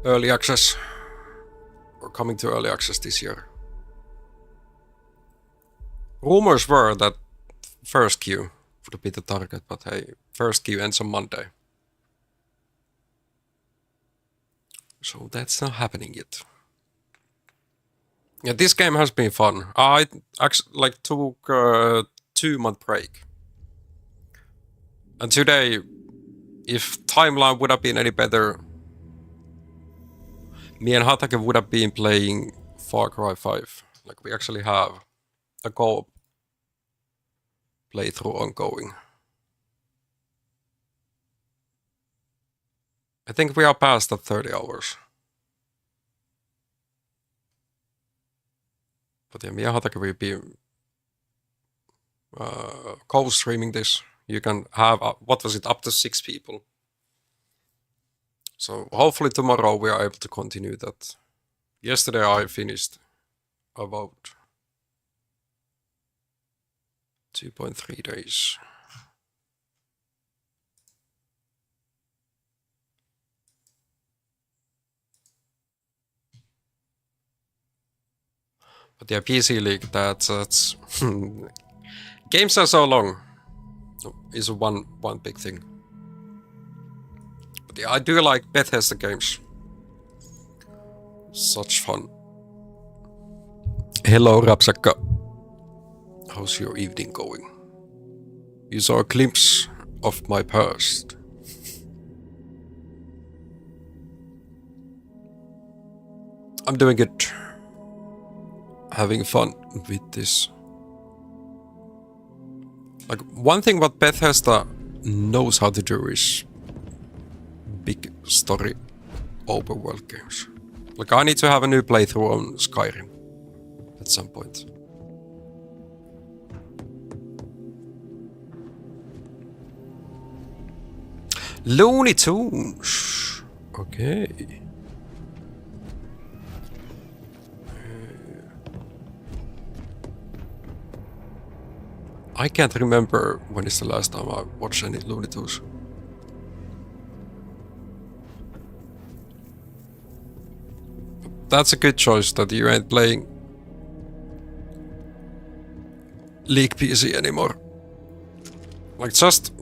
early access or coming to early access this year. Rumors were that first queue would be the target, but hey, first queue ends on Monday. So that's not happening yet. Yeah, this game has been fun. I actually like took a 2-month break. And today, if timeline would have been any better, me and Hatake would have been playing Far Cry 5. Like we actually have a co-op playthrough ongoing. I think we are past the 30 hours. But yeah, me and Hatake will be co-streaming this. You can have, what was it, up to 6 people. So hopefully tomorrow we are able to continue that. Yesterday I finished about 2.3 days. But yeah, PC League, that's games are so long. Is one big thing. But yeah, I do like Bethesda games. Such fun. Hello, Rapsakka. How's your evening going? You saw a glimpse of my past. I'm doing it. Having fun with this. Like, one thing what Bethesda knows how to do is big story open world games. Like, I need to have a new playthrough on Skyrim at some point. Looney Tunes. Okay. I can't remember when is the last time I watched any Looney Tunes. That's a good choice that you ain't playing League PC anymore. Like just...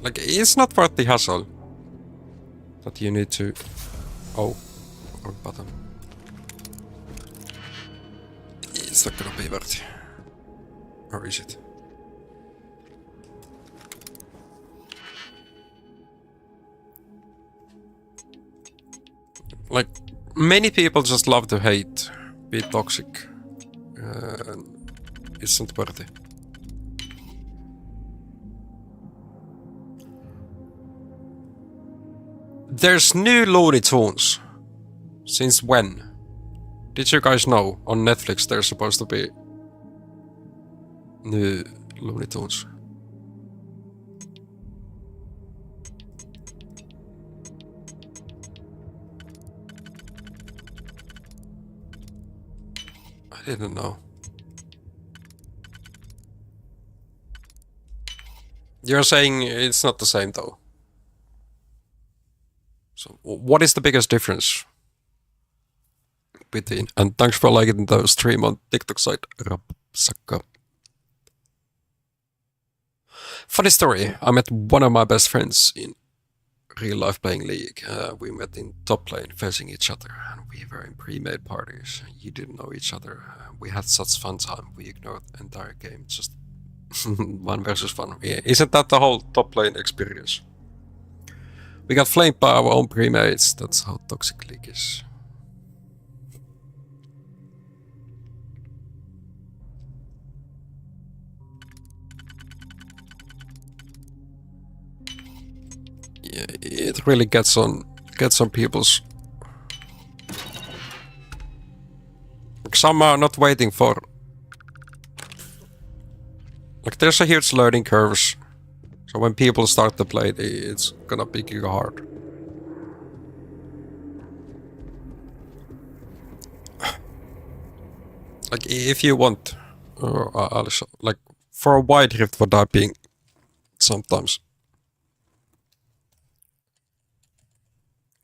Like it's not worth the hassle. That you need to... Oh, wrong button. It's not gonna be worth it. Or is it? Like, many people just love to hate, be toxic. It's not worth it. There's new Looney Tunes. Since when? Did you guys know on Netflix there's supposed to be new Looney Tunes? I didn't know. You're saying it's not the same though. So what is the biggest difference between? And thanks for liking the stream on TikTok site, Rapsakka. Funny story, I met one of my best friends in real life playing League. We met in top lane facing each other and we were in pre-made parties. You didn't know each other. We had such fun time. We ignored the entire game. Just 1 versus 1. Yeah, isn't that the whole top lane experience? We got flamed by our own pre-mates. That's how toxic League is. Yeah, it really gets on people's... Some are not waiting for... Like there's a huge learning curves. So when people start to play, it's gonna pick you hard. Like if you want... like for a wide rift for typing sometimes.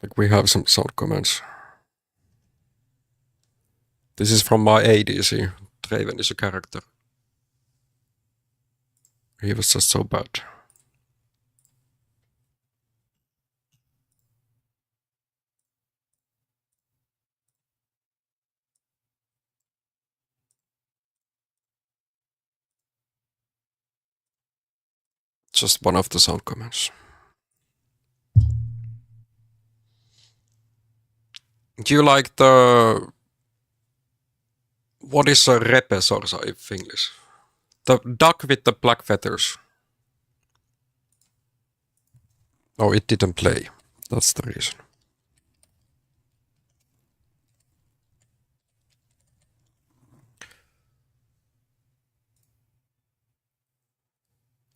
Like we have some sound comments. This is from my ADC. Draven is a character. He was just so bad. Just one of the sound comments. Do you like the... What is a repesorsa in English? The duck with the black feathers. Oh, it didn't play. That's the reason.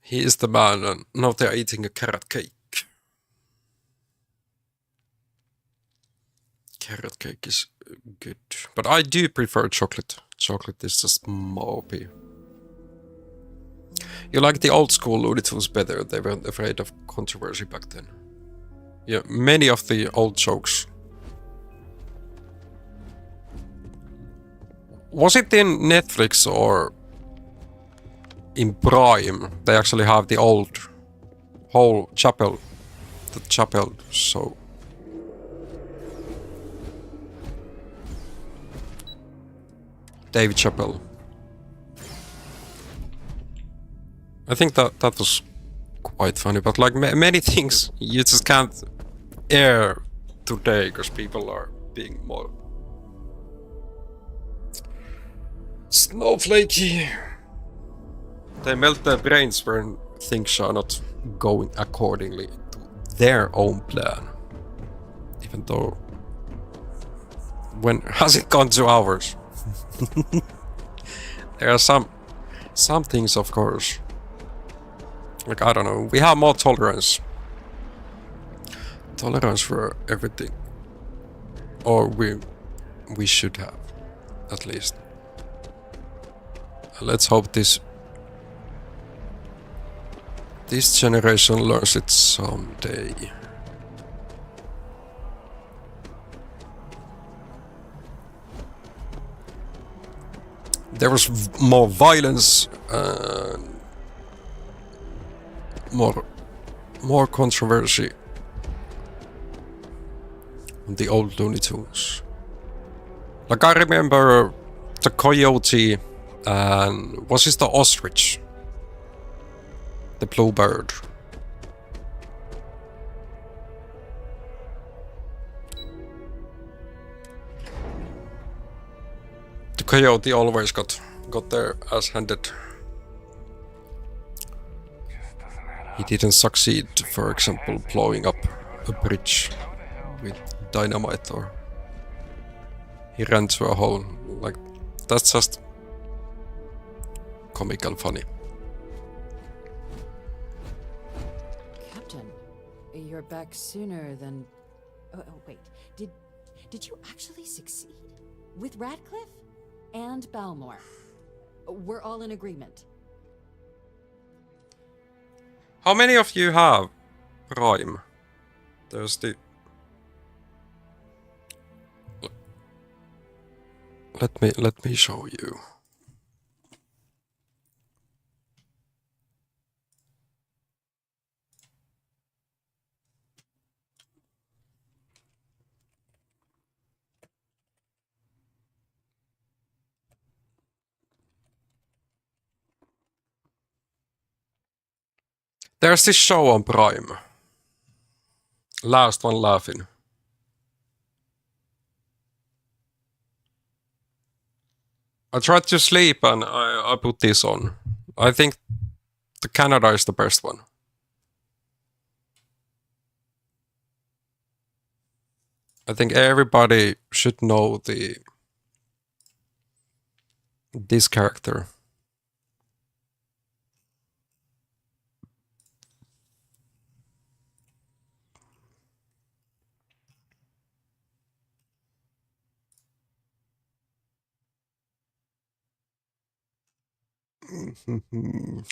He is the man, and now they are eating a carrot cake. Carrot cake is good, but I do prefer chocolate. Chocolate is just more OP. You like the old school Looney Tunes better, they weren't afraid of controversy back then. Yeah, many of the old jokes. Was it in Netflix or in Prime? They actually have the old whole chapel, the chapel show. David Chappelle. I think that was quite funny, but like many things you just can't air today because people are being more snowflakey. They melt their brains when things are not going accordingly to their own plan. Even though... When has it gone to ours? There are some things, of course. Like, I don't know, we have more tolerance. Tolerance for everything. Or we should have, at least. Let's hope this This generation learns it someday. There was more violence and more controversy on the old Looney Tunes. Like I remember the coyote and was it the ostrich? The bluebird. The coyote always got their ass handed. He didn't succeed, for example, blowing up a bridge with dynamite, or he ran through a hole. Like, that's just comical funny. Captain, you're back sooner than... Oh, wait. Did you actually succeed? With Radcliffe? And Balmore? We're all in agreement. How many of you have Prime? There's the... Let me show you. There's this show on Prime. Last One Laughing. I tried to sleep and I put this on. I think the Canada is the best one. I think everybody should know this character.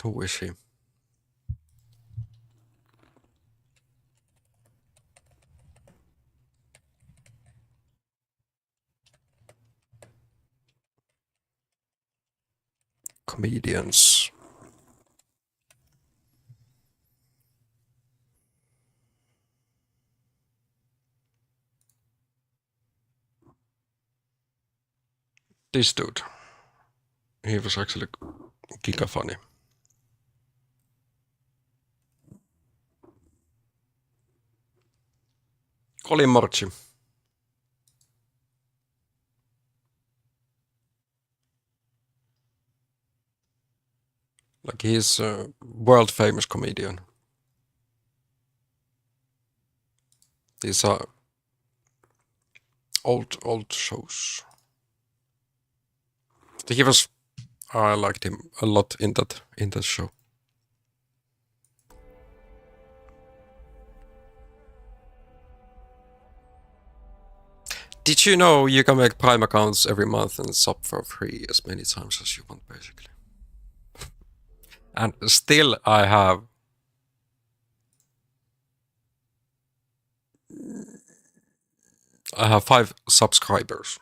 Who is he? Comedians. This dude. He was actually giga funny. Colin Murchie. Like he's a world famous comedian. These are old shows. He was... I liked him a lot in that show. Did you know you can make Prime accounts every month and sub for free as many times as you want, basically? And still I have... I have 5 subscribers.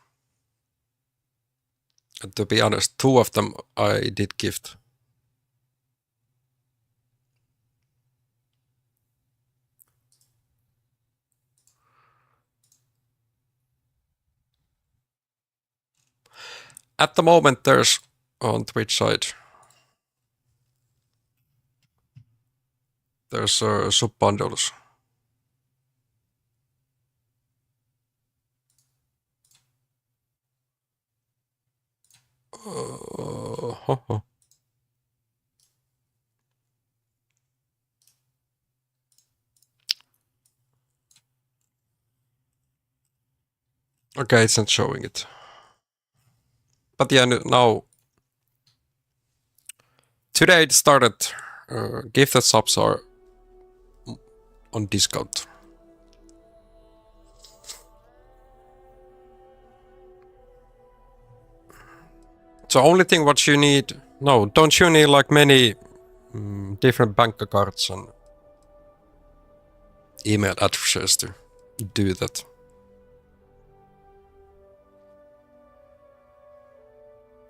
And to be honest, 2 of them I did gift. At the moment there's on Twitch side. There's sub bundles. Okay, it's not showing it. But yeah, now... Today it started. Gifted subs are on discount. So only thing what you need... No, don't you need like many different bank cards and email addresses to do that.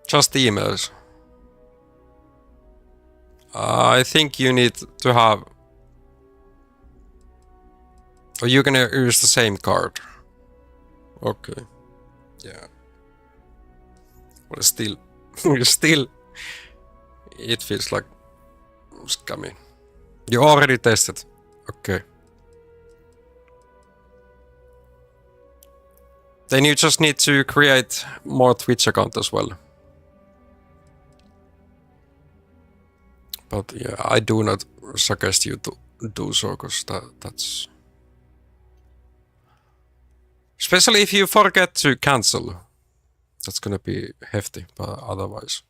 Just emails. I think you need to have... Or you can use the same card. Okay. Yeah. Well, still... still... It feels like... scammy. You already tested. Okay. Then you just need to create more Twitch account as well. But yeah, I do not suggest you to do so, because that's... Especially if you forget to cancel. That's gonna be hefty, but otherwise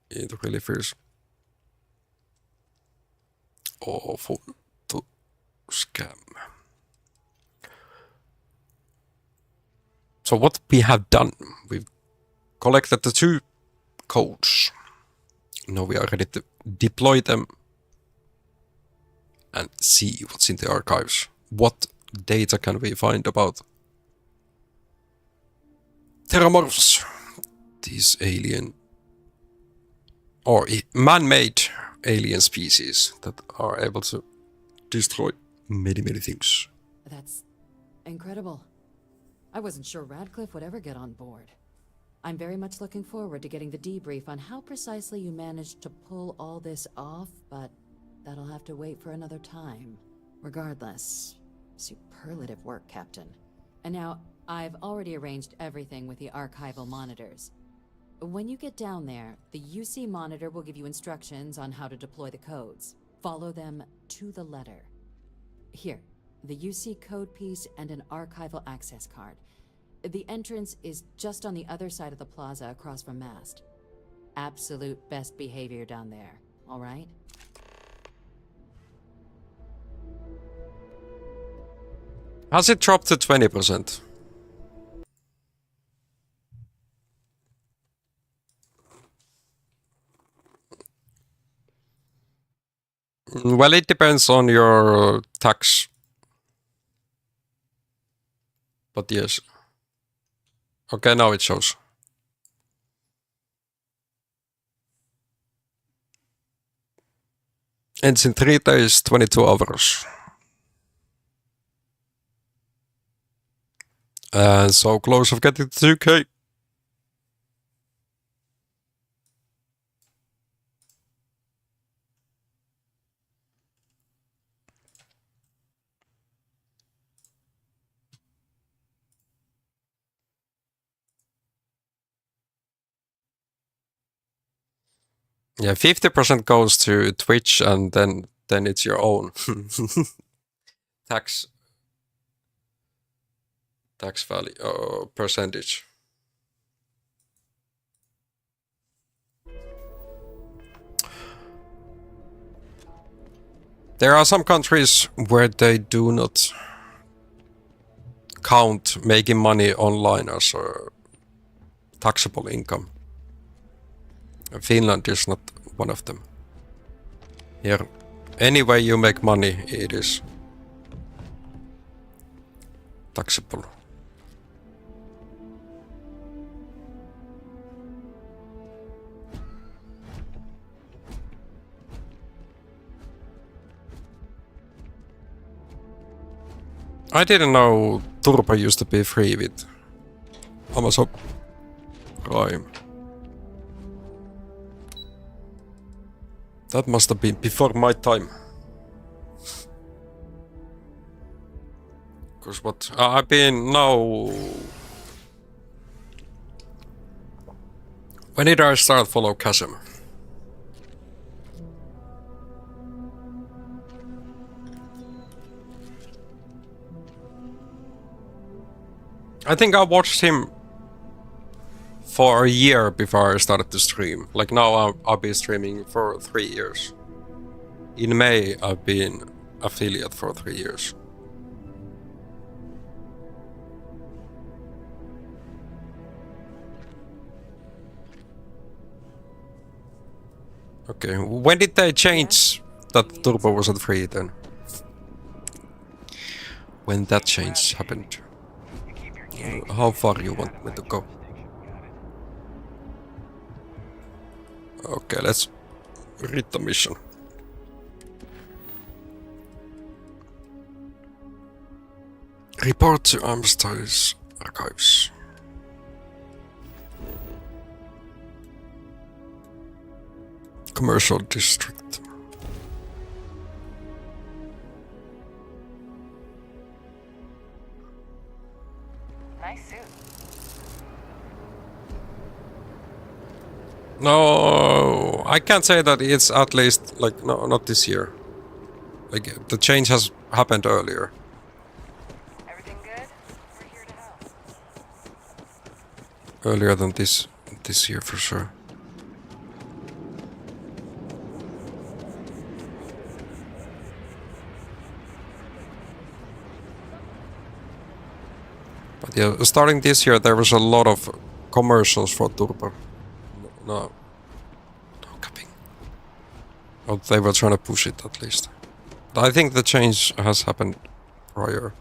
it really feels awful to scam. So what we have done, we've collected the 2 codes. Now we are ready to deploy them and see what's in the archives. What data can we find about Terramorphs, these alien or man-made alien species that are able to destroy many things. That's incredible. I wasn't sure Radcliffe would ever get on board. I'm very much looking forward to getting the debrief on how precisely you managed to pull all this off, but that'll have to wait for another time. Regardless, superlative work, Captain. And now, I've already arranged everything with the archival monitors. When you get down there, the UC monitor will give you instructions on how to deploy the codes. Follow them to the letter. Here, the UC code piece and an archival access card. The entrance is just on the other side of the plaza across from Mast. Absolute best behavior down there, all right? Has it dropped to 20%? Well, it depends on your tax. But yes. Okay, now it shows. Ends in 3 days, 22 hours. And so close of getting to 2K. Yeah, 50% goes to Twitch, and then it's your own tax value percentage. There are some countries where they do not count making money online as a taxable income. Finland is not one of them. Here, any way you make money, it is taxable. I didn't know Turbo used to be free with Amazon Prime. That must have been before my time. Because what I've been now... When did I start follow Chasm? I think I watched him for a year before I started to stream. Like now I've been streaming for 3 years. In May I've been affiliate for 3 years. Okay, when did they change that turbo wasn't free then? When that change happened? How far you want me to go? Okay, let's read the mission. Report to Armistice Archives. Commercial District. Nice suit. No, I can't say that it's at least like no, not this year. Like the change has happened earlier. Everything good? We're here to help. Earlier than this year for sure. But yeah, starting this year there was a lot of commercials for Turbo. No capping. Well, they were trying to push it at least. I think the change has happened prior.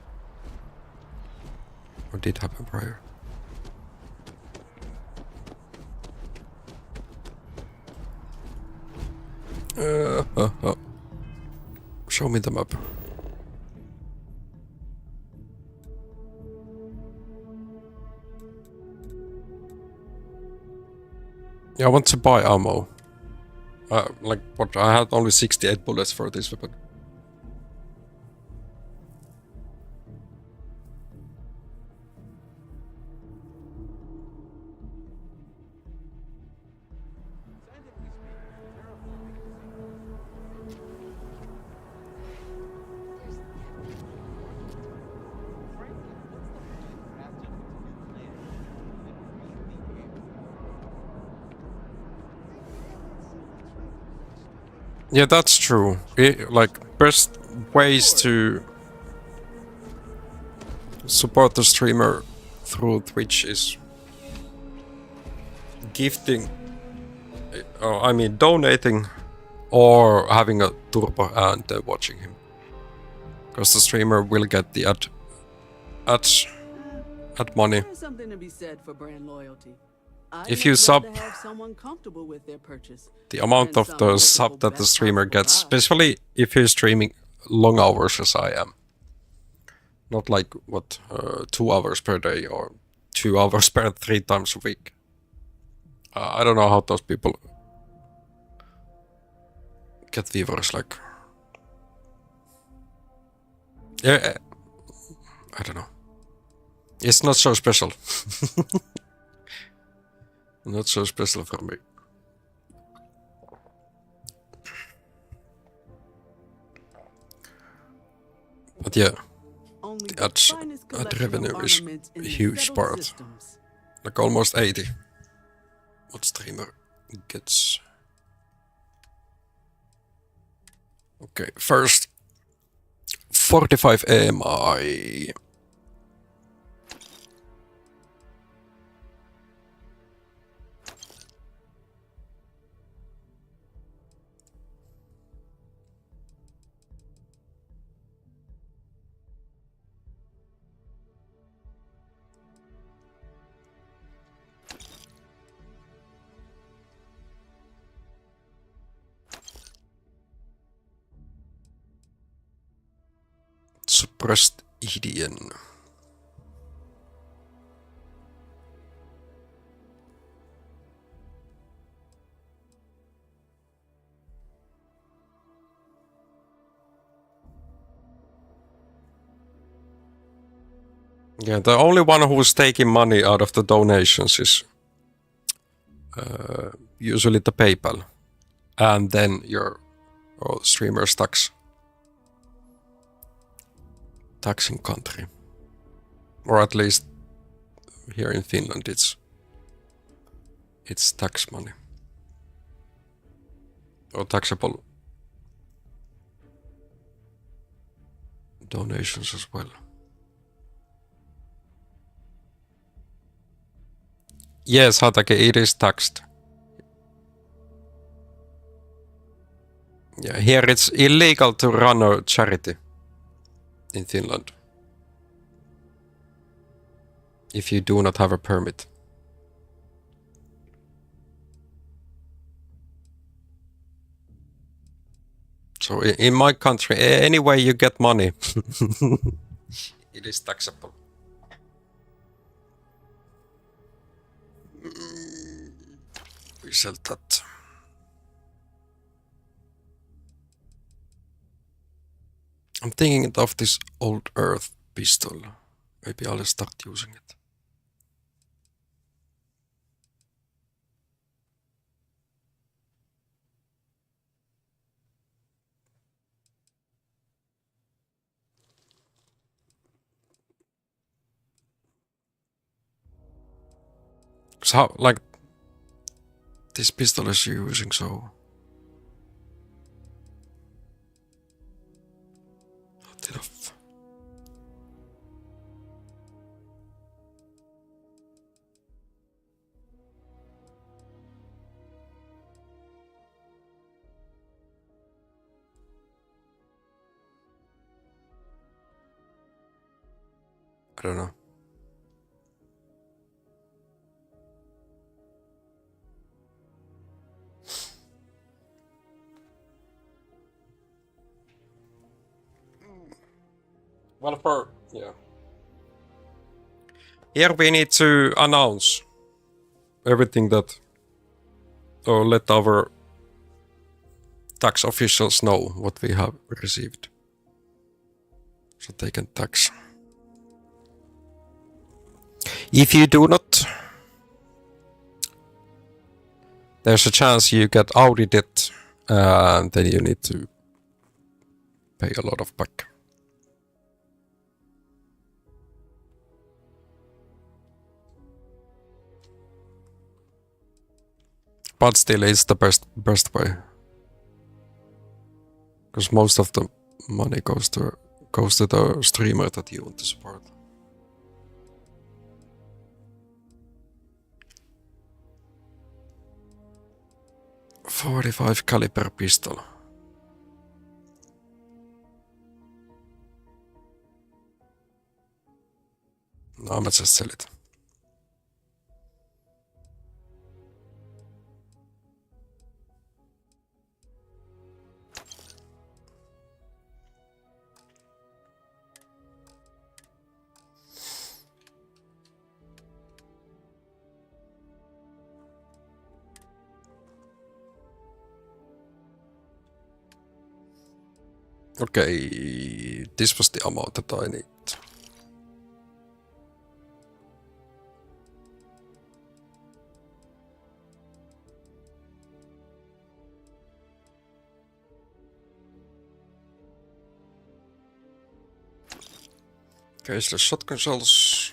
Or did happen prior. Show me the map. Yeah, I want to buy ammo. Like, what? I had only 68 bullets for this weapon. Yeah, that's true. Like, best ways to support the streamer through Twitch is gifting, I mean donating, or having a turbo and watching him. Because the streamer will get the ad money. There's something to be said for brand loyalty. If you sub have someone comfortable with their purchase. the amount of the sub that the streamer gets, especially if he's streaming long hours as I am. Not like, what, 2 hours per day or 2 hours per 3 times a week. I don't know how those people get viewers, like... Yeah, I don't know. It's not so special. Not so special for me. But yeah, the ad revenue is a huge part. Like almost 80. What streamer gets. Okay, first 45 AMI. Suppressed EDN. Yeah, the only one who's taking money out of the donations is usually the PayPal, and then your streamer's taxing country, or at least here in Finland it's tax money or taxable donations as well. Yes, Hatake, it is taxed. Yeah, here it's illegal to run a charity in Finland if you do not have a permit. So in my country, any way you get money, it is taxable. We sell that. I'm thinking of this old earth pistol. Maybe I'll start using it. So how, like, this pistol is using so... Not enough. I don't know. Well, yeah. Here we need to announce everything that, or let our tax officials know what we have received, so they can tax. If you do not, there's a chance you get audited, and then you need to pay a lot of back. But still, it's the best way, because most of the money goes to the streamer that you want to support. .45 caliber pistol. No, I'm just sell it. Okay, this was the amount that I need. Okay, so shotgun shells.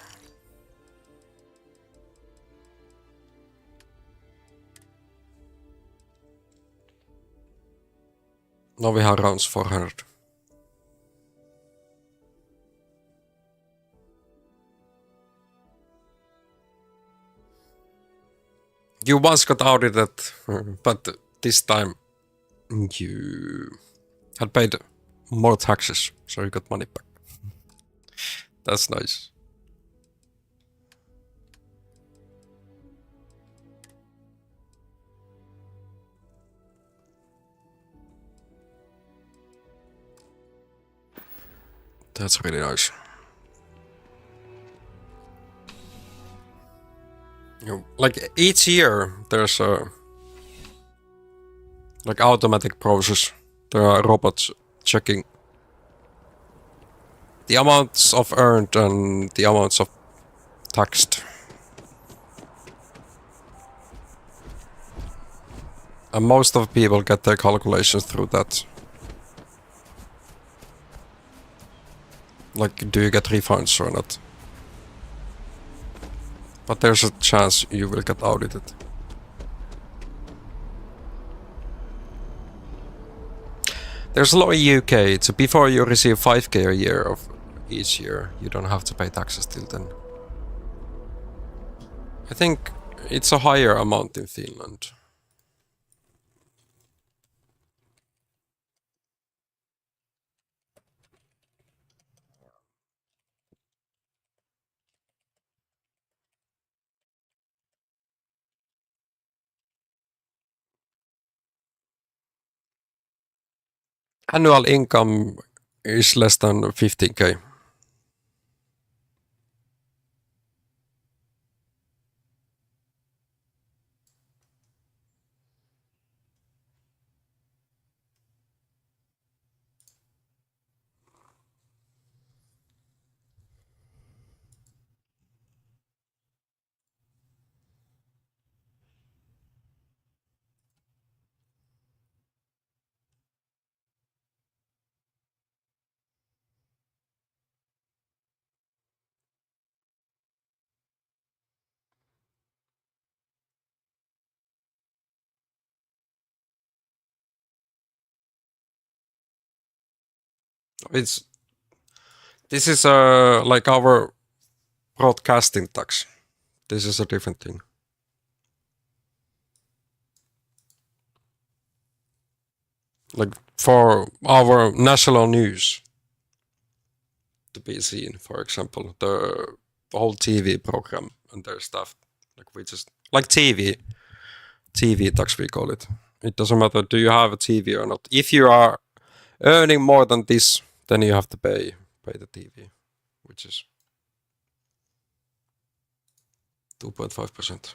Now we have rounds 400. You once got audited, but this time you had paid more taxes, so you got money back. That's nice. That's really nice. You know, like each year there's a like automatic process. There are robots checking the amounts of earned and the amounts of taxed. And most of the people get their calculations through that. Like, do you get refunds or not? But there's a chance you will get audited. There's a law in UK, so before you receive 5k a year of each year, you don't have to pay taxes till then. I think it's a higher amount in Finland. annual income is less than 15k. This is like our broadcasting tax. This is a different thing. Like for our national news to be seen, for example, the whole TV program and their stuff. Like we just like TV tax we call it. It doesn't matter do you have a TV or not. If you are earning more than this, then you have to pay the TV, which is 2.5%.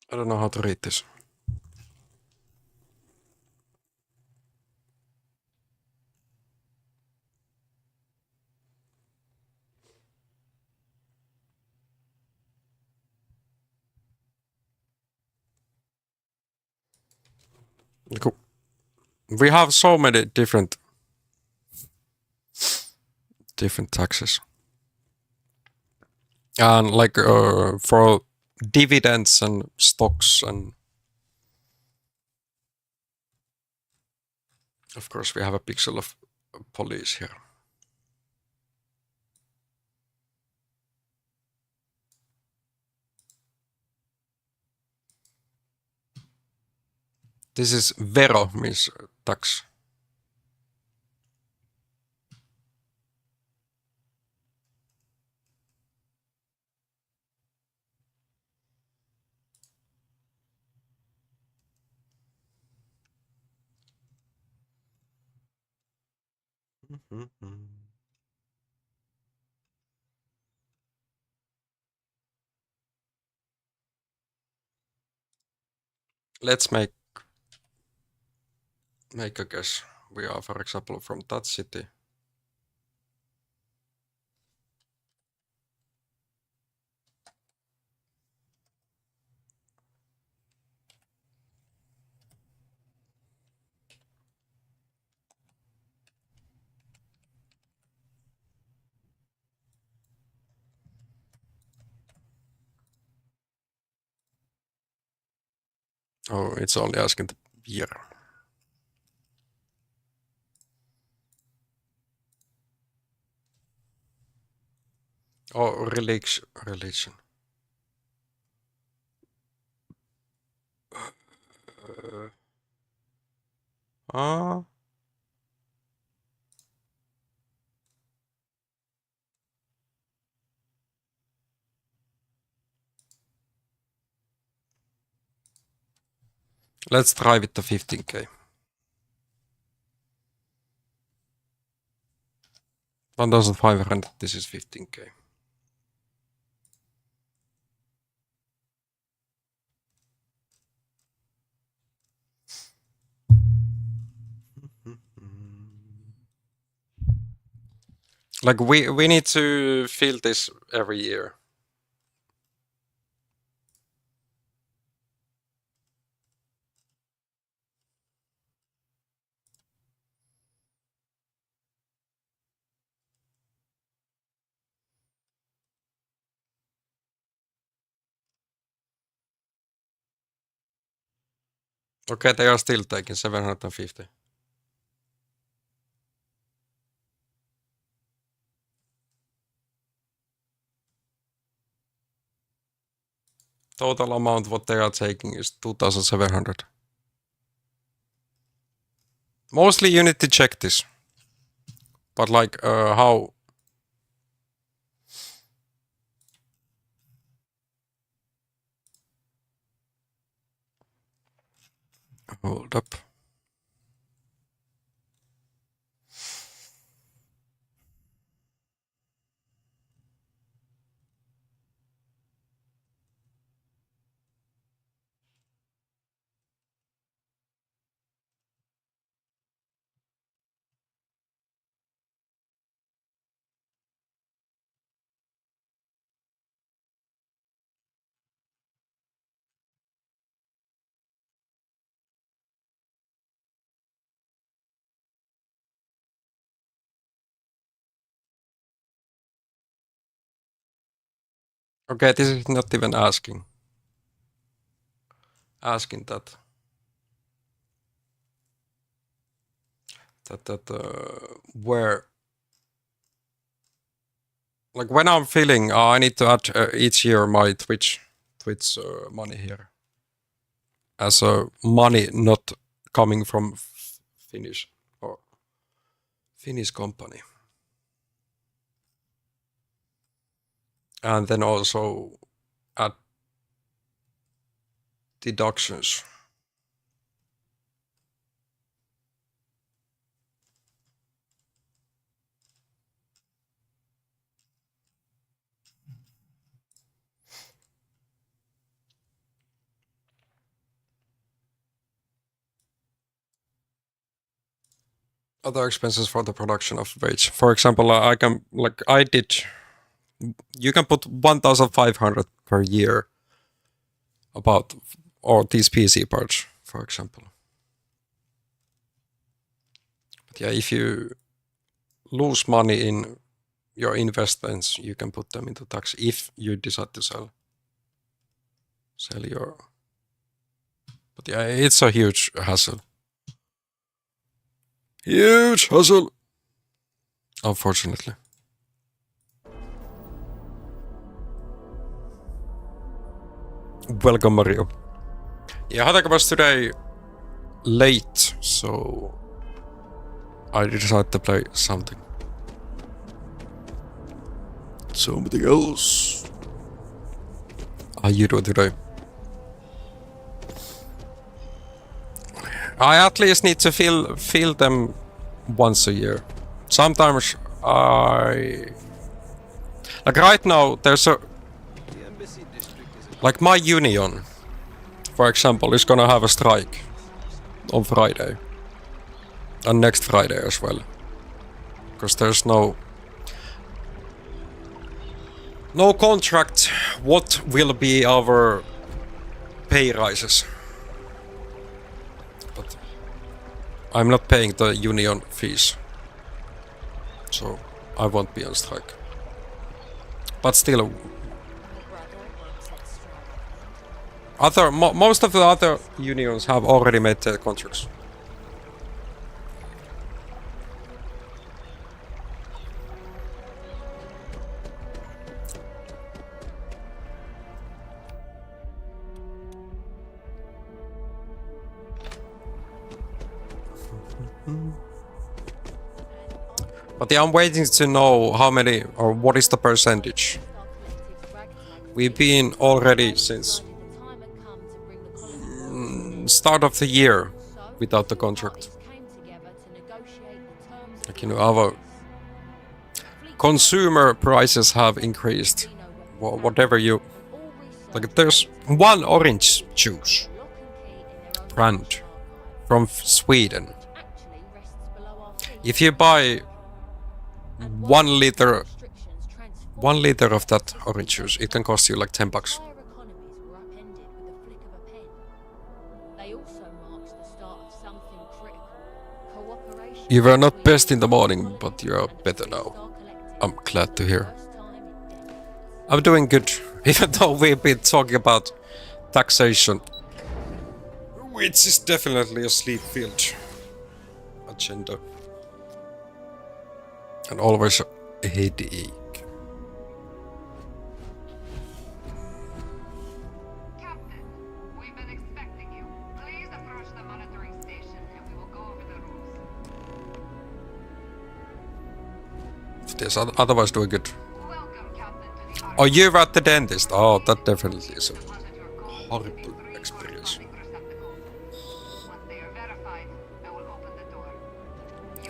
I don't know how to read this. We have so many different taxes. And like for dividends and stocks, and of course we have a pixel of police here. This is vero, means tax. Let's make a guess. We are, for example, from that city. Oh, it's only asking the year. Oh, religion. Let's try with the 15k. 1,500, this is 15k. Like we need to fill this every year. Okay, they are still taking 750. Total amount what they are taking is 2,700. Mostly you need to check this. But like how... Hold up. Okay, this is not even asking. Asking that. Where... Like when I'm filling, I need to add each year my Twitch money here. As a money not coming from Finnish or Finnish company. And then also add deductions. Other expenses for the production of wage. For example, I can, like I did, you can put 1,500 per year about, or these PC parts, for example. But yeah, if you lose money in your investments, you can put them into tax if you decide to sell your... But yeah, it's a huge hassle. Huge hassle! Unfortunately. Welcome, Mario. Yeah, Hataka was today late, so I decided to play something. Something else. How you doing today? I at least need to fill them once a year. Sometimes I... Like right now, there's a... Like my union, for example, is gonna have a strike on Friday. And next Friday as well. Because there's no contract what will be our pay rises. But I'm not paying the union fees. So I won't be on strike. But still, most of the other unions have already made their contracts. But yeah, I'm waiting to know how many or what is the percentage. We've been already since start of the year without the contract. Like, you know, our consumer prices have increased. Whatever you... Like, there's one orange juice brand from Sweden. If you buy 1 liter of that orange juice, it can cost you like $10. You were not best in the morning, but you are better now. I'm glad to hear. I'm doing good, even though we've been talking about taxation, which is definitely a sleep-filled agenda. And always a headache. of this. Otherwise, doing good. Oh, you're at the dentist. Oh, that definitely is a horrible experience.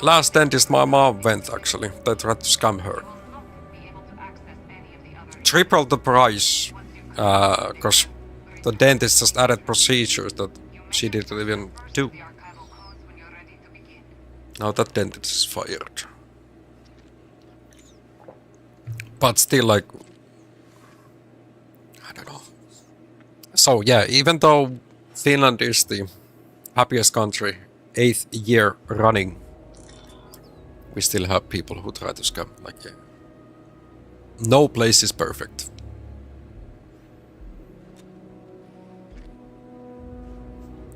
Last dentist my mom went, actually. They tried to scam her. Triple the price, because the dentist just added procedures that she didn't even do. Now that dentist is fired. But still, like, I don't know. So yeah, even though Finland is the happiest country, 8th year running, we still have people who try to scam. Like, yeah. No place is perfect.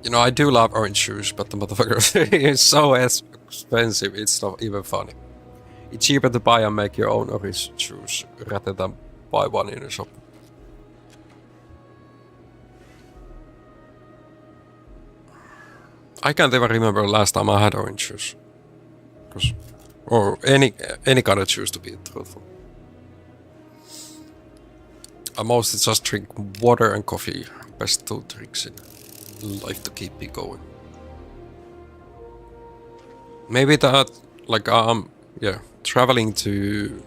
You know, I do love orange juice, but the motherfucker is so expensive, it's not even funny. It's cheaper to buy and make your own orange juice rather than buy one in a shop. I can't even remember last time I had orange juice. Or any kind of juice, to be truthful. I mostly just drink water and coffee. Best two drinks in life to keep me going. Maybe that, like, yeah, traveling to...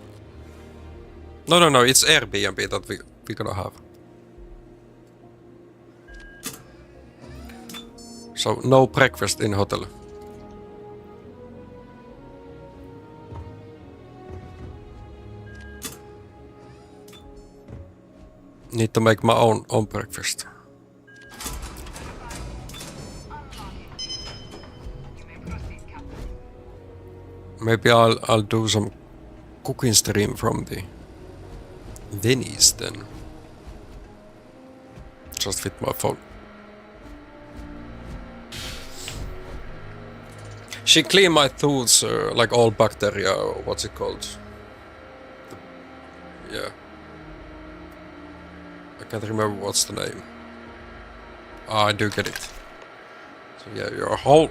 No, it's Airbnb that we're gonna have. So, no breakfast in hotel. Need to make my own breakfast. Maybe I'll do some cooking stream from the Venice then. Just with my phone. She cleaned my tools, like all bacteria, or what's it called? Yeah. I can't remember what's the name. I do get it. So yeah, your whole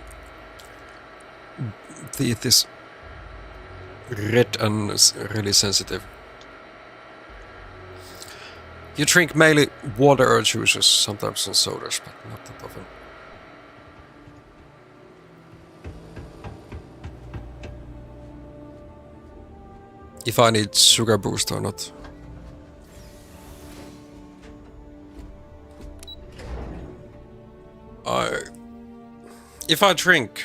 teeth is red and really sensitive. You drink mainly water or juices, sometimes some sodas, but not that often. If I need sugar boost or not. If I drink,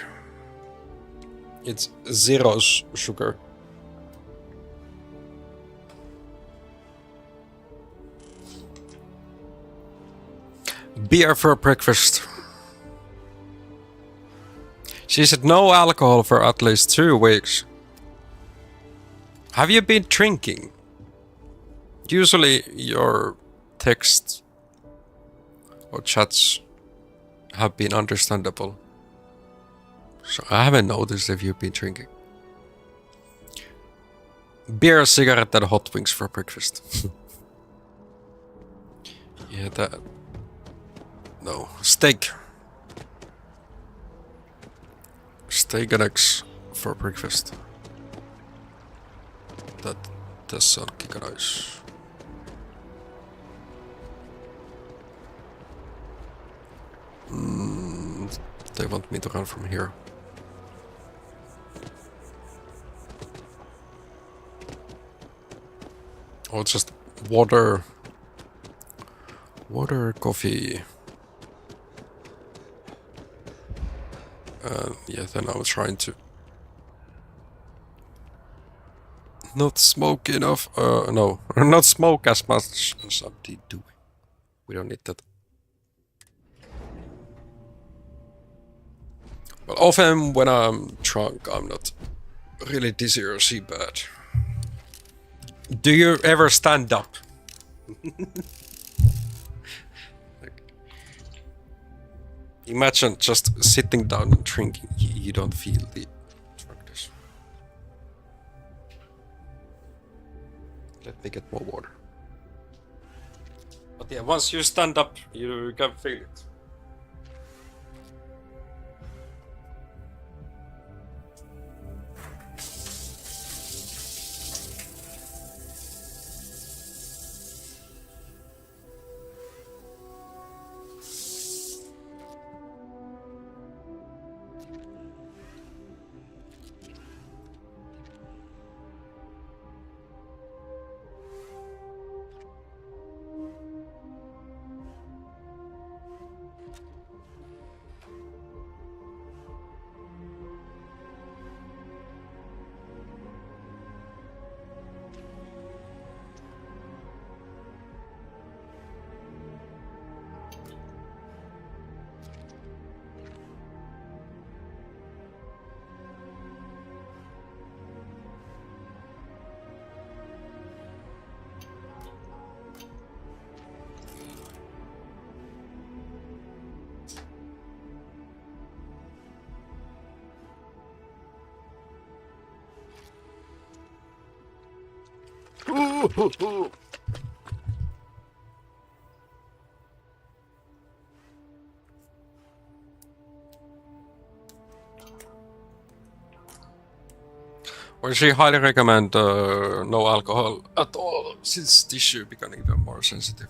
it's 0 sugar. Beer for breakfast. She said no alcohol for at least 2 weeks. Have you been drinking? Usually your texts or chats have been understandable. So I haven't noticed if you've been drinking. Beer, cigarette, and hot wings for breakfast. Yeah, that... No, steak. Steak and eggs for breakfast. That does sound kinda nice. They want me to run from here. Oh, it's just water. Water, coffee. Yeah, then I was trying to not smoke enough. No, not smoke as much as I did do. We don't need that. Well, often when I'm drunk, I'm not really dizzy or see bad. Do you ever stand up? Imagine just sitting down and drinking. You don't feel the drunkenness. Let me get more water. But yeah, once you stand up, you can feel it. Well, she highly recommend no alcohol at all, since tissue become even more sensitive.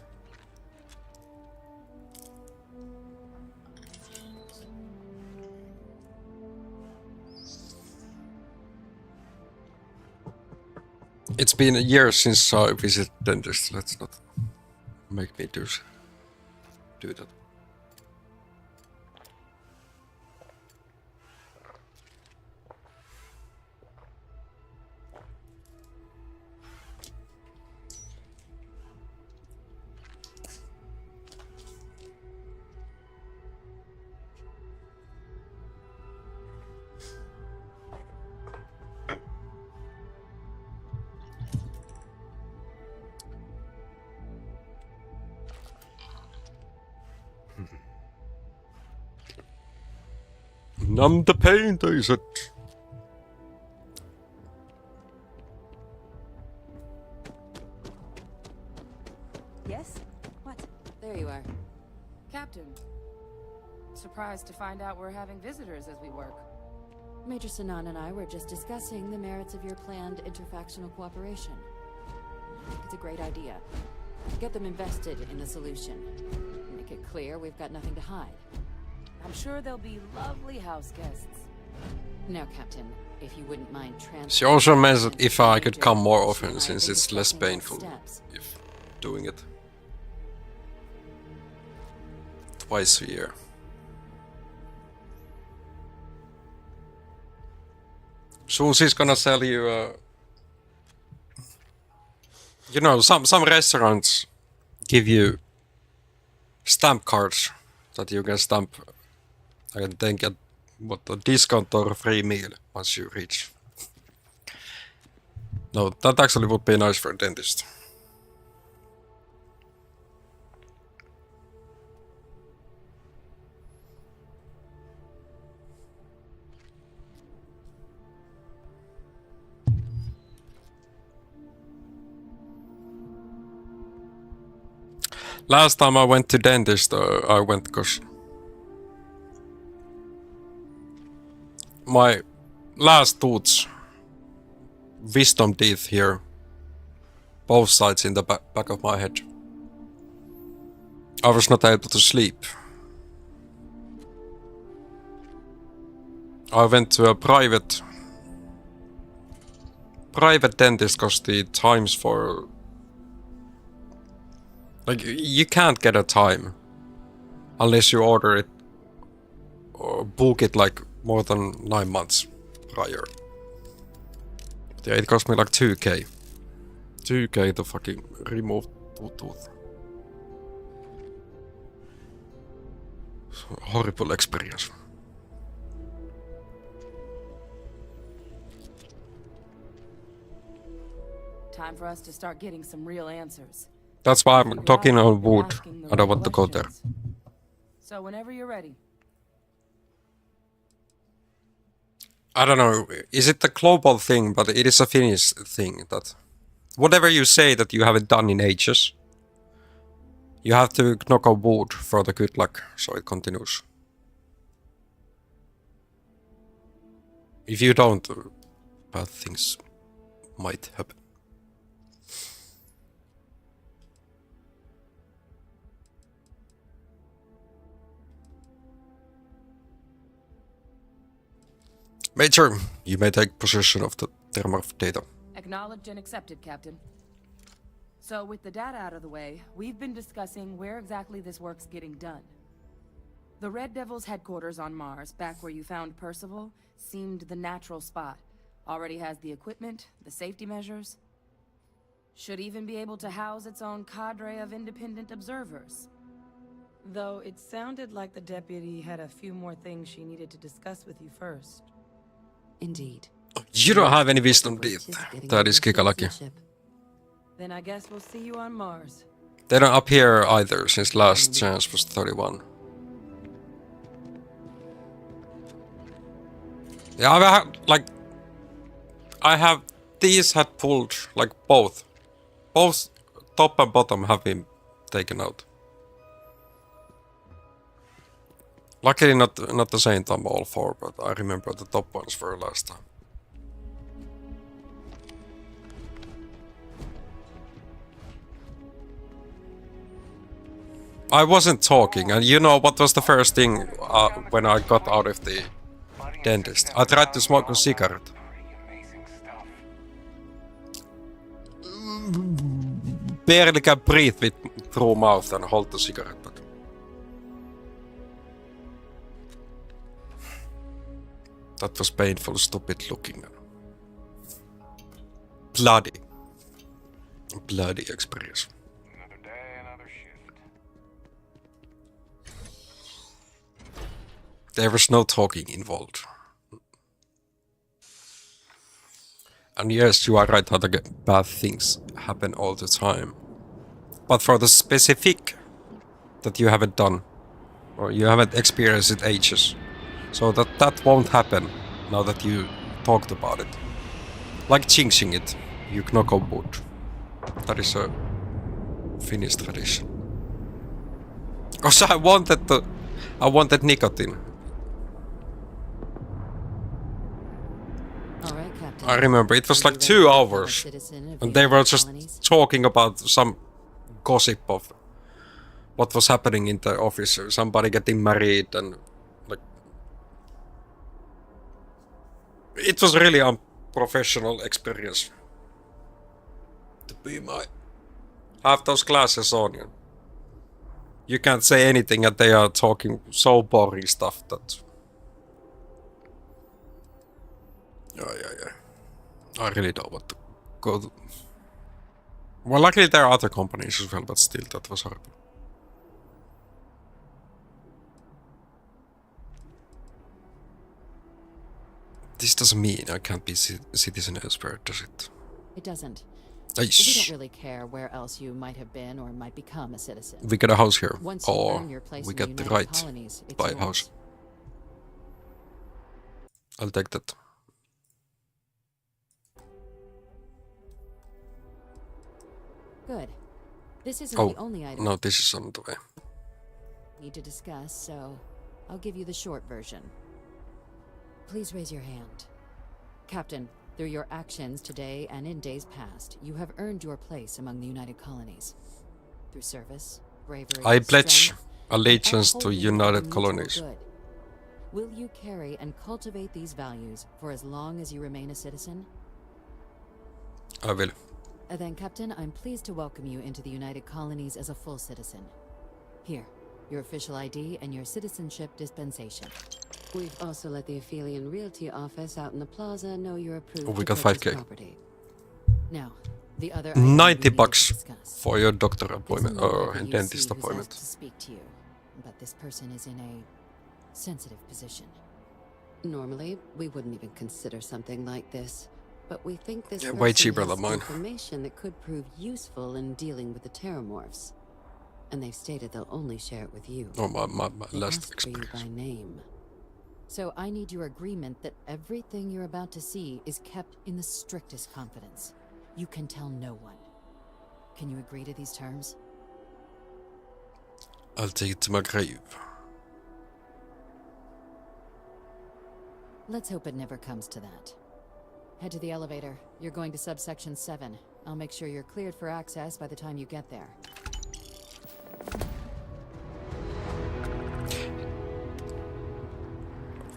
It's been a year since I visited dentist. Let's not make me do that. Numb the pain, they said. Yes? What? There you are. Captain. Surprised to find out we're having visitors as we work. Major Sinan and I were just discussing the merits of your planned interfactional cooperation. I think it's a great idea. Get them invested in the solution. Make it clear we've got nothing to hide. I'm sure they'll be lovely house guests. Now, Captain, if you wouldn't mind She also mentioned if I could come more often, since it's less painful if doing it twice a year. Soon she's gonna sell you, you know, some restaurants give you stamp cards that you can stamp and then get what a discount or a free meal once you reach. No, that actually would be nice for a dentist. Last time I went to dentist, I went because my last tooth, wisdom teeth here, both sides in the back of my head. I was not able to sleep. I went to a private dentist because the times for... Like, you can't get a time unless you order it or book it like more than 9 months prior. Yeah, it cost me like 2k. 2k to fucking remove tooth. Horrible experience. Time for us to start getting some real answers. That's why I'm talking on wood. I don't want to go there. So whenever you're ready. I don't know, is it a global thing, but it is a Finnish thing that whatever you say that you haven't done in ages, you have to knock on wood for the good luck, so it continues. If you don't, bad things might happen. Major, you may take possession of the Thermorph data. Acknowledged and accepted, Captain. So with the data out of the way, we've been discussing where exactly this work's getting done. The Red Devil's headquarters on Mars, back where you found Percival, seemed the natural spot. Already has the equipment, the safety measures. Should even be able to house its own cadre of independent observers. Though it sounded like the deputy had a few more things she needed to discuss with you first. Indeed. You don't have any wisdom teeth. That is Kikalaki. Then I guess we'll see you on Mars. They don't appear either, since last chance was 31. Yeah, I've had, like... I have... These had pulled, like, both Both top and bottom have been taken out. Luckily not the same time all four, but I remember the top ones were last time. I wasn't talking, and you know what was the first thing when I got out of the dentist? I tried to smoke a cigarette. Barely can breathe with through mouth and hold the cigarette, but that was painful, stupid looking. Bloody experience. Another day, another shift. There was no talking involved. And yes, you are right how the bad things happen all the time. But for the specific that you haven't done, or you haven't experienced it ages, so that won't happen now that you talked about it. Like jinxing it, you knock on wood. That is a Finnish tradition. Cause I wanted nicotine. I remember it was like 2 hours, and they were just talking about some gossip of what was happening in the office. Somebody getting married, and like it was really unprofessional experience. To be have those glasses on, you can't say anything, and they are talking so boring stuff that. Yeah. I really don't want to go to... Well, luckily there are other companies as well, but still, that was horrible. This doesn't mean I can't be citizen elsewhere, does it? It doesn't. Aish. We don't really care where else you might have been or might become a citizen. We get a house here, Once you or earn your place we in get the United right Colonies, to it's buy a yours. house. I'll take that. Good. This isn't Oh, the only item no, this is on the way. we need to discuss, so I'll give you the short version. Please raise your hand. Captain, through your actions today and in days past, you have earned your place among the United Colonies. Through service, bravery, I pledge strength, allegiance and to upholding United the Colonies. mutual good. Will you carry and cultivate these values for as long as you remain a citizen? I will. Then, Captain, I'm pleased to welcome you into the United Colonies as a full citizen. Here, your official ID and your citizenship dispensation. We've also let the Aphelion Realty office out in the plaza know you're approved We to got purchase 5K. property. Now, the other item we 90 need to bucks discuss. for your doctor There's a appointment member or of the dentist UC who's appointment. asked to speak to you, but this person is in a sensitive position. Normally, we wouldn't even consider something like this, but we think this Yeah, person way cheaper has than mine. information that could prove useful in dealing with the Terramorphs. And they've stated they'll only share it with you. Oh, my They last asked for you experience. by name. So I need your agreement that everything you're about to see is kept in the strictest confidence. You can tell no one. Can you agree to these terms? I'll take it to my grave. Let's hope it never comes to that. Head to the elevator. You're going to subsection 7. I'll make sure you're cleared for access by the time you get there.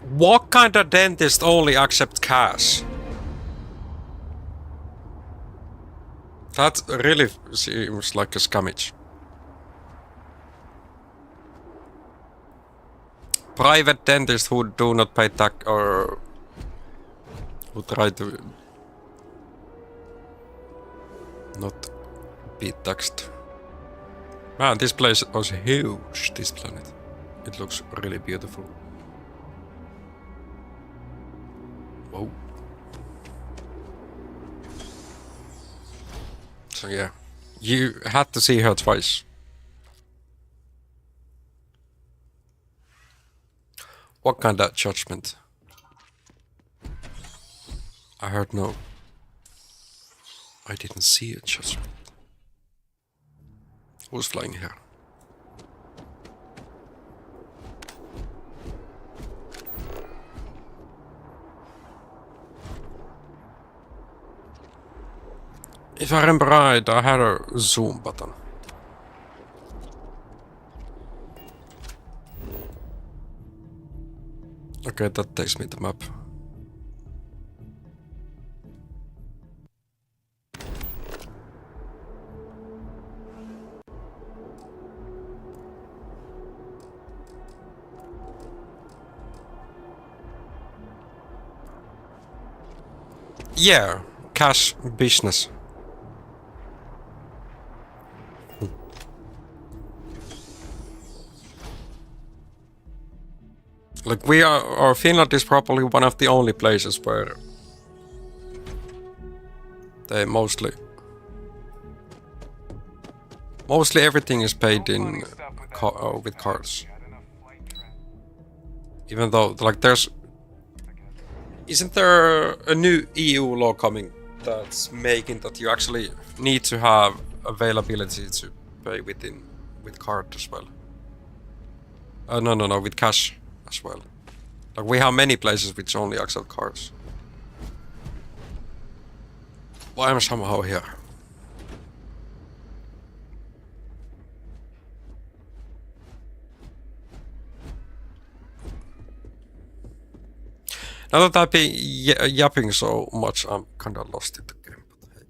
What kind of dentist only accept cash? That really seems like a scammage. Private dentists who do not pay tax or who try to not be taxed. Man, this place was huge, this planet. It looks really beautiful. Whoa. So yeah, you had to see her twice. What kind of judgment? I heard no. I didn't see a judgment. Who's flying here? If I remember right, I had a zoom button. Okay, that takes me to the map. Yeah, cash business. Like or Finland is probably one of the only places where they mostly everything is paid in with cards. Even though, like, isn't there a new EU law coming that's making that you actually need to have availability to pay with card as well? No, with cash as well. Like, we have many places which only accept cards. Why am I somehow here? Now that I've been yapping so much, I'm kinda lost in the game, but hey.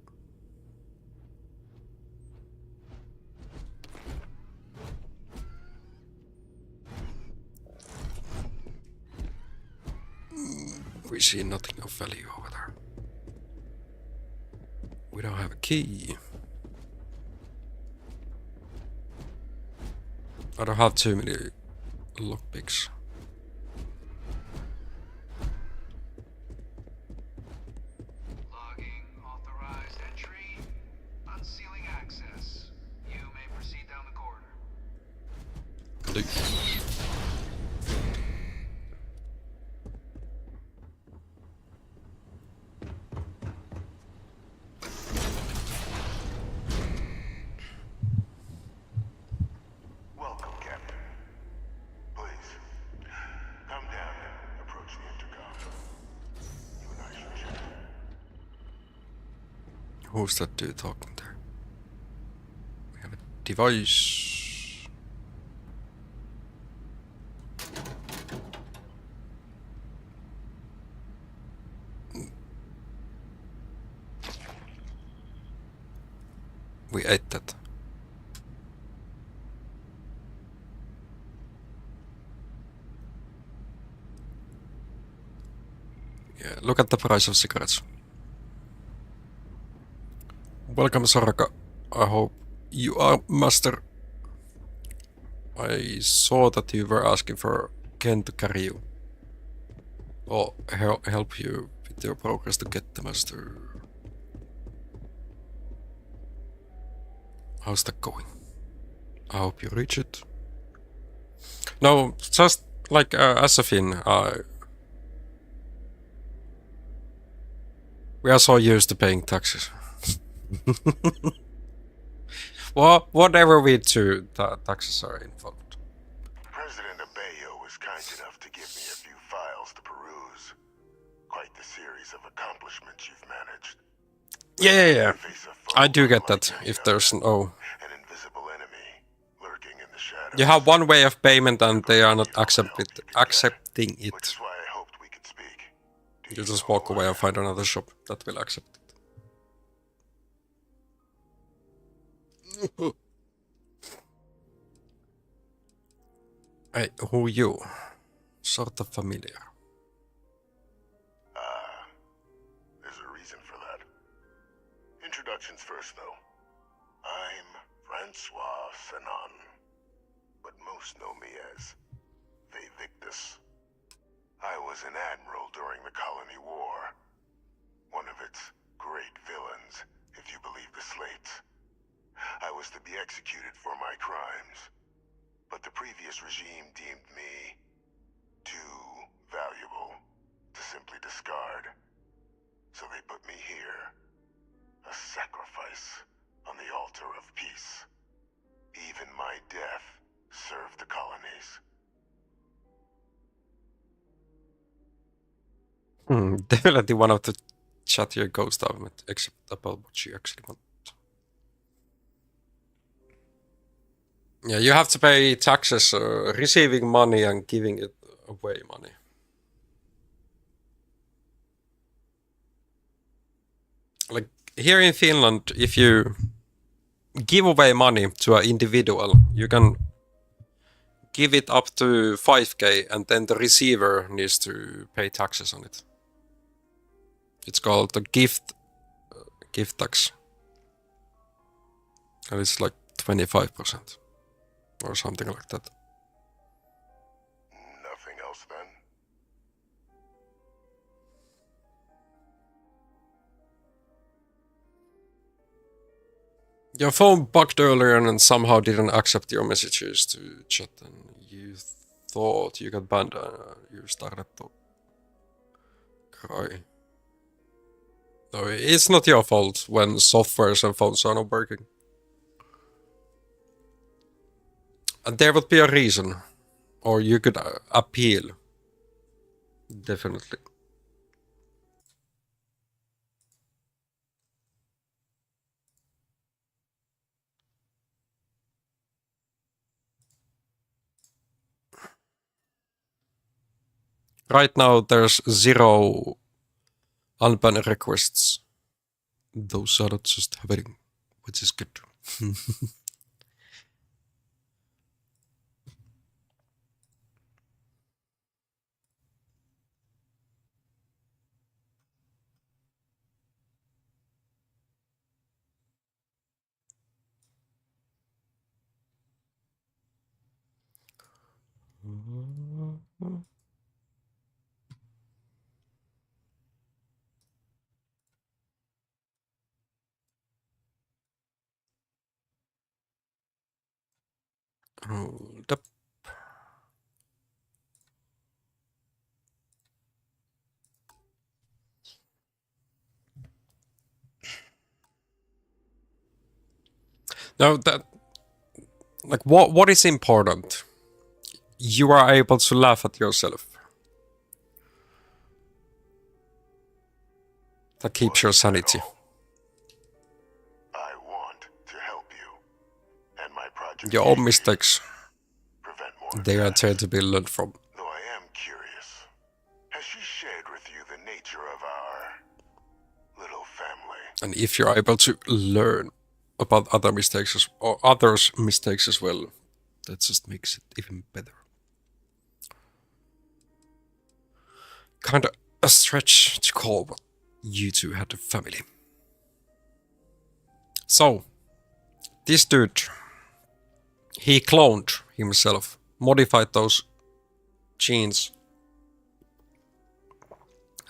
We see nothing of value over there. We don't have a key. I don't have too many lockpicks. Logging authorized entry. Unsealing access. You may proceed down the corridor. Welcome, Captain. Please, come down and approach the intercom. You and I should chat. Who's that dude talking there? We have a device. We ate that. Yeah, look at the price of cigarettes. Welcome, Soraka. I hope you are master. I saw that you were asking for Ken to carry you. Or help you with your progress to get the master. How's that going? I hope you reach it. No, just like as a Finn, we are so used to paying taxes. Well, whatever we do, taxes are involved. President Abeyo was kind enough to give me a few files to peruse. Quite the series of accomplishments you've managed. Yeah. I do get that. If there's no... You have one way of payment and they are not accepting it. You just walk away and find another shop that will accept it. Hey, who you? Sort of familiar. There's a reason for that. Introductions first, though. I'm Francois Sanon, but most know me as Vivictus. I was an admiral during the Colony War. One of its great villains, if you believe the slates. I was to be executed for my crimes, but the previous regime deemed me too valuable to simply discard. So they put me here, a sacrifice on the altar of peace. even my death served the colonies. Definitely one of the chattier ghost argument, except about what you actually want. Yeah, you have to pay taxes, receiving money and giving it away money. Like here in Finland, if you give away money to an individual, you can give it up to 5k and then the receiver needs to pay taxes on it. It's called the gift tax. And it's like 25% or something like that. Nothing else then? Your phone bugged earlier and somehow didn't accept your messages to chat, and you thought you got banned and you started to cry. No, it's not your fault when softwares and phones are not working. And there would be a reason, or you could appeal. Definitely. Right now, there's 0 unbanned requests. Those are not just happening, which is good. Hold up. Now that, like, what is important? You are able to laugh at yourself. That keeps your sanity. I want to help you. And my project Your own mistakes, they are there to be learned from. Though I am curious, has she shared with you the nature of our little family? And if you're able to learn about other mistakes or others' mistakes as well, that just makes it even better. Kinda a stretch to call what you two had a family. So, this dude, he cloned himself, modified those genes.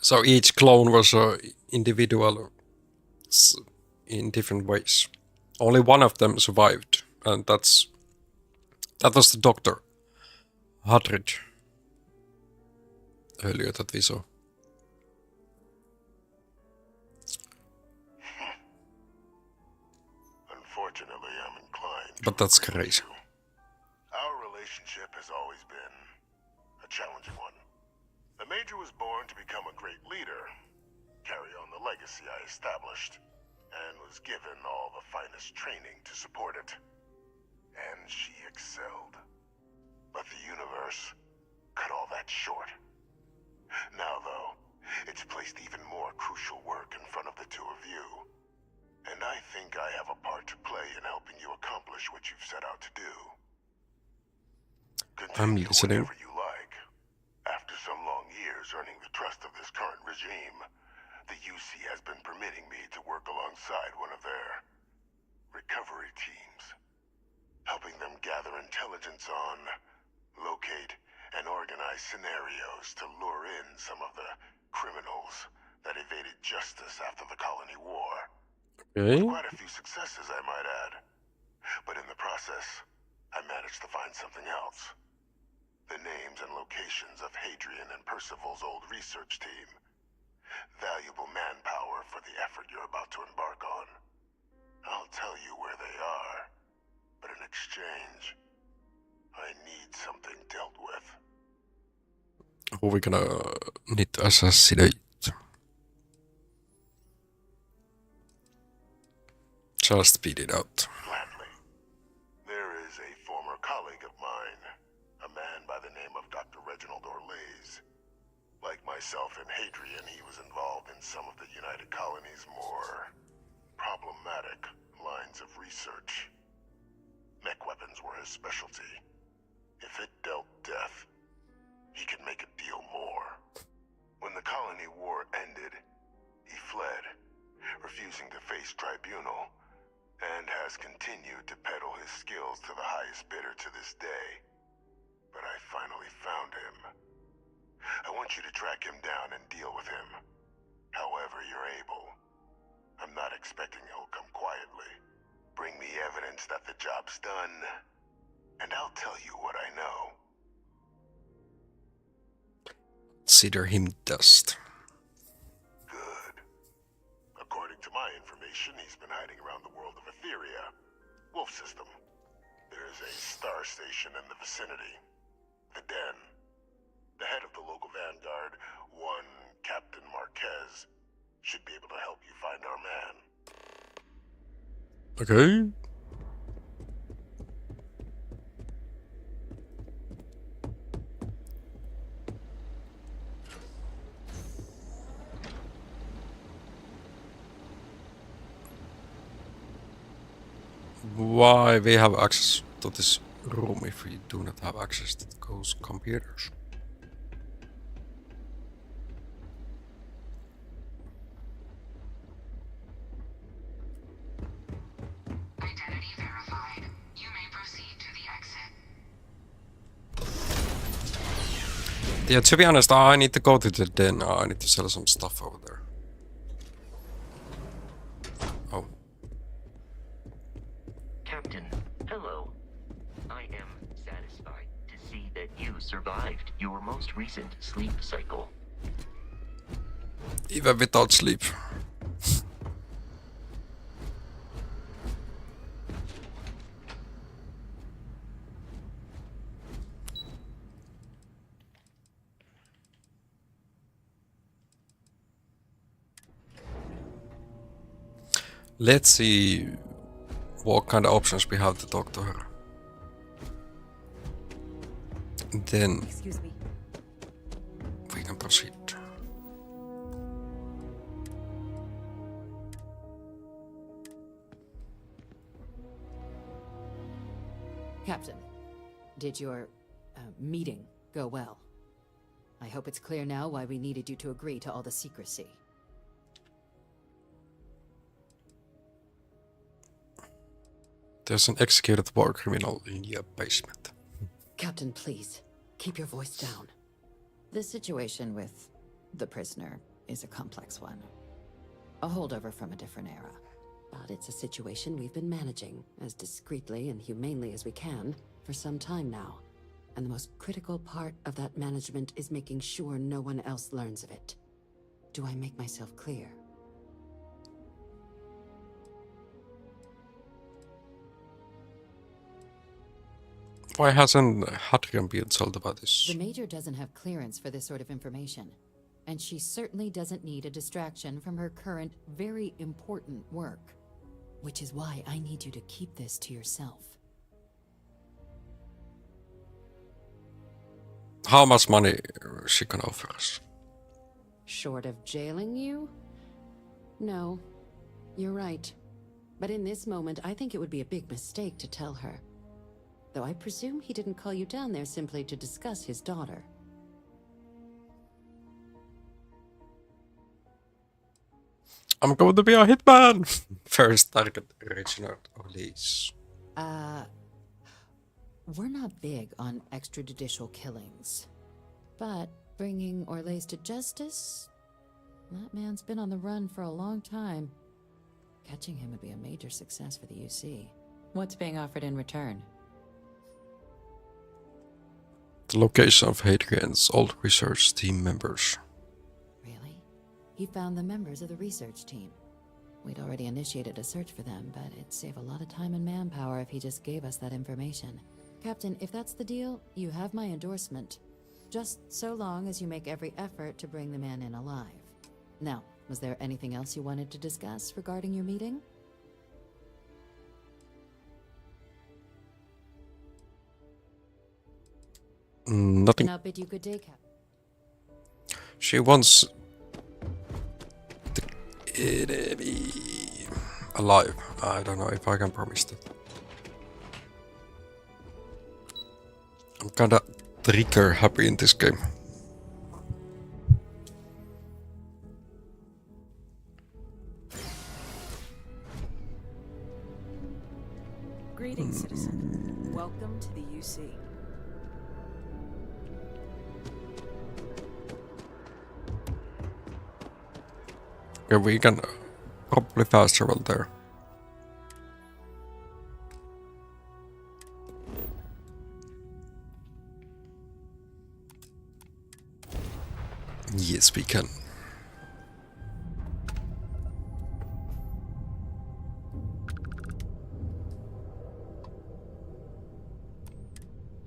So each clone was an individual in different ways. Only one of them survived, and that was the Dr. Hadrid earlier that we saw. Unfortunately, I'm inclined. But that's crazy. Our relationship has always been a challenging one. The Major was born to become a great leader, carry on the legacy I established, and was given all the finest training to support it. And she excelled. But the universe cut all that short. Now, though, it's placed even more crucial work in front of the two of you. And I think I have a part to play in helping you accomplish what you've set out to do. I'm listening. Whatever you like. After some long years earning the trust of this current regime, the UC has been permitting me to work alongside one of their recovery teams, helping them gather intelligence on, locate, and organize scenarios to lure in some of the criminals that evaded justice after the Colony War. Okay. With quite a few successes, I might add. But in the process, I managed to find something else. The names and locations of Hadrian and Percival's old research team. Valuable manpower for the effort you're about to embark on. I'll tell you where they are, but in exchange, who we gonna need to assassinate. Just speed it out. Gladly. There is a former colleague of mine, a man by the name of Dr. Reginald Orlaise. Like myself and Hadrian, he was involved in some of the United Colony's more problematic lines of research. Mech weapons were his specialty. If it dealt death, he could make a deal more. When the colony war ended, he fled, refusing to face tribunal, and has continued to peddle his skills to the highest bidder to this day. But I finally found him. I want you to track him down and deal with him, however you're able. I'm not expecting he'll come quietly. Bring me evidence that the job's done, and I'll tell you what I know. Consider him dust. Good. According to my information, he's been hiding around the world of Etheria, Wolf System. There's a star station in the vicinity. The Den. The head of the local vanguard, one Captain Marquez, should be able to help you find our man. Okay. Why we have access to this room if we do not have access to those computers? Identity verified. You may proceed to the exit. Yeah, to be honest, I need to go to the Den. I need to sell some stuff over there. Oh. Captain, hello. I am satisfied to see that you survived your most recent sleep cycle. Even without sleep. Let's see what kind of options we have to talk to her. Then Excuse me. we can proceed. Captain, did your meeting go well? I hope it's clear now why we needed you to agree to all the secrecy. There's an executed war criminal in your basement. Captain, please, keep your voice down. The situation with the prisoner is a complex one. A holdover from a different era. But it's a situation we've been managing as discreetly and humanely as we can for some time now. And the most critical part of that management is making sure no one else learns of it. Do I make myself clear? Why hasn't Hadrian been told about this? The Major doesn't have clearance for this sort of information, and she certainly doesn't need a distraction from her current, very important work. Which is why I need you to keep this to yourself. How much money she can offer us? Short of jailing you? No, you're right. But in this moment, I think it would be a big mistake to tell her. Though I presume he didn't call you down there simply to discuss his daughter. I'm going to be a hitman! First target, Reginald Orlaise. We're not big on extrajudicial killings. But bringing Orlaise to justice? That man's been on the run for a long time. Catching him would be a major success for the UC. What's being offered in return? The location of Hadrian's old research team members. Really? He found the members of the research team. We'd already initiated a search for them, but it'd save a lot of time and manpower if he just gave us that information. Captain, if that's the deal, you have my endorsement. Just so long as you make every effort to bring the man in alive. Now, was there anything else you wanted to discuss regarding your meeting? Nothing. I'll bid you good day, Cap. She wants the enemy alive. I don't know if I can promise that. I'm kinda trigger happy in this game. Greetings, citizen. Welcome to the UC. Yeah, we can probably fast travel there. Yes, we can.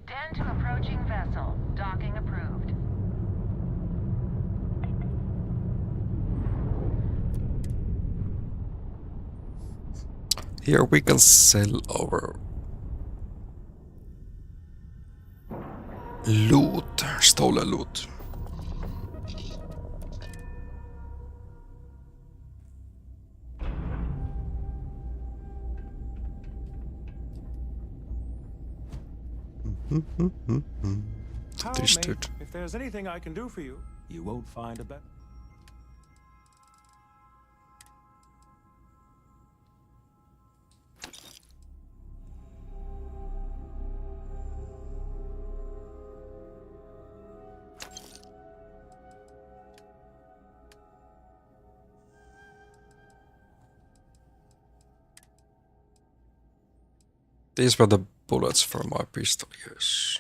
Tend to approaching vessel. Docking approved. Here we can sell our loot, stolen loot. This dude. If there's anything I can do for you, you won't find a better. These were the bullets for my pistol, yes.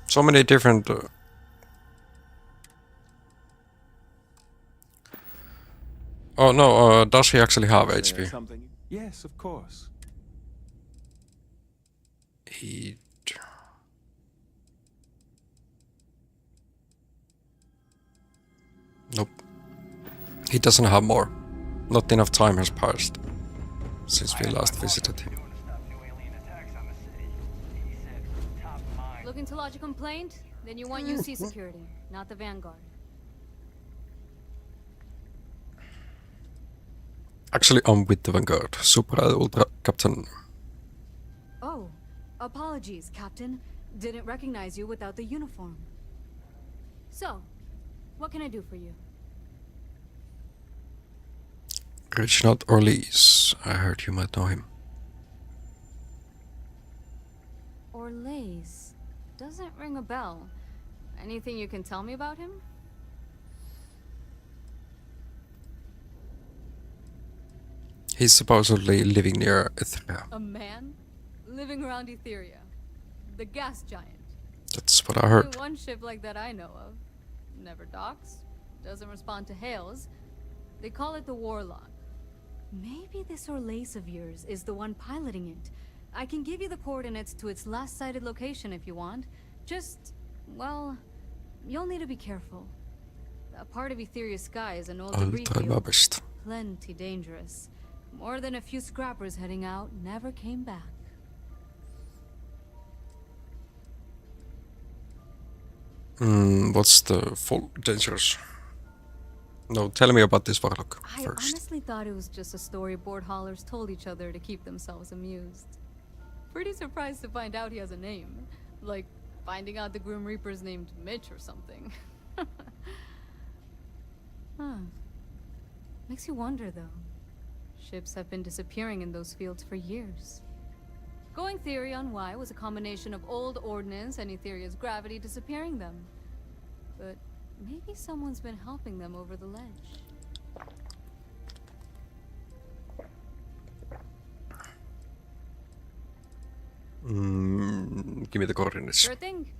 So many different oh no, does he actually have HP? Something? Yes, of course. He... Nope. He doesn't have more. Not enough time has passed since we last visited him. Looking to lodge a complaint? Then you want UC security, not the Vanguard. Actually, I'm with the Vanguard. Supra Ultra Captain. Oh, apologies, Captain. Didn't recognize you without the uniform. So, what can I do for you? Reginald Orlees. I heard you might know him. Orlees. Doesn't ring a bell. Anything you can tell me about him? He's supposedly living near Etheria. A man? Living around Etheria. The gas giant. That's what I heard. Only one ship like that I know of. Never docks. Doesn't respond to hails. They call it the Warlock. Maybe this Orlees of yours is the one piloting it. I can give you the coordinates to its last sighted location if you want. Just, well, you'll need to be careful. That part of Etheria's sky is an old debris field. Plenty dangerous. More than a few scrappers heading out never came back. What's the full dangers? No, tell me about this Warlock I first. honestly thought it was just a storyboard haulers told each other to keep themselves amused. Pretty surprised to find out he has a name. Like, finding out the Grim Reaper's named Mitch or something. Huh. Makes you wonder, though. Ships have been disappearing in those fields for years. Going theory on why was a combination of old ordnance and Etheria's gravity disappearing them. But maybe someone's been helping them over the ledge. Give me the coordinates. Sure thing.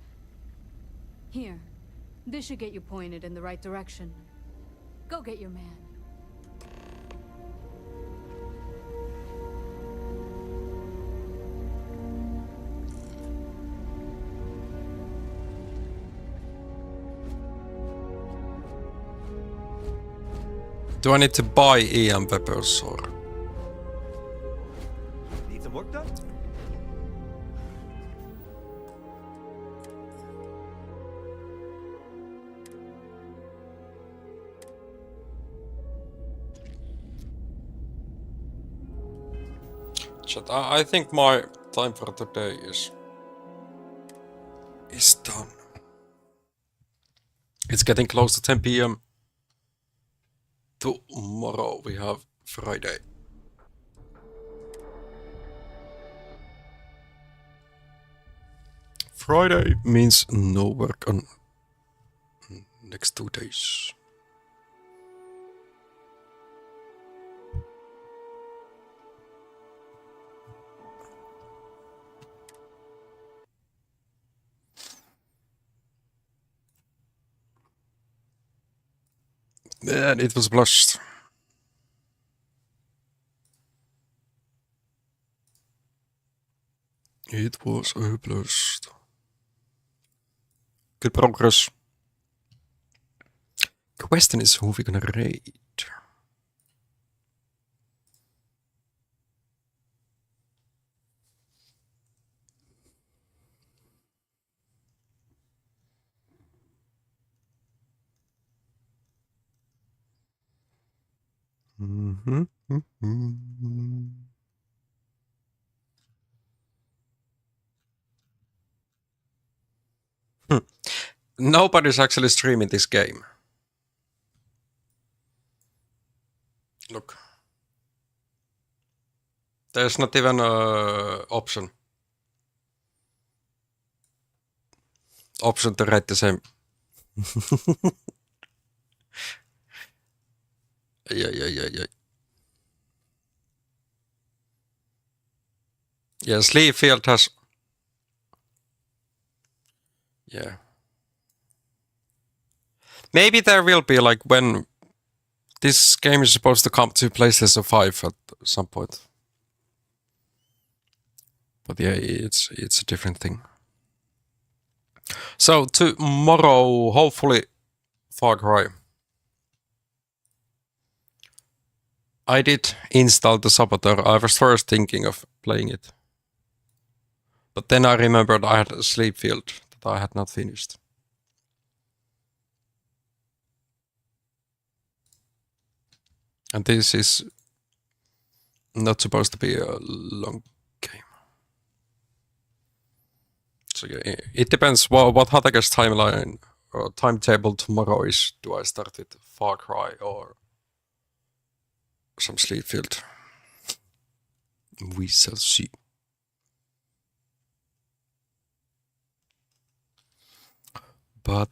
Here. This should get you pointed in the right direction. Go get your man. Do I need to buy EM weapons or? Need some work done? Chat, I think my time for today is done. It's getting close to 10 p.m. Tomorrow we have Friday. Friday means no work on next 2 days. And it was blushed. It was a blast. Good progress. Question is who we're gonna raid. Nobody's actually streaming this game. Look. There's not even an option. Option to rate the same. Yeah. Yeah, Sleaffield has... Yeah. Maybe there will be, like, when this game is supposed to come to PlayStation 5 at some point. But yeah, it's a different thing. So tomorrow, hopefully, Far Cry. I did install the Saboteur. I was first thinking of playing it. But then I remembered I had a Sleepfield that I had not finished. And this is not supposed to be a long game. So yeah, it depends what Hatake's timeline or timetable tomorrow is. Do I start with Far Cry or some Sleepfield? We shall see. But.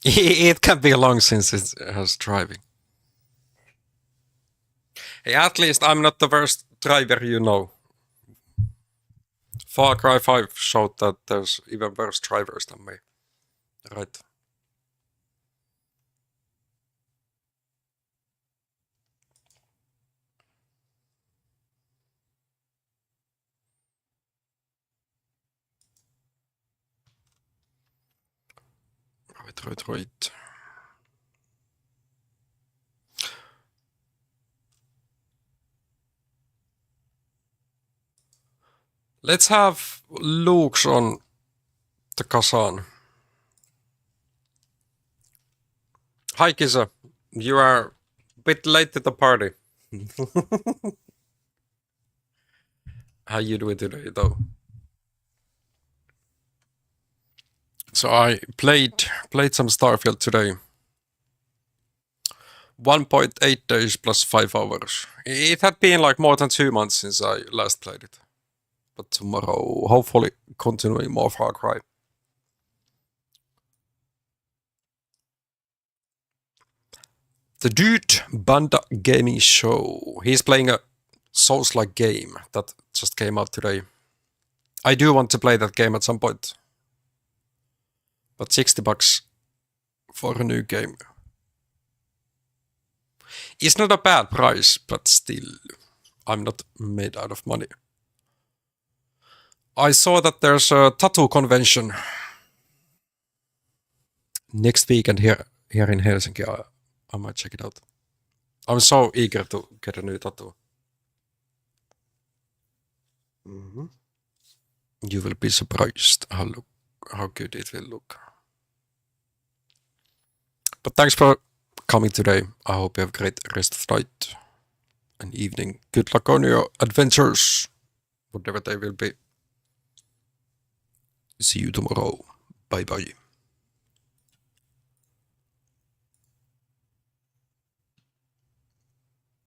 It can be long since it has driving. Hey, at least I'm not the worst driver you know. Far Cry 5 showed that there's even worse drivers than me. Right. Right. Let's have Luke's on the Kazan. Hi, Kisa. You are a bit late to the party. How you doing today, though? So I played some Starfield today. 1.8 days plus 5 hours. It had been like more than 2 months since I last played it. But tomorrow, hopefully, continuing more Far Cry. The Dude Banda Gaming Show. He's playing a Souls-like game that just came out today. I do want to play that game at some point. But $60 for a new game is not a bad price, but still, I'm not made out of money. I saw that there's a tattoo convention next weekend here in Helsinki. I might check it out. I'm so eager to get a new tattoo. You will be surprised how good it will look. But thanks for coming today. I hope you have a great rest of the night and evening. Good luck on your adventures, whatever they will be. See you tomorrow. Bye bye.